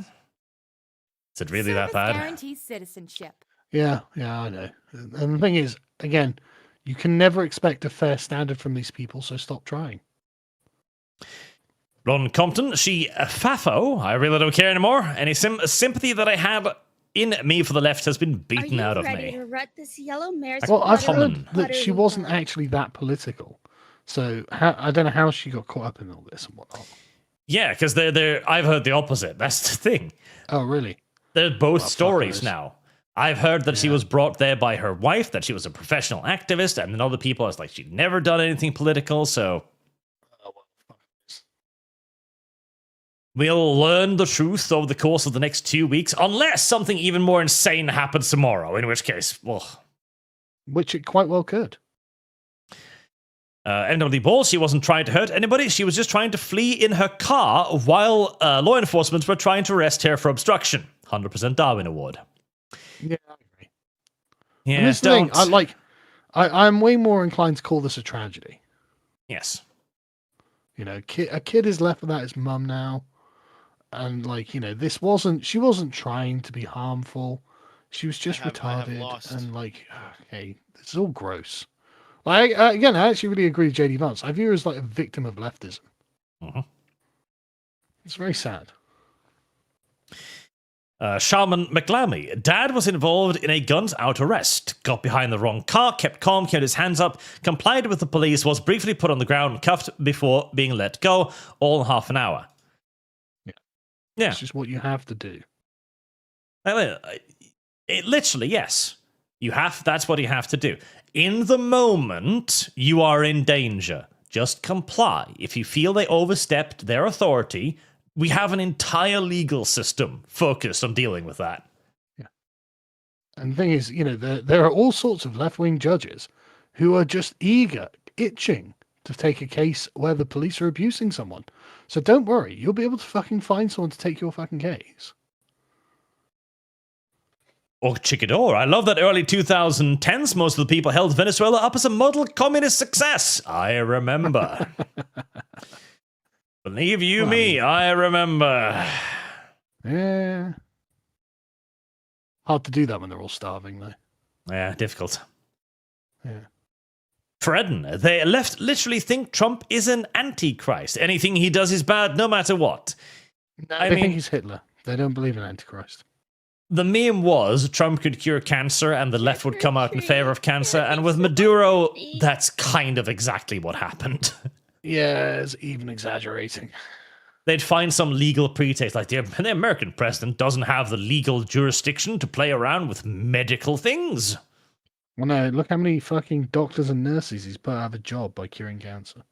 Is it really that bad? Guarantees citizenship. Yeah, I know. And the thing is, again, you can never expect a fair standard from these people, so stop trying. Ron Compton, she Fafo, I really don't care anymore. Any sympathy that I had in me for the left has been beaten out of me. Are you ready to rut this yellow mare's Well, I've butter- heard that she wasn't actually that political. So I don't know how she got caught up in all this and whatnot. Yeah, because I've heard the opposite. That's the thing. Oh, really? They're both stories now. I've heard that she was brought there by her wife, that she was a professional activist, and then other people are like, she'd never done anything political, so... We'll learn the truth over the course of the next 2 weeks, unless something even more insane happens tomorrow, in which case, well... Which it quite well could. NWD Ball, she wasn't trying to hurt anybody, she was just trying to flee in her car while law enforcement were trying to arrest her for obstruction. 100% Darwin Award. Yeah, I agree. Yeah, this thing, I'm way more inclined to call this a tragedy. Yes. You know, a kid is left without his mum now. And, like, you know, she wasn't trying to be harmful. She was just I have retarded lost. and like, okay, this is all gross. Like again, I actually really agree with JD Vance. I view her as like a victim of leftism. Mhm. It's very sad. Shaman McLamy. Dad was involved in a guns out arrest. Got behind the wrong car, kept calm, kept his hands up, complied with the police, was briefly put on the ground and cuffed before being let go, all in half an hour. Yeah. It's just what you have to do. It literally, yes. That's what you have to do. In the moment, you are in danger. Just comply. If you feel they overstepped their authority, we have an entire legal system focused on dealing with that. Yeah. And the thing is, there are all sorts of left-wing judges who are just itching to take a case where the police are abusing someone. So don't worry, you'll be able to fucking find someone to take your fucking case. Or Chicador. I love that early 2010s, most of the people held Venezuela up as a model communist success. I remember. Believe you me, I remember. Yeah. Hard to do that when they're all starving, though. Yeah, difficult. Yeah. Fredden, they left literally think Trump is an antichrist. Anything he does is bad, no matter what. No, they think he's Hitler. They don't believe in Antichrist. The meme was Trump could cure cancer and the left would come out in favor of cancer. And with Maduro, that's kind of exactly what happened. Yeah, it's even exaggerating. They'd find some legal pretext, like the American president doesn't have the legal jurisdiction to play around with medical things. Well, no, look how many fucking doctors and nurses he's put out of a job by curing cancer.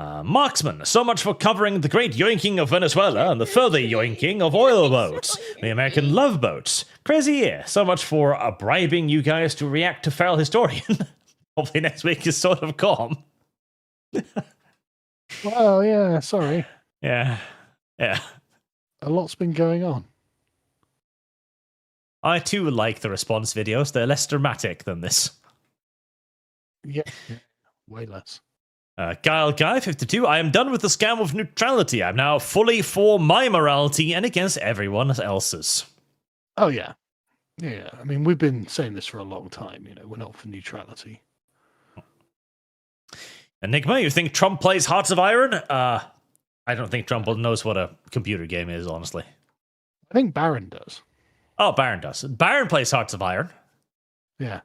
Marksman, so much for covering the great yoinking of Venezuela and the further yoinking of oil boats. The American love boats. Crazy year. So much for bribing you guys to react to Feral Historian. Hopefully next week is sort of calm. Well, yeah, sorry. Yeah. A lot's been going on. I too like the response videos. They're less dramatic than this. Yeah. Way less. Guile Guy 52. I am done with the scam of neutrality. I'm now fully for my morality and against everyone else's. Oh yeah. Yeah. I mean, we've been saying this for a long time. We're not for neutrality. Enigma, you think Trump plays Hearts of Iron? I don't think Trump knows what a computer game is, honestly. I think Barron does. Oh, Barron does. Barron plays Hearts of Iron. Yeah.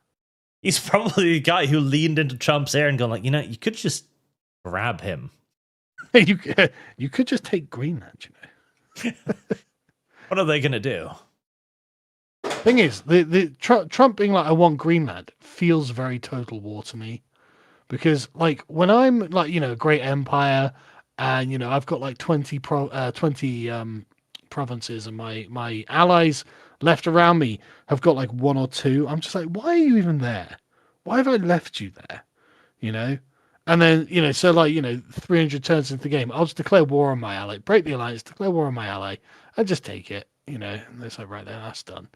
He's probably the guy who leaned into Trump's ear and gone like, you could just grab him. You could just take Greenland, What are they going to do? Thing is, the Trump being like, I want Greenland feels very Total War to me. Because, like, when I'm, like, a great empire and, I've got, like, 20 provinces and my allies left around me have got, like, one or two, I'm just like, why are you even there? Why have I left you there? And then, so, like, 300 turns into the game, I'll just declare war on my ally, break the alliance, declare war on my ally, and just take it, and it's like, right there, that's done.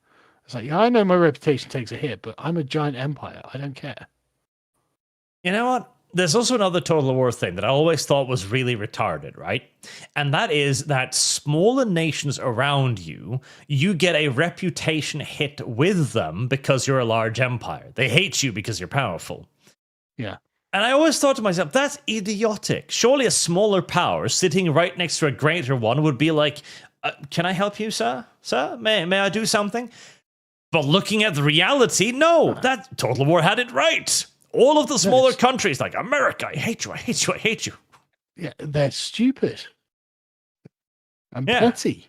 It's like, yeah, I know my reputation takes a hit, but I'm a giant empire. I don't care. You know what? There's also another Total War thing that I always thought was really retarded, right? And that is that smaller nations around you, you get a reputation hit with them because you're a large empire. They hate you because you're powerful. Yeah. And I always thought to myself, that's idiotic. Surely a smaller power sitting right next to a greater one would be like, can I help you, sir? Sir, may I do something? But looking at the reality, no, that Total War had it right. All of the smaller countries, like America, I hate you, I hate you, I hate you. Yeah, they're stupid. And petty.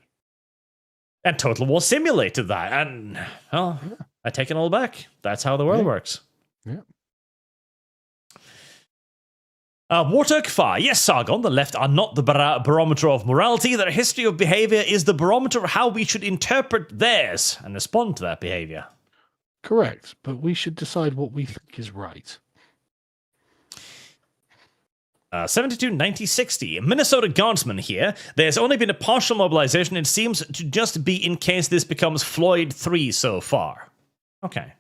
And Total War simulated that. And, well, I take it all back. That's how the world works. Yeah. Warthog Fire. Yes, Sargon, the left are not the barometer of morality. Their history of behavior is the barometer of how we should interpret theirs and respond to that behavior. Correct, but we should decide what we think is right. 72, 90, 60. Minnesota Guardsman here. There's only been a partial mobilization. It seems to just be in case this becomes Floyd 3 so far. Okay.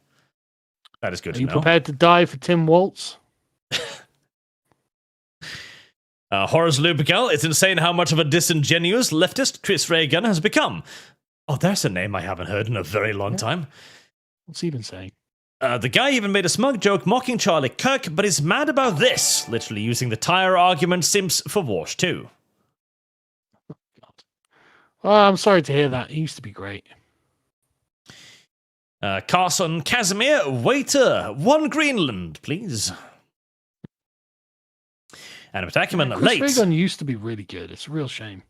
That is good to know. Are you prepared to die for Tim Waltz? Horace Lupical, it's insane how much of a disingenuous leftist Chris Reagan has become. Oh, there's a name I haven't heard in a very long time. What's he been saying? The guy even made a smug joke mocking Charlie Kirk, but is mad about this, literally using the tire argument Sims for Wash 2. God. Well, I'm sorry to hear that. He used to be great. Carson Casimir, waiter, 1 Greenland, please. And Attackman, Chris late. Reagan used to be really good. It's a real shame.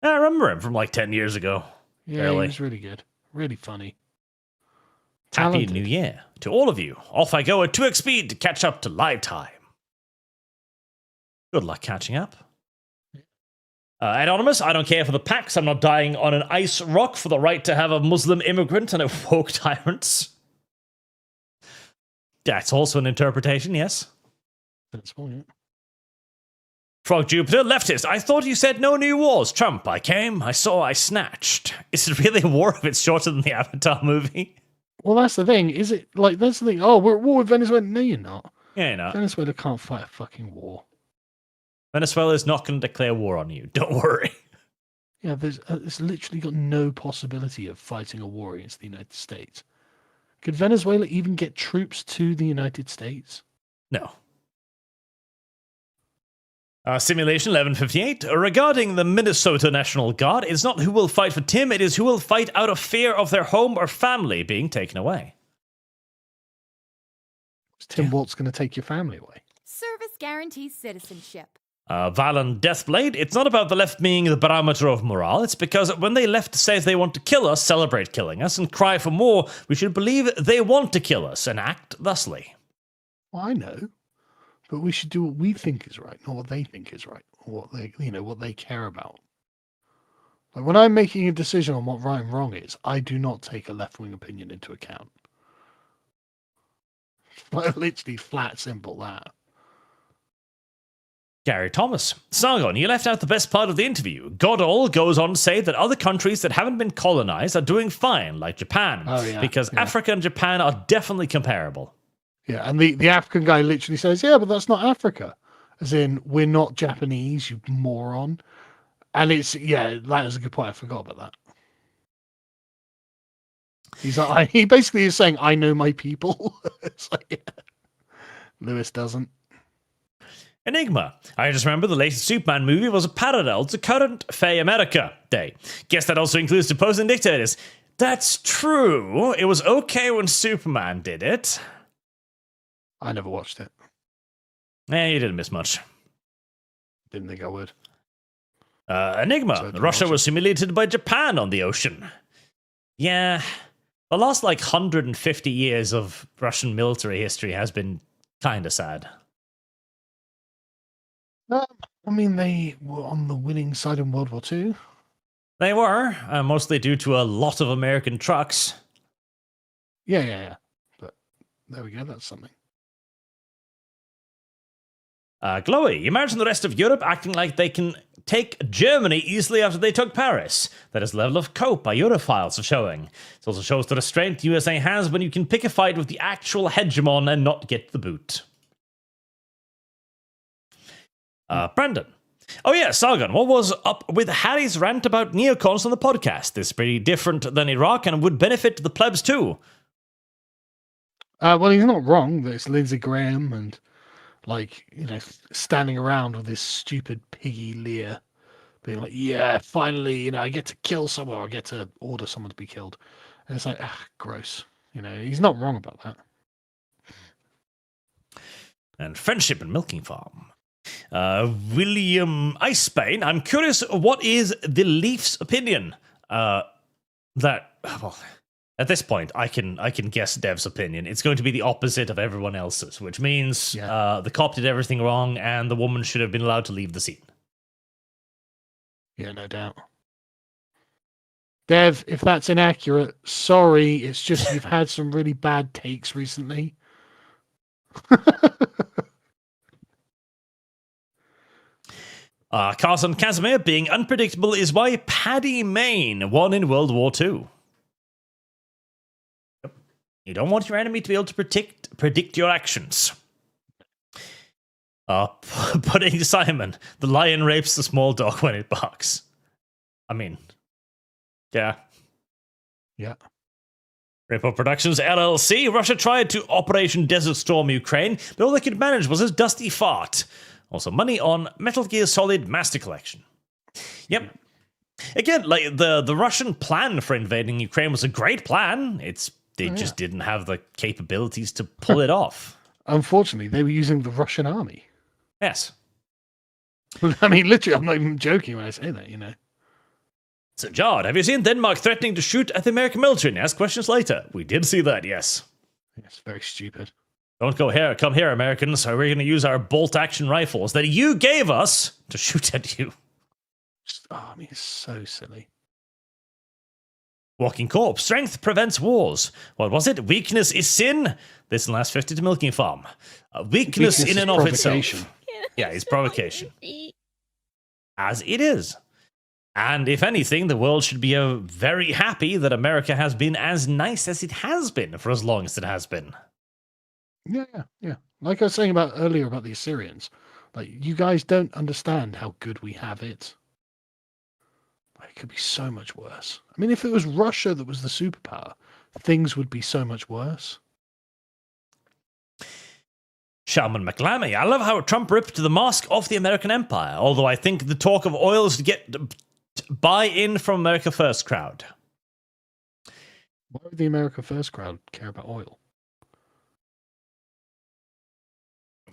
I remember him from like 10 years ago. Yeah, Barely. he was really good. Really funny. Happy Talented. New Year to all of you. Off I go at 2x speed to catch up to live time. Good luck catching up. Anonymous, I don't care for the packs. I'm not dying on an ice rock for the right to have a Muslim immigrant and a woke tyrants. That's also an interpretation, yes. Sensible, yeah. Frog Jupiter, leftist. I thought you said no new wars. Trump, I came, I saw, I snatched. Is it really a war if it's shorter than the Avatar movie? Well, that's the thing. Is it like that's the thing? Oh, we're at war with Venezuela. No, you're not. Yeah, you know. Venezuela can't fight a fucking war. Venezuela is not going to declare war on you. Don't worry. Yeah, it's literally got no possibility of fighting a war against the United States. Could Venezuela even get troops to the United States? No. Simulation 1158. Regarding the Minnesota National Guard, it's not who will fight for Tim, it is who will fight out of fear of their home or family being taken away. Is Tim Walt's going to take your family away? Service guarantees citizenship. Valen Deathblade, it's not about the left being the barometer of morale, it's because when they left says they want to kill us, celebrate killing us, and cry for more, we should believe they want to kill us and act thusly. Well, I know. But we should do what we think is right, not what they think is right, or what they, what they care about. Like when I'm making a decision on what right and wrong is, I do not take a left-wing opinion into account. Like literally flat, simple that. Gary Thomas. Sargon, you left out the best part of the interview. Godall goes on to say that other countries that haven't been colonized are doing fine, like Japan, because Africa and Japan are definitely comparable. Yeah, and the African guy literally says, yeah, but that's not Africa. As in, we're not Japanese, you moron. And it's, yeah, that is a good point. I forgot about that. He's like, he basically is saying, I know my people. It's like, yeah. Lewis doesn't. Enigma. I just remember the latest Superman movie was a parallel to current Fey America Day. Guess that also includes opposing dictators. That's true. It was okay when Superman did it. I never watched it. You didn't miss much. Didn't think I would. Enigma. So Russia was humiliated by Japan on the ocean. Yeah. The last, 150 years of Russian military history has been kind of sad. I mean, they were on the winning side in World War II. They were, mostly due to a lot of American trucks. Yeah. But there we go, that's something. Chloe, imagine the rest of Europe acting like they can take Germany easily after they took Paris. That is level of cope our Europhiles are showing. It also shows the restraint the USA has when you can pick a fight with the actual hegemon and not get the boot. Brandon. Oh yeah, Sargon, what was up with Harry's rant about neocons on the podcast? This is pretty different than Iraq and would benefit the plebs too. Well, he's not wrong. There's Lindsey Graham and standing around with this stupid piggy Lear being like, yeah, finally, I get to kill someone or I get to order someone to be killed. And it's like, gross. He's not wrong about that. And friendship and milking farm. William Icebane, I'm curious, what is the Leafs' opinion? At this point, I can guess Dev's opinion. It's going to be the opposite of everyone else's, which means the cop did everything wrong and the woman should have been allowed to leave the scene. Yeah, no doubt. Dev, if that's inaccurate, sorry. It's just you've had some really bad takes recently. Carson Casimir, being unpredictable is why Paddy Mayne won in World War II. You don't want your enemy to be able to predict your actions. Pudding Simon, the lion rapes the small dog when it barks. I mean, yeah. Yeah. Ripple Productions LLC. Russia tried to Operation Desert Storm Ukraine, but all they could manage was his dusty fart. Also, money on Metal Gear Solid Master Collection. Yep. Again, like the Russian plan for invading Ukraine was a great plan. They just didn't have the capabilities to pull it off. Unfortunately, they were using the Russian army. Yes. I mean, literally, I'm not even joking when I say that, you know. So, Jard, have you seen Denmark threatening to shoot at the American military and ask questions later? We did see that, yes. It's very stupid. Don't come here, Americans, or we're going to use our bolt-action rifles that you gave us to shoot at you. I mean, it's so silly. Walking Corpse. Strength prevents wars. What was it? Weakness is sin? This will last 50 to Milking Farm. Weakness in and of itself. Yeah, it's provocation. As it is. And if anything, the world should be very happy that America has been as nice as it has been for as long as it has been. Yeah. Like I was saying earlier about the Assyrians, like, you guys don't understand how good we have it. Like, it could be so much worse. I mean, if it was Russia that was the superpower, things would be so much worse. Shaman McLamy. I love how Trump ripped the mask off the American empire, although I think the talk of oil is to get buy-in from America First crowd. Why would the America First crowd care about oil? I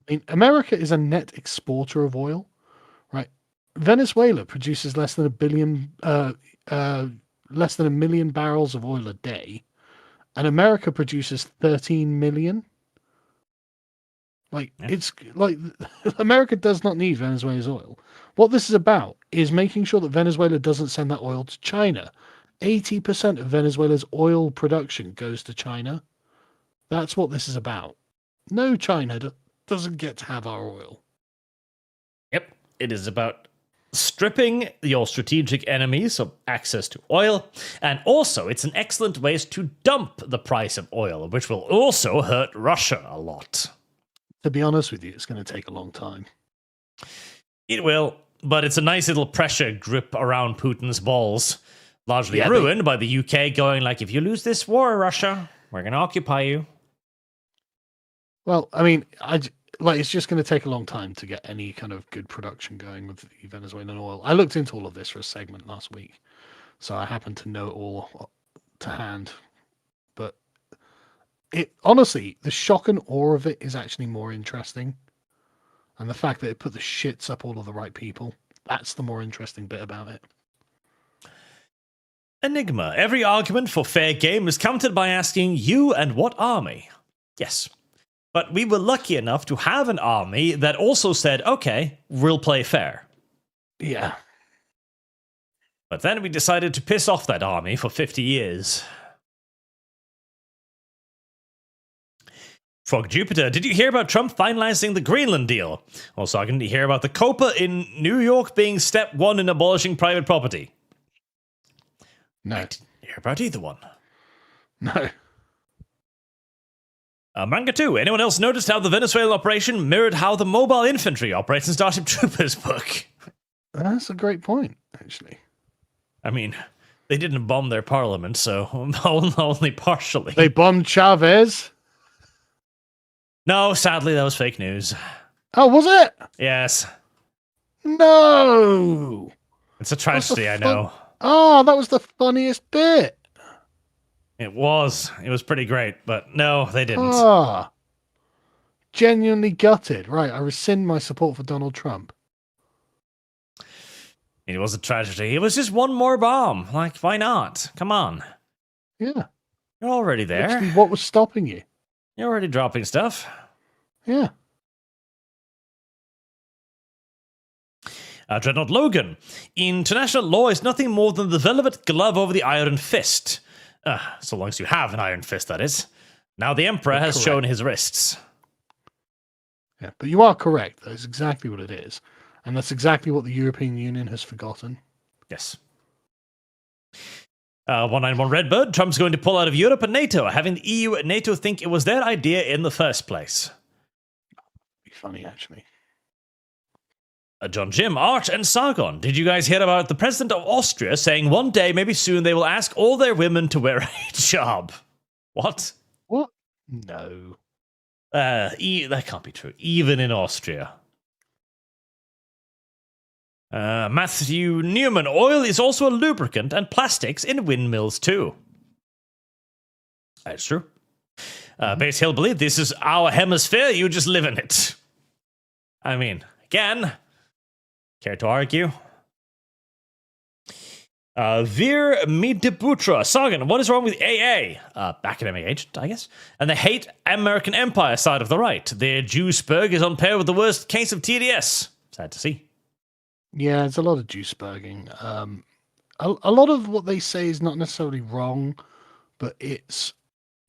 mean, America is a net exporter of oil, right? Venezuela produces less than a million barrels of oil a day, and America produces 13 million. Like, it's like America does not need Venezuela's oil. What this is about is making sure that Venezuela doesn't send that oil to China. 80% of Venezuela's oil production goes to China. That's what this is about. No, China doesn't get to have our oil. Yep, it is about stripping your strategic enemies of access to oil, and also it's an excellent way to dump the price of oil, which will also hurt Russia a lot. To be honest with you, it's going to take a long time. It will, but it's a nice little pressure grip around Putin's balls, largely ruined by the UK going like, if you lose this war, Russia, we're going to occupy you. Well, I mean, it's just going to take a long time to get any kind of good production going with the Venezuelan oil. I looked into all of this for a segment last week, so I happen to know it all to hand. But honestly, the shock and awe of it is actually more interesting. And the fact that it put the shits up all of the right people, that's the more interesting bit about it. Enigma. Every argument for fair game is countered by asking, you and what army? Yes. But we were lucky enough to have an army that also said, okay, we'll play fair. Yeah. But then we decided to piss off that army for 50 years. Frog Jupiter, did you hear about Trump finalizing the Greenland deal? Also, I didn't hear about the COPA in New York being step one in abolishing private property. No. I didn't hear about either one. No. Manga 2, anyone else noticed how the Venezuelan operation mirrored how the mobile infantry operates in Starship Troopers book? That's a great point, actually. I mean, they didn't bomb their parliament, so only partially. They bombed Chavez? No, sadly, that was fake news. Oh, was it? Yes. No! It's a tragedy, I know. Oh, that was the funniest bit. It was. It was pretty great, but no, they didn't. Ah. Genuinely gutted. Right, I rescind my support for Donald Trump. It was a tragedy. It was just one more bomb. Like, why not? Come on. Yeah. You're already there. Actually, what was stopping you? You're already dropping stuff. Yeah. Dreadnought Logan. International law is nothing more than the velvet glove over the iron fist. So long as you have an iron fist, that is. Now the Emperor has shown his wrists. Yeah, but you are correct. That is exactly what it is. And that's exactly what the European Union has forgotten. Yes. 191 Redbird. Trump's going to pull out of Europe and NATO, having the EU and NATO think it was their idea in the first place. Be funny, actually. John Jim, Arch, and Sargon. Did you guys hear about the president of Austria saying one day, maybe soon, they will ask all their women to wear a hijab? What? What? No. That can't be true. Even in Austria. Matthew Newman, oil is also a lubricant and plastics in windmills too. That's true. Base Hillbilly, this is our hemisphere, you just live in it. I mean, again, care to argue? Veer Midibutra, Sagan, what is wrong with AA? Academic agent, I guess. And the hate American Empire side of the right. Their Jewsburg is on par with the worst case of TDS. Sad to see. Yeah, it's a lot of Jewsburging. A lot of what they say is not necessarily wrong, but it's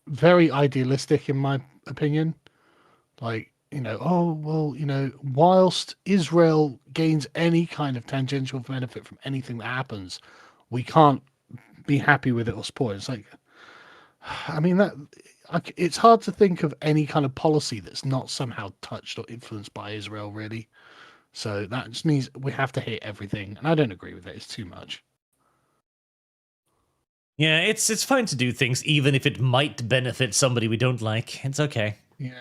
very idealistic in my opinion. Like, whilst Israel gains any kind of tangential benefit from anything that happens, we can't be happy with it or support it. It's like, I mean, it's hard to think of any kind of policy that's not somehow touched or influenced by Israel, really. So that just means we have to hate everything, and I don't agree with it. It's too much. Yeah, it's fine to do things even if it might benefit somebody we don't like. It's okay. Yeah.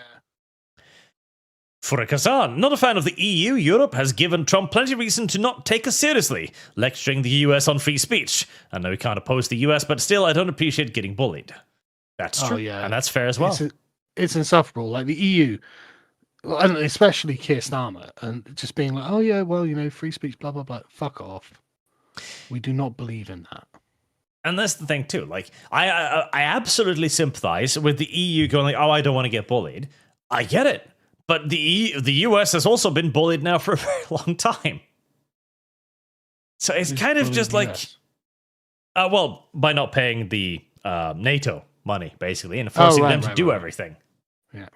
For a Kazan, not a fan of the EU, Europe has given Trump plenty of reason to not take us seriously, lecturing the US on free speech. I know we can't oppose the US, but still, I don't appreciate getting bullied. That's true, yeah. And that's fair as well. It's insufferable. Like the EU, and especially Keir Starmer, and just being like, oh yeah, well, free speech, blah, blah, blah. Fuck off. We do not believe in that. And that's the thing too. Like, I absolutely sympathize with the EU going like, oh, I don't want to get bullied. I get it. But the US has also been bullied now for a very long time. So it's kind of just like, by not paying the NATO money, basically, and forcing them to do everything. Yeah.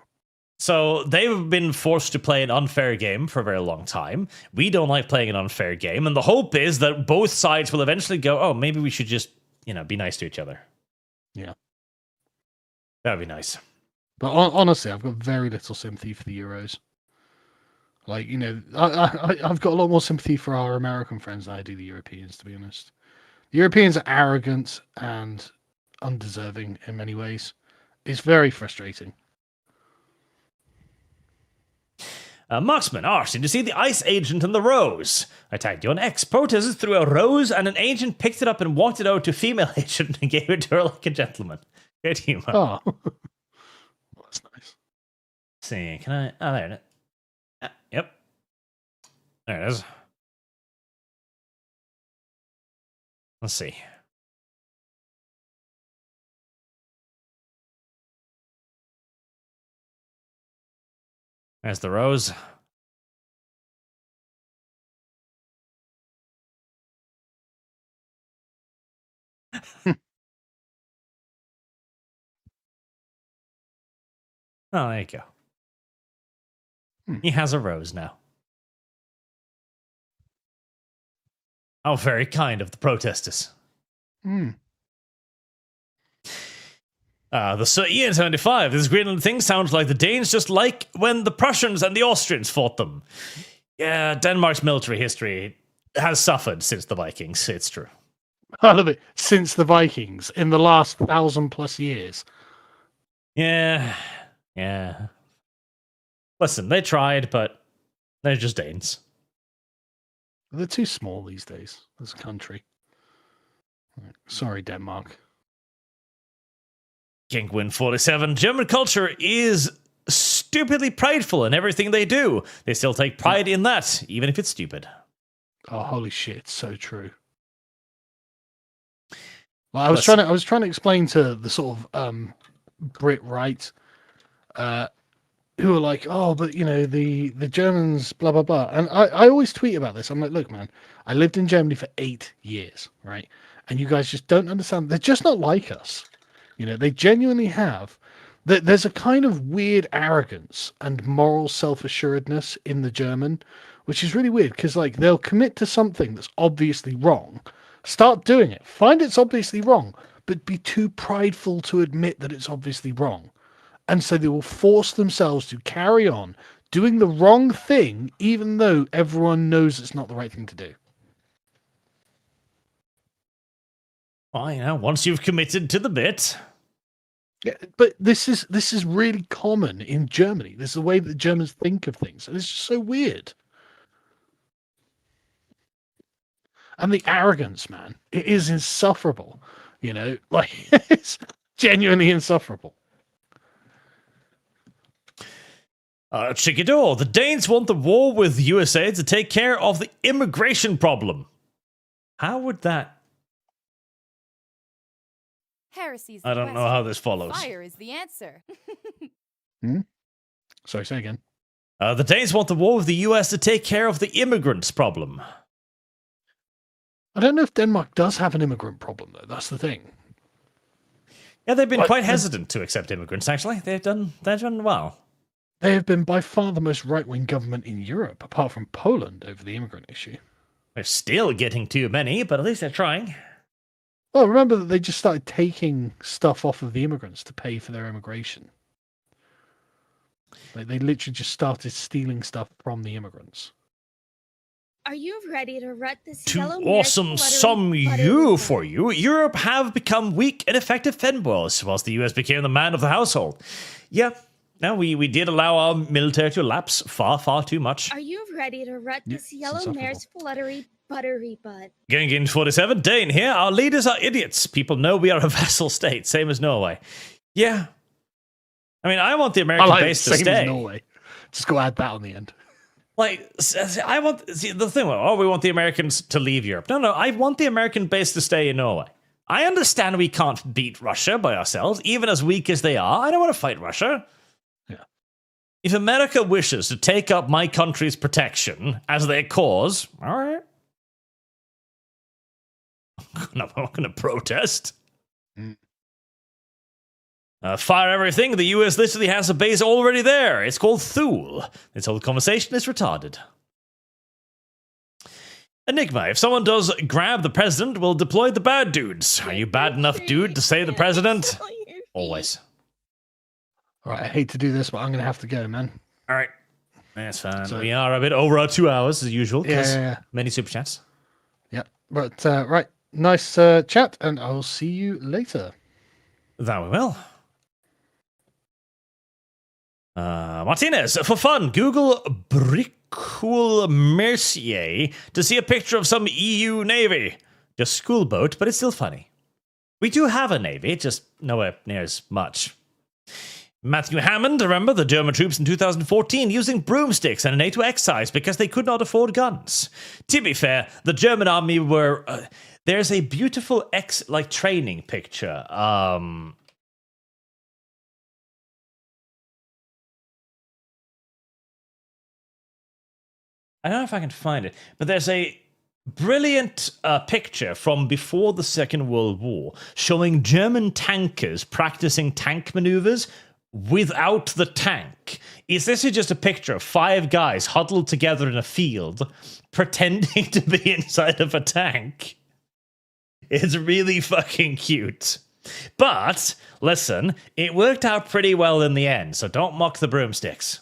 So they've been forced to play an unfair game for a very long time. We don't like playing an unfair game. And the hope is that both sides will eventually go, oh, maybe we should just, be nice to each other. Yeah. That would be nice. But honestly, I've got very little sympathy for the Euros. Like, I've got a lot more sympathy for our American friends than I do the Europeans, to be honest. The Europeans are arrogant and undeserving in many ways. It's very frustrating. Marksman, did you see the ice agent and the rose? I tagged you on X. Protesters threw a rose and an agent picked it up and walked it out to a female agent and gave it to her like a gentleman. Great humor. Oh. That's nice. Let's see, can I? Oh, there it is. Yep. There it is. Let's see. There's the rose. Oh, there you go. He has a rose now. How very kind of the protesters. Hmm. The Sir Ian 75. This Greenland thing sounds like the Danes, just like when the Prussians and the Austrians fought them. Yeah, Denmark's military history has suffered since the Vikings. It's true. I love it. Since the Vikings, in the last 1,000+ years. Yeah. Listen, they tried, but they're just Danes. They're too small these days as a country. Sorry, Denmark. Kingwin 47. German culture is stupidly prideful in everything they do. They still take pride in that, even if it's stupid. Oh, holy shit! It's so true. Well, I was trying to explain to the sort of Brit right, who are like, oh, but the Germans, blah blah blah, and I always tweet about this. I'm like, look, man, I lived in Germany for 8 years, right? And you guys just don't understand. They're just not like us. They genuinely have. There's a kind of weird arrogance and moral self-assuredness in the German, which is really weird because they'll commit to something that's obviously wrong, start doing it, find it's obviously wrong, but be too prideful to admit that it's obviously wrong. And so they will force themselves to carry on doing the wrong thing, even though everyone knows it's not the right thing to do. Well, once you've committed to the bit. Yeah, but this is really common in Germany. This is the way that Germans think of things, and it's just so weird. And the arrogance, man, it is insufferable. It's genuinely insufferable. Chickador, the Danes want the war with USA to take care of the immigration problem. How would that? Heresy's I don't know how this follows. Fire is the answer. Sorry, say again. The Danes want the war with the US to take care of the immigrants problem. I don't know if Denmark does have an immigrant problem, though. That's the thing. Yeah, they've been quite hesitant to accept immigrants, actually. They've done well. They have been by far the most right-wing government in Europe, apart from Poland, over the immigrant issue. They're still getting too many, but at least they're trying. Well, remember that they just started taking stuff off of the immigrants to pay for their immigration. They literally just started stealing stuff from the immigrants. Are you ready to rut this Too yellow awesome some you for you. Europe have become weak and effective fenwars, whilst the US became the man of the household. Yeah, no, we did allow our military to lapse far, far too much. Are you ready to rut this yellow mare's fluttery buttery butt? Gangin 47, Dane here. Our leaders are idiots. People know we are a vassal state, same as Norway. Yeah. I mean, I want the American base to stay. As Norway. Just go add that on the end. The thing, we want the Americans to leave Europe. No, I want the American base to stay in Norway. I understand we can't beat Russia by ourselves, even as weak as they are. I don't want to fight Russia. Yeah. If America wishes to take up my country's protection as their cause, all right. I'm not going to protest. Fire everything. The US literally has a base already there. It's called Thule. This whole conversation is retarded. Enigma. If someone does grab the president, we'll deploy the bad dudes. Are you bad enough, dude, to save the president? Always. All right, I hate to do this, but I'm going to have to go, man. All right. That's fine. So, we are a bit over our 2 hours, as usual. Yeah. Many super chats. Yeah. But, right. Nice chat, and I'll see you later. That we will. Martinez, for fun, Google Bricule Mercier to see a picture of some EU navy. Just school boat, but it's still funny. We do have a navy, just nowhere near as much. Matthew Hammond, remember the German troops in 2014 using broomsticks and a NATO exercise because they could not afford guns. To be fair, the German army were... there's a beautiful training picture. I don't know if I can find it, but there's a brilliant picture from before the Second World War showing German tankers practicing tank maneuvers without the tank. Is this just a picture of 5 guys huddled together in a field pretending to be inside of a tank? It's really fucking cute. But, listen, it worked out pretty well in the end, so don't mock the broomsticks.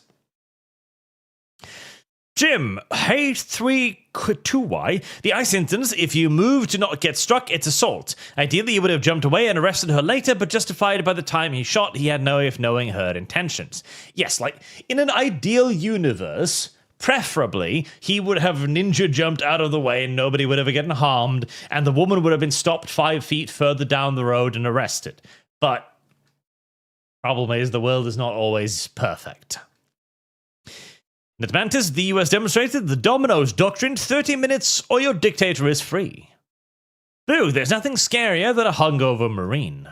Jim, hey 32Y. The ice instance, if you move to not get struck, it's assault. Ideally, he would have jumped away and arrested her later, but justified by the time he shot, he had no way of knowing her intentions. Yes, in an ideal universe, preferably, he would have ninja jumped out of the way and nobody would have gotten harmed, and the woman would have been stopped 5 feet further down the road and arrested. But, problem is, the world is not always perfect. Natmantis, the US demonstrated the Domino's Doctrine, 30 minutes or your dictator is free. Boo, there's nothing scarier than a hungover Marine.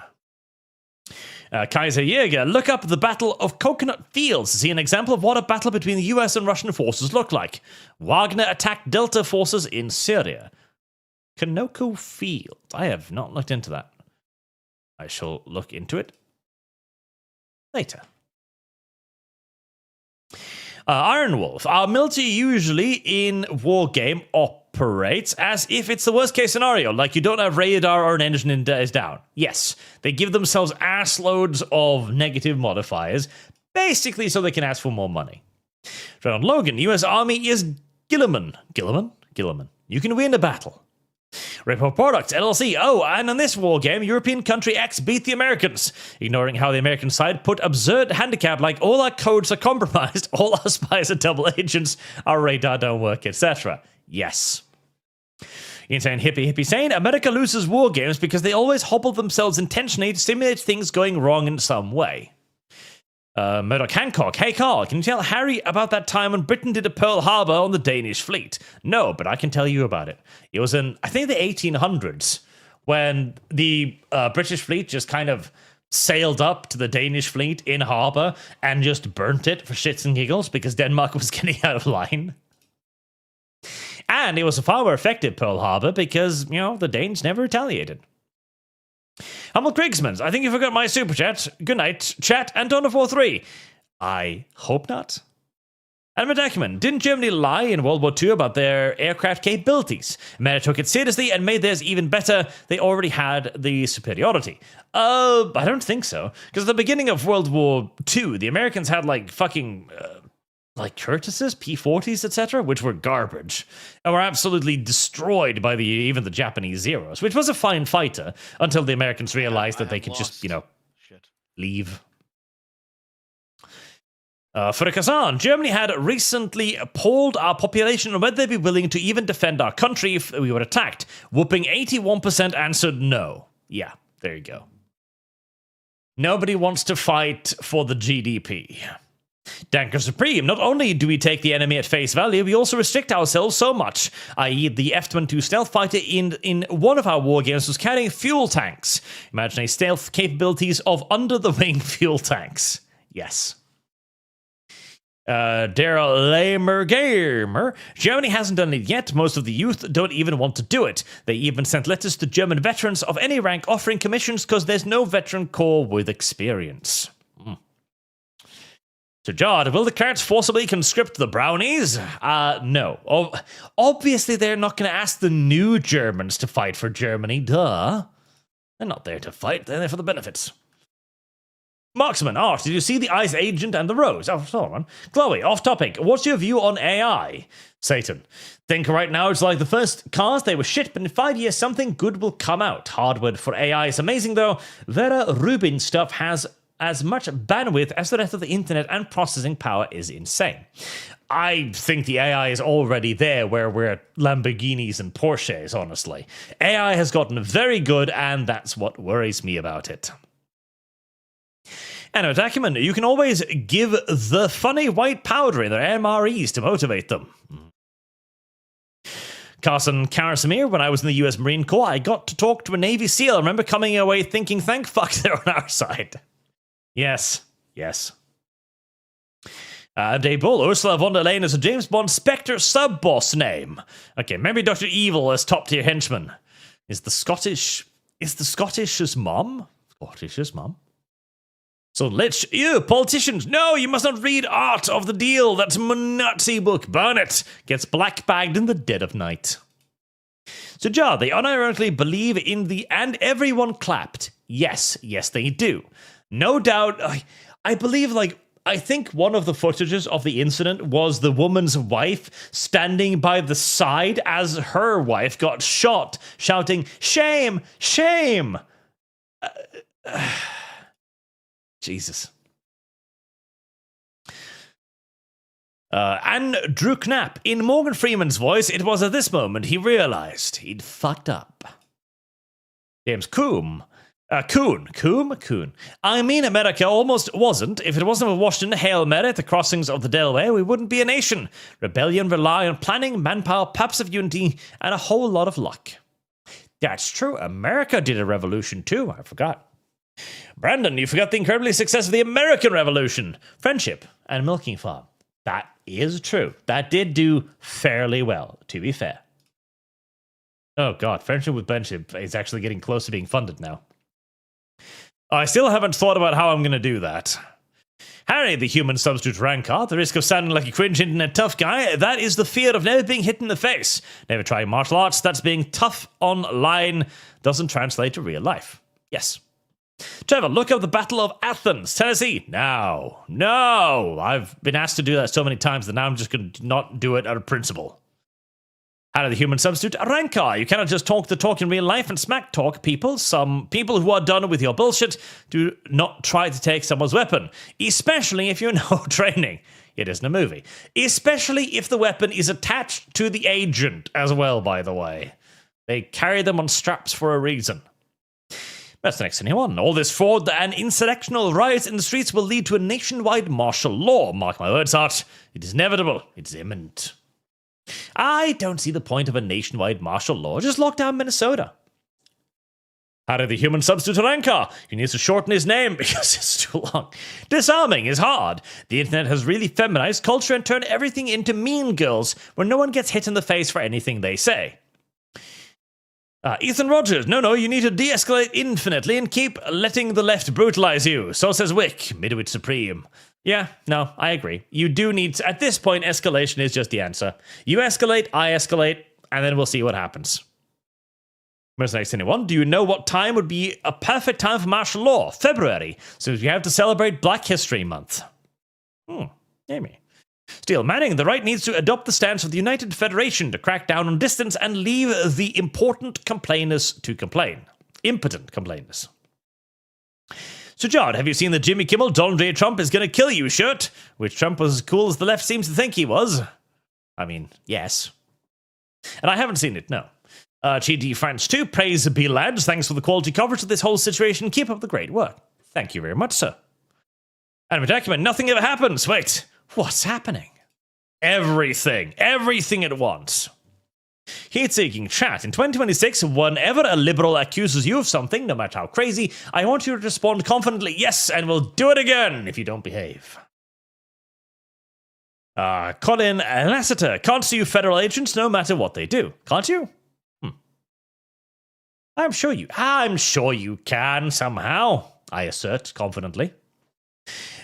Kaiser Jäger, look up the Battle of Coconut Fields to see an example of what a battle between the US and Russian forces looked like. Wagner attacked Delta forces in Syria. Kanoko Field. I have not looked into that. I shall look into it later. Iron Wolf. Our military usually in war game operates as if it's the worst case scenario, like you don't have radar or an engine is down. Yes, they give themselves ass loads of negative modifiers, basically so they can ask for more money. Ronald Logan, US Army is Gilliman. You can win a battle. Report Products, LLC. Oh, and in this war game, European country X beat the Americans, ignoring how the American side put absurd handicap like all our codes are compromised, all our spies are double agents, our radar don't work, etc. Yes. Insane hippie saying, America loses war games because they always hobble themselves intentionally to simulate things going wrong in some way. Murdoch Hancock, hey Carl, can you tell Harry about that time when Britain did a Pearl Harbor on the Danish fleet? No, but I can tell you about it. It was in, I think, the 1800s when the British fleet just kind of sailed up to the Danish fleet in harbor and just burnt it for shits and giggles because Denmark was getting out of line. And it was a far more effective Pearl Harbor because, the Danes never retaliated. Humble Krigsmans, I think you forgot my super chat. Good night, chat, and Donor 43. I hope not. And Medacman, didn't Germany lie in World War II about their aircraft capabilities? America took it seriously and made theirs even better. They already had the superiority. I don't think so. Because at the beginning of World War II, the Americans had fucking Curtis's, P-40s, etc., which were garbage, and were absolutely destroyed by even the Japanese Zeros, which was a fine fighter until the Americans realized that they could just, leave. For Kazan, Germany had recently polled our population on whether they'd be willing to even defend our country if we were attacked. Whooping 81% answered no. Yeah, there you go. Nobody wants to fight for the GDP. Danker Supreme, not only do we take the enemy at face value, we also restrict ourselves so much, i.e. the F-22 stealth fighter in one of our war games was carrying fuel tanks. Imagine a stealth capabilities of under-the-wing fuel tanks. Yes. Daryl Lamer Gamer. Germany hasn't done it yet. Most of the youth don't even want to do it. They even sent letters to German veterans of any rank offering commissions because there's no veteran corps with experience. So, Jard, will the carts forcibly conscript the brownies? No. Obviously, they're not going to ask the new Germans to fight for Germany. Duh. They're not there to fight. They're there for the benefits. Marksman, Art, did you see the Ice Agent and the Rose? Oh, hold on. Chloe, off topic. What's your view on AI? Satan, think right now it's like the first cars, they were shit, but in 5 years something good will come out. Hardware for AI is amazing, though. Vera Rubin stuff has as much bandwidth as the rest of the internet, and processing power is insane. I think the AI is already there where we're at Lamborghinis and Porsches, honestly. AI has gotten very good, and that's what worries me about it. And Document, you can always give the funny white powder in their MREs to motivate them. Carson Karasamir, when I was in the US Marine Corps, I got to talk to a Navy SEAL. I remember coming away thinking, thank fuck they're on our side. Yes. Dave Bull, Ursula von der Leyen is a James Bond Spectre sub-boss name. Okay, maybe Dr. Evil is top-tier henchman. Is the Scottish's mom? Scottish's mom? So Lich, you politicians, no, you must not read Art of the Deal. That's a Nazi book. Burn it. Gets black-bagged in the dead of night. So Jar, they unironically believe in the and everyone clapped. Yes, they do. No doubt, I believe, I think one of the footages of the incident was the woman's wife standing by the side as her wife got shot, shouting, shame, shame! Jesus. And Drew Knapp, in Morgan Freeman's voice, it was at this moment he realized he'd fucked up. James Coombe. Coon. I mean, America almost wasn't. If it wasn't for Washington, Hail Mary at the crossings of the Delaware, we wouldn't be a nation. Rebellion rely on planning, manpower, paps of unity, and a whole lot of luck. That's true. America did a revolution too. I forgot. Brandon, you forgot the incredibly success of the American Revolution. Friendship and milking farm. That is true. That did do fairly well, to be fair. Oh god, Friendship with Friendship is actually getting close to being funded now. I still haven't thought about how I'm going to do that. Harry, the human substitute rancor, the risk of sounding like a cringe internet tough guy, that is the fear of never being hit in the face. Never trying martial arts, that's being tough online, doesn't translate to real life. Yes. Trevor, look up the Battle of Athens, Tennessee. No. I've been asked to do that so many times that now I'm just going to not do it out of principle. How did the human substitute Rancor? You cannot just talk the talk in real life and smack talk people. Some people who are done with your bullshit do not try to take someone's weapon, especially if you know training. It isn't a movie. Especially if the weapon is attached to the agent as well, by the way. They carry them on straps for a reason. That's the next anyone. All this fraud and insurrectional riots in the streets will lead to a nationwide martial law. Mark my words, Art. It is inevitable. It's imminent. I don't see the point of a nationwide martial law. Just lock down Minnesota. How did the human substitute Rancor? He needs to shorten his name because it's too long. Disarming is hard. The internet has really feminized culture and turned everything into mean girls where no one gets hit in the face for anything they say. Ethan Rogers, no, you need to de-escalate infinitely and keep letting the left brutalize you. So says Wick, Midwich Supreme. Yeah, no, I agree. You do need to, at this point, escalation is just the answer. You escalate, I escalate, and then we'll see what happens. Where's the next anyone? Do you know what time would be a perfect time for martial law? February, so we have to celebrate Black History Month. Amy. Still, Manning, the right needs to adopt the stance of the United Federation to crack down on distance and leave the important complainers to complain. Impotent complainers. So, John, have you seen the Jimmy Kimmel Donald J. Trump is going to kill you shirt? Which Trump was as cool as the left seems to think he was. I mean, yes. And I haven't seen it, no. GD France 2, praise be lads. Thanks for the quality coverage of this whole situation. Keep up the great work. Thank you very much, sir. Anime document, nothing ever happens. Wait. What's happening? Everything at once. Heat-seeking chat. In 2026, whenever a liberal accuses you of something, no matter how crazy, I want you to respond confidently, yes, and we'll do it again if you don't behave. Colin Lassiter. Can't sue federal agents no matter what they do. Can't you? I'm sure you can somehow, I assert confidently.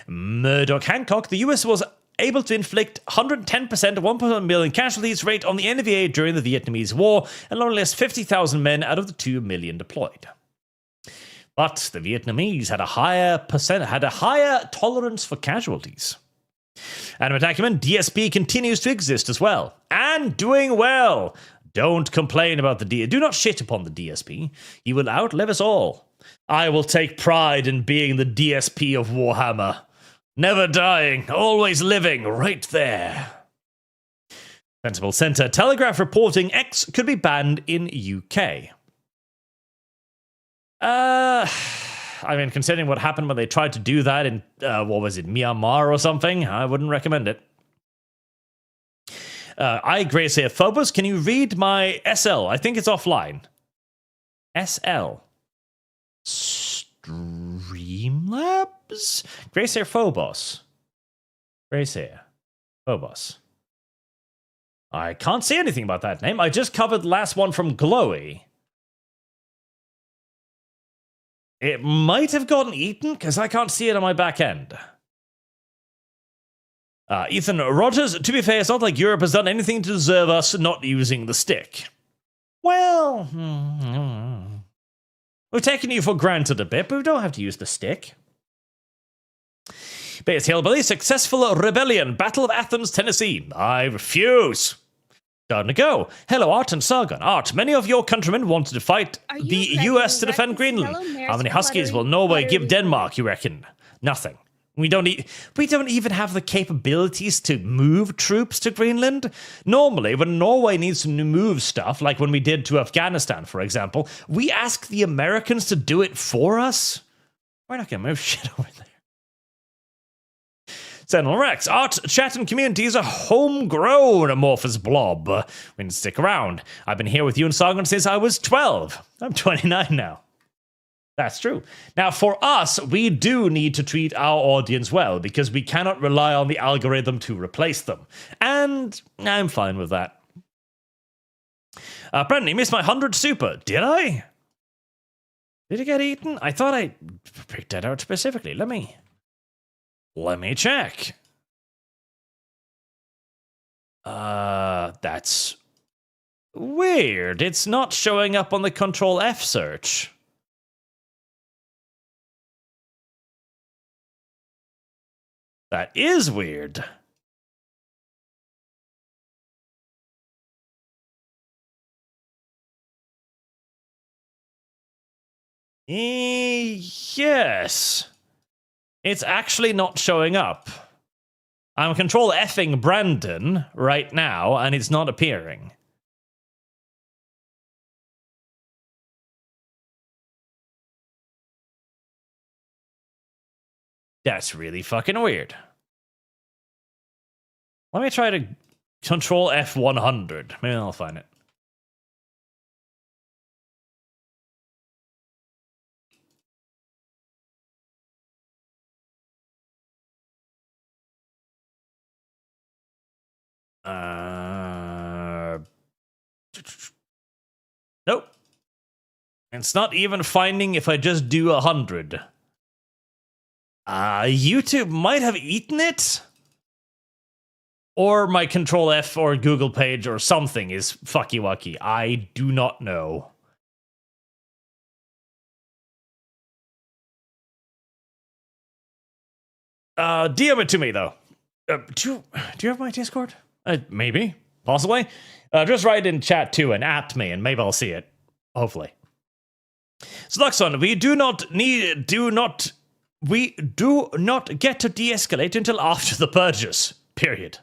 Murdoch Hancock, the US was able to inflict 110% of 1.1 million casualties rate on the NVA during the Vietnamese War and only lost 50,000 men out of the 2 million deployed. But the Vietnamese had a higher tolerance for casualties. Anime document, DSP continues to exist as well. And doing well. Don't complain about the DSP. Do not shit upon the DSP. He will outlive us all. I will take pride in being the DSP of Warhammer. Never dying, always living, right there. Sensible Center. Telegraph reporting X could be banned in UK. I mean, considering what happened when they tried to do that in, Myanmar or something, I wouldn't recommend it. Grace here. Phobos, can you read my SL? I think it's offline. SL. Streamlabs? Grace here, Phobos. Grace here. Phobos. I can't see anything about that name. I just covered the last one from Glowy. It might have gotten eaten, because I can't see it on my back end. Ethan Rogers, to be fair, it's not like Europe has done anything to deserve us not using the stick. Well, we've taken you for granted a bit, but we don't have to use the stick. Base Hillbilly, successful rebellion, Battle of Athens, Tennessee. I refuse. Time to go. Hello, Art and Sargon. Art, many of your countrymen wanted to fight the US to defend Greenland. How many Huskies will Norway give Denmark, you reckon? Nothing. We don't even have the capabilities to move troops to Greenland. Normally, when Norway needs to move stuff, like when we did to Afghanistan, for example, we ask the Americans to do it for us. We're not going to move shit over there. Sentinel Rex, Art, chat, and community is a homegrown amorphous blob. We need to stick around. I've been here with you and Sargon since I was 12. I'm 29 now. That's true. Now, for us, we do need to treat our audience well, because we cannot rely on the algorithm to replace them. And I'm fine with that. Brendan, you missed my 100 super. Did I? Did it get eaten? I thought I picked that out specifically. Let me check. That's weird. It's not showing up on the Control F search. That is weird. Yes. It's actually not showing up. I'm control effing Brandon right now, and it's not appearing. That's really fucking weird. Let me try to control F100. Maybe I'll find it. Nope. It's not even finding if I just do 100. YouTube might have eaten it? Or my Control F or Google page or something is fucky wucky. I do not know. DM it to me, though. Do you have my Discord? Maybe. Possibly. Just write in chat, too, and at me, and maybe I'll see it. Hopefully. Sluxon, we do not get to de-escalate until after the purges. Period.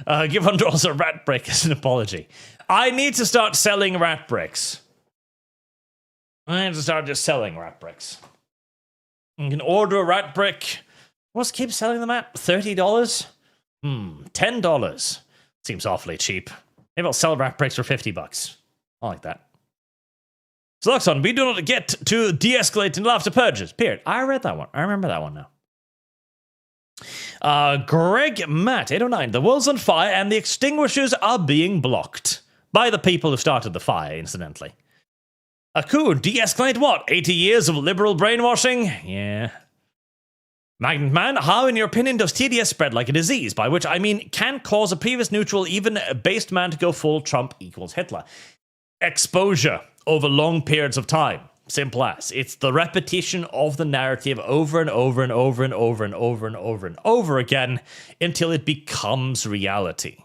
Give Underalls a rat brick as an apology. I need to start selling rat bricks. I need to start just selling rat bricks. You can order a rat brick. What's keep selling them at? $30? $10. Seems awfully cheap. Maybe I'll sell rat bricks for $50. I like that. Sluxon, we do not get to de-escalate until after purges. Period. I read that one. I remember that one now. Greg Matt 809. The world's on fire and the extinguishers are being blocked by the people who started the fire, incidentally. Akun, de-escalate what? 80 years of liberal brainwashing? Yeah. Magnet Man, how in your opinion does TDS spread like a disease? By which I mean can cause a previous neutral, even based man to go full Trump equals Hitler. Exposure over long periods of time. Simple as. It's the repetition of the narrative over and over and over and over and over and over and over again until it becomes reality.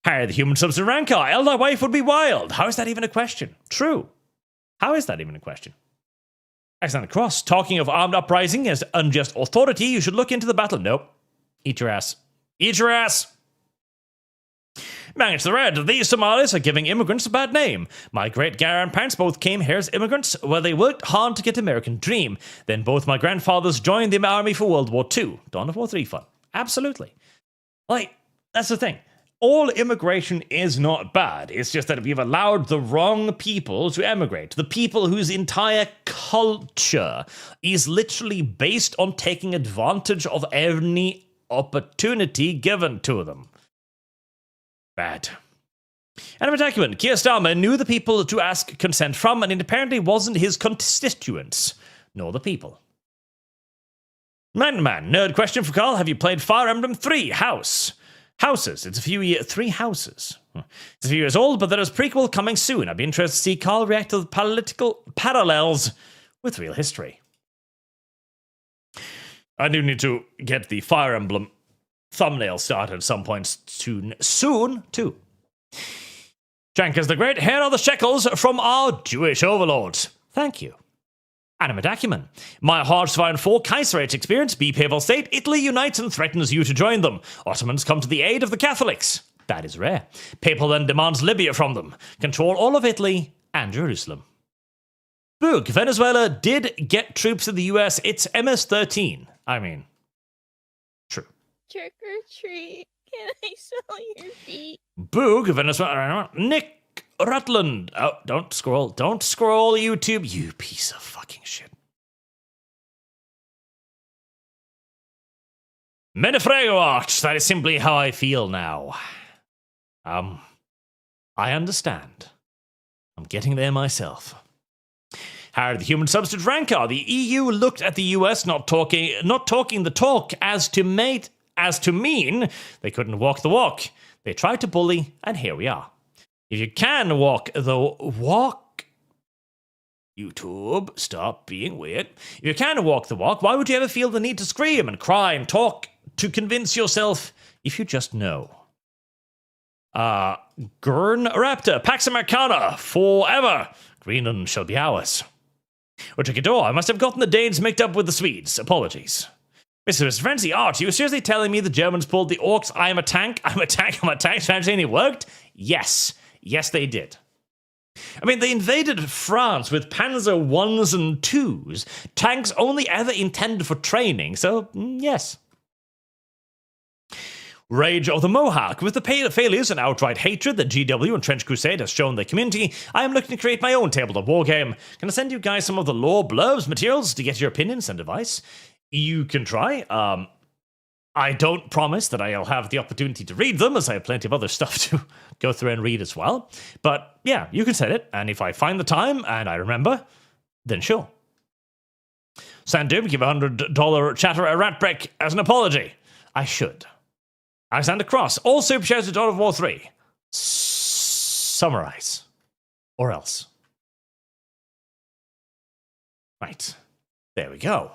Harry the Human Substance Rancor, Elder Wife would be wild. How is that even a question? True. How is that even a question? Alexander Cross, talking of armed uprising as unjust authority, you should look into the battle. Nope. Eat your ass. Eat your ass! Manage the Red, these Somalis are giving immigrants a bad name. My great-grandparents both came here as immigrants, where they worked hard to get the American dream. Then both my grandfathers joined the army for World War II. Dawn of War III fun. Absolutely. Like, that's the thing. All immigration is not bad. It's just that we've allowed the wrong people to emigrate. The people whose entire culture is literally based on taking advantage of any opportunity given to them. Bad. Anime document. Keir Starmer knew the people to ask consent from, and it apparently wasn't his constituents, nor the people. Man, nerd question for Carl. Have you played Fire Emblem 3 Houses? It's a few 3 houses. It's a few years old, but there is prequel coming soon. I'd be interested to see Carl react to the political parallels with real history. I do need to get the Fire Emblem thumbnail started at some point soon too. Jankers the Great, here are the shekels from our Jewish overlords. Thank you. Anime Acumen. My heart's fire for Kaiserate experience. Be Papal State. Italy unites and threatens you to join them. Ottomans come to the aid of the Catholics. That is rare. Papal then demands Libya from them. Control all of Italy and Jerusalem. Boog. Venezuela did get troops in the US. It's MS-13. I mean, true. Trick or treat. Can I smell your feet? Boog. Venezuela. Nick Rutland. Oh, don't scroll. Don't scroll, YouTube. You piece of fucking shit. Menefrego Arch. That is simply how I feel now. I understand. I'm getting there myself. Harry the Human Substance Rancor. The EU looked at the US not talking the talk as to mean they couldn't walk the walk. They tried to bully, and here we are. If you can walk the walk, YouTube, stop being weird. If you can walk the walk, why would you ever feel the need to scream and cry and talk to convince yourself if you just know? Gurn Raptor, Pax Americana, forever. Greenland shall be ours. Utrikador, I must have gotten the Danes mixed up with the Swedes. Apologies. Mr. Frenzy Arch, you were seriously telling me the Germans pulled the orcs, I'm a tank strategy and it worked? Yes. Yes, they did. I mean, they invaded France with Panzer 1s and 2s, tanks only ever intended for training, so yes. Rage of the Mohawk. With the failures and outright hatred that GW and Trench Crusade has shown their community, I am looking to create my own tabletop wargame. Can I send you guys some of the lore blurbs materials to get your opinions and advice? You can try. I don't promise that I'll have the opportunity to read them, as I have plenty of other stuff to go through and read as well. But yeah, you can send it, and if I find the time and I remember, then sure. Sandum, give $100 chatter a rat break as an apology. I should. Alexander Cross, all super chats to God of War 3. Summarize. Or else. Right. There we go.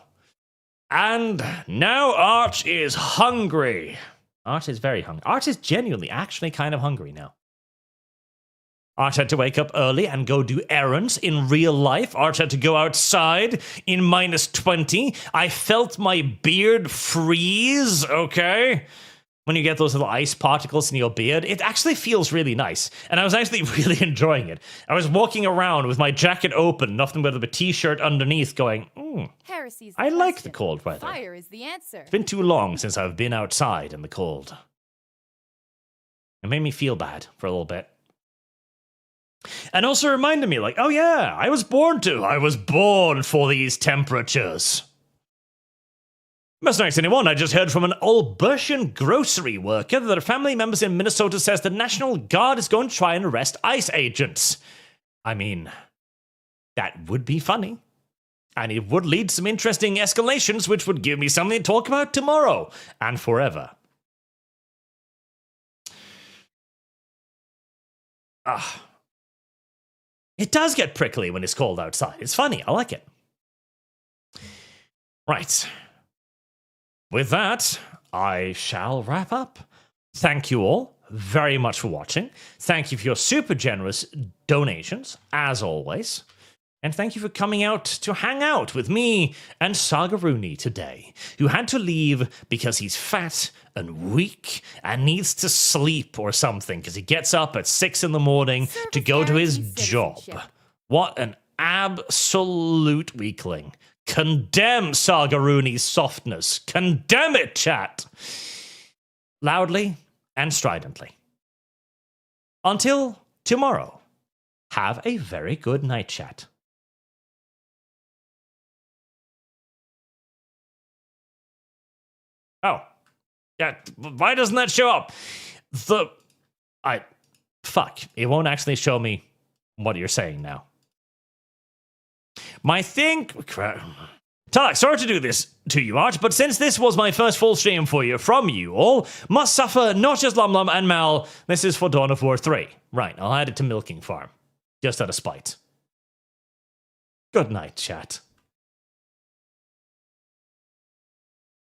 And now Arch is hungry. Arch is very hungry. Arch is genuinely actually kind of hungry now. Arch had to wake up early and go do errands in real life. Arch had to go outside in -20. I felt my beard freeze, okay? When you get those little ice particles in your beard, it actually feels really nice. And I was actually really enjoying it. I was walking around with my jacket open, nothing but a t-shirt underneath going, I like the cold weather. Fire is the answer. It's been too long since I've been outside in the cold. It made me feel bad for a little bit. And also reminded me, like, oh yeah, I was born for these temperatures. Mercenaries anyone, I just heard from an Albertian grocery worker that a family members in Minnesota says the National Guard is going to try and arrest ICE agents. I mean, that would be funny. And it would lead to some interesting escalations, which would give me something to talk about tomorrow and forever. It does get prickly when it's cold outside. It's funny. I like it. Right. With that, I shall wrap up. Thank you all very much for watching. Thank you for your super generous donations, as always. And thank you for coming out to hang out with me and Sagaruni today, who had to leave because he's fat and weak and needs to sleep or something because he gets up at 6 in the morning to go to his job. What an absolute weakling. Condemn Sagaruni's softness. Condemn it, chat. Loudly and stridently. Until tomorrow, have a very good night, chat. Oh. Yeah, why doesn't that show up? Fuck. It won't actually show me what you're saying now. My thing... Talak, sorry to do this to you, Arch, but since this was my first full stream from you all, must suffer not just Lum Lum and Mal, this is for Dawn of War 3. Right, I'll add it to Milking Farm. Just out of spite. Good night, chat.